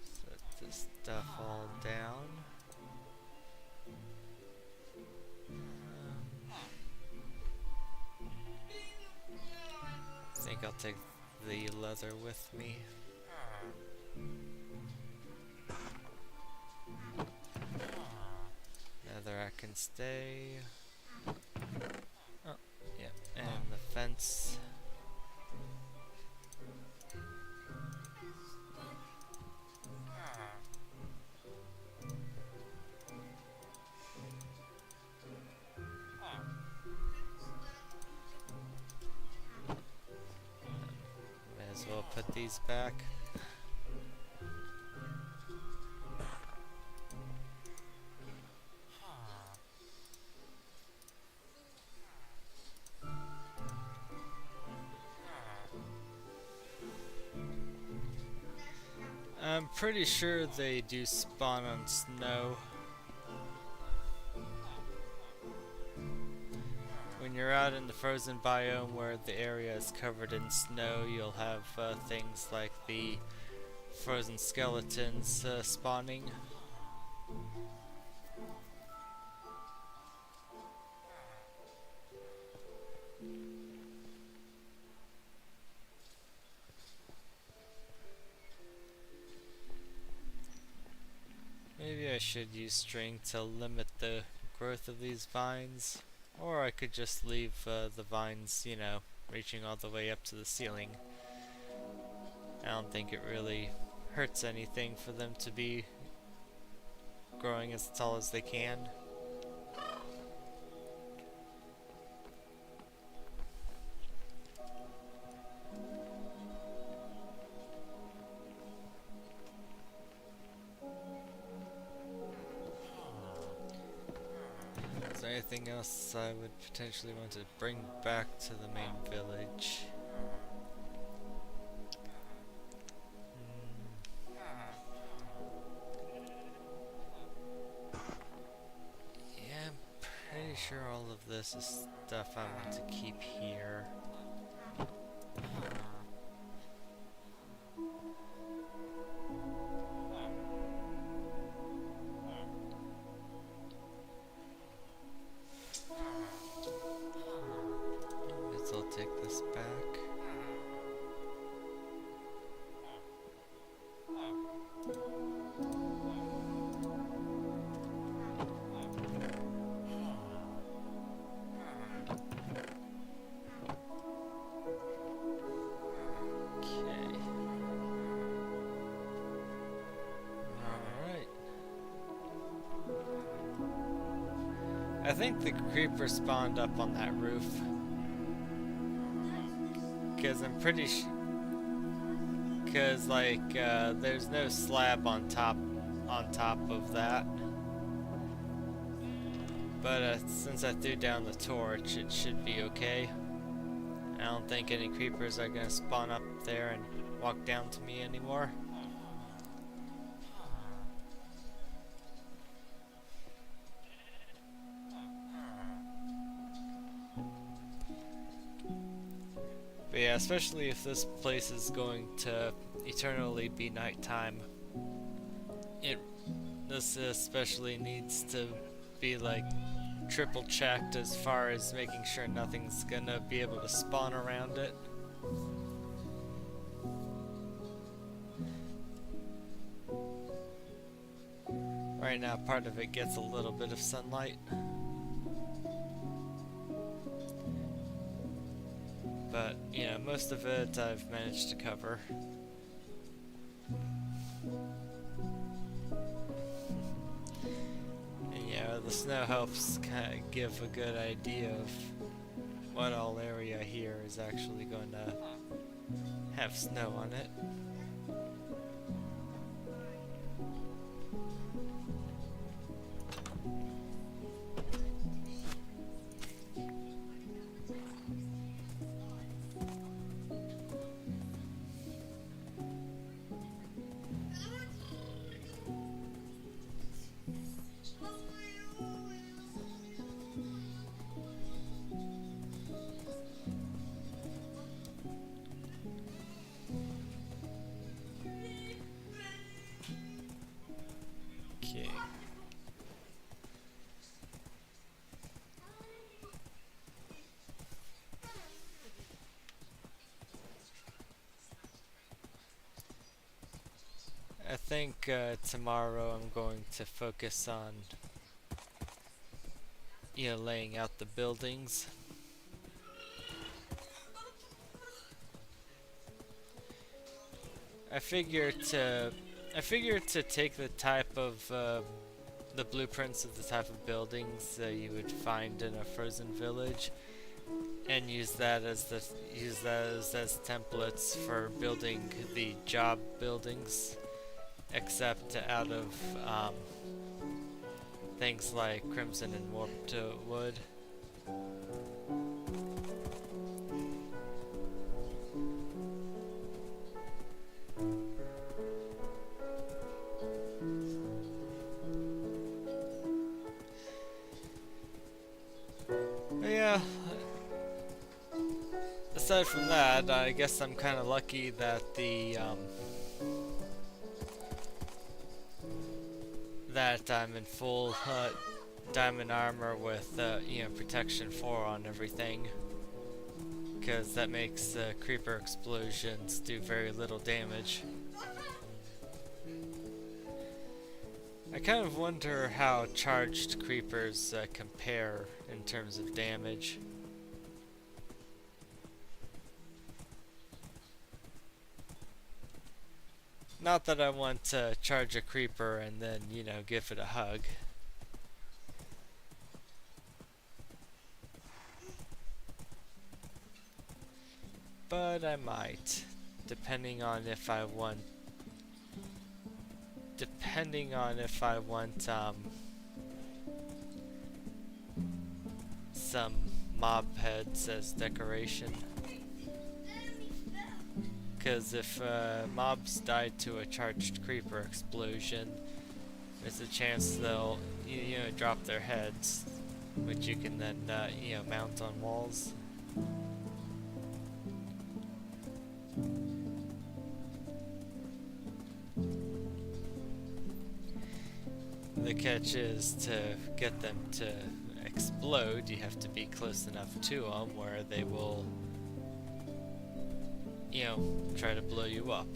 set this stuff all down. I think I'll take the leather with me. Leather I can stay. Oh, yeah, and the fence. May as well put these back. I'm pretty sure they do spawn on snow. When you're out in the frozen biome where the area is covered in snow, you'll have things like the frozen skeletons spawning. Maybe I should use string to limit the growth of these vines, or I could just leave the vines, you know, reaching all the way up to the ceiling. I don't think it really hurts anything for them to be growing as tall as they can. Is there anything else I would potentially want to bring back to the main village? Yeah, I'm pretty sure all of this is stuff I want to keep here. Guess I'll take this back. I think the creeper spawned up on that roof. Because I'm pretty because like there's no slab on top of that. But since I threw down the torch, it should be okay. I don't think any creepers are gonna spawn up there and walk down to me anymore. But yeah, especially if this place is going to eternally be nighttime. This especially needs to be like triple checked as far as making sure nothing's gonna be able to spawn around it. Right now part of it gets a little bit of sunlight. but you know, most of it I've managed to cover. And yeah, the snow helps kind of give a good idea of what all area here is actually going to have snow on it. Okay. I think tomorrow I'm going to focus on, you know, laying out the buildings. I figured to take the type of the blueprints of the type of buildings that you would find in a frozen village, and use that as as templates for building the job buildings, except out of things like crimson and warped wood. But yeah, aside from that, I guess I'm kind of lucky that that I'm in full diamond armor with you know, protection 4 on everything, because that makes creeper explosions do very little damage. I kind of wonder how charged creepers compare in terms of damage. Not that I want to charge a creeper and then, you know, give it a hug. But I might, depending on if I want some mob heads as decoration. Because if mobs die to a charged creeper explosion, there's a chance they'll you know, drop their heads, which you can then you know, mount on walls. The catch is, to get them to explode, you have to be close enough to them where they will, you know, try to blow you up.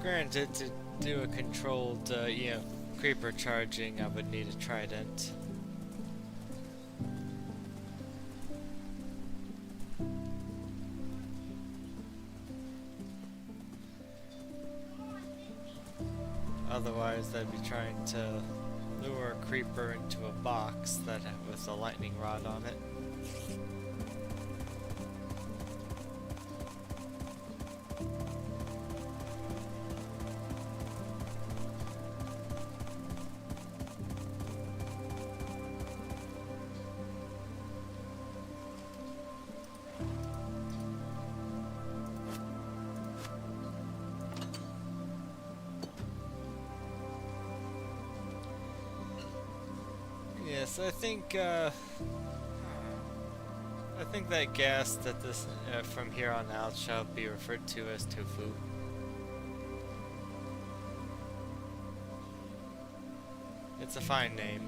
Granted, to do a controlled, you know, creeper charging, I would need a trident. Otherwise, I'd be trying to lure a creeper into a box that with a lightning rod on it. So I think that gas that this from here on out shall be referred to as tofu. It's a fine name.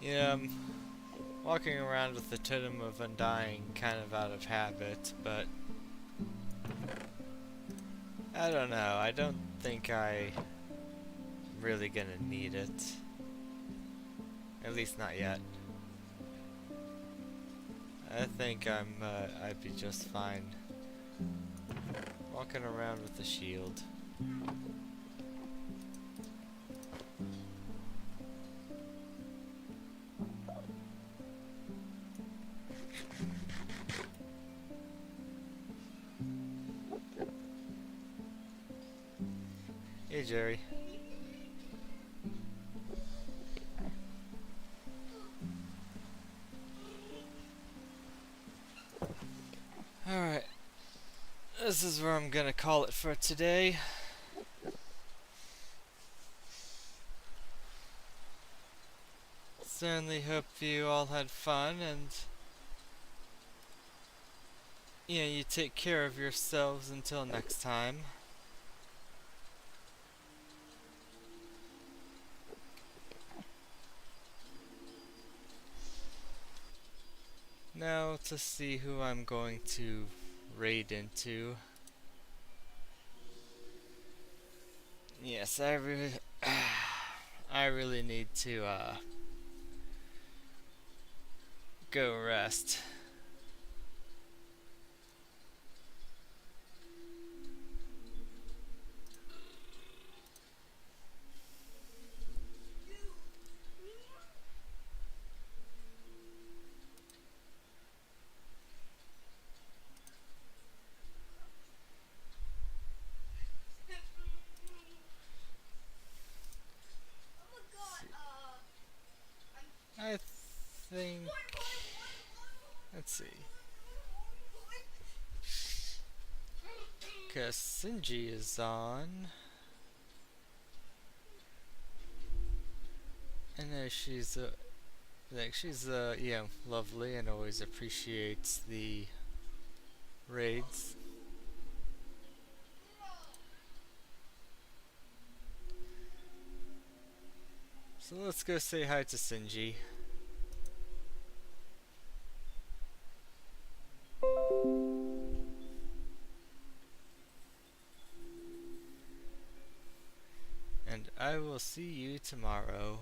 Yeah, I'm walking around with the Totem of Undying kind of out of habit, but I don't know. I don't think I'm really gonna need it. At least not yet. I think I'd be just fine walking around with the shield. Hey, Jerry. Alright. This is where I'm gonna call it for today. Certainly hope you all had fun, and yeah, you take care of yourselves until next time. Now to see who I'm going to raid into. Yes, I really need to go rest. I think, let's see, cause Sinji is on. I know she's yeah, lovely and always appreciates the raids. So let's go say hi to Sinji. And I will see you tomorrow.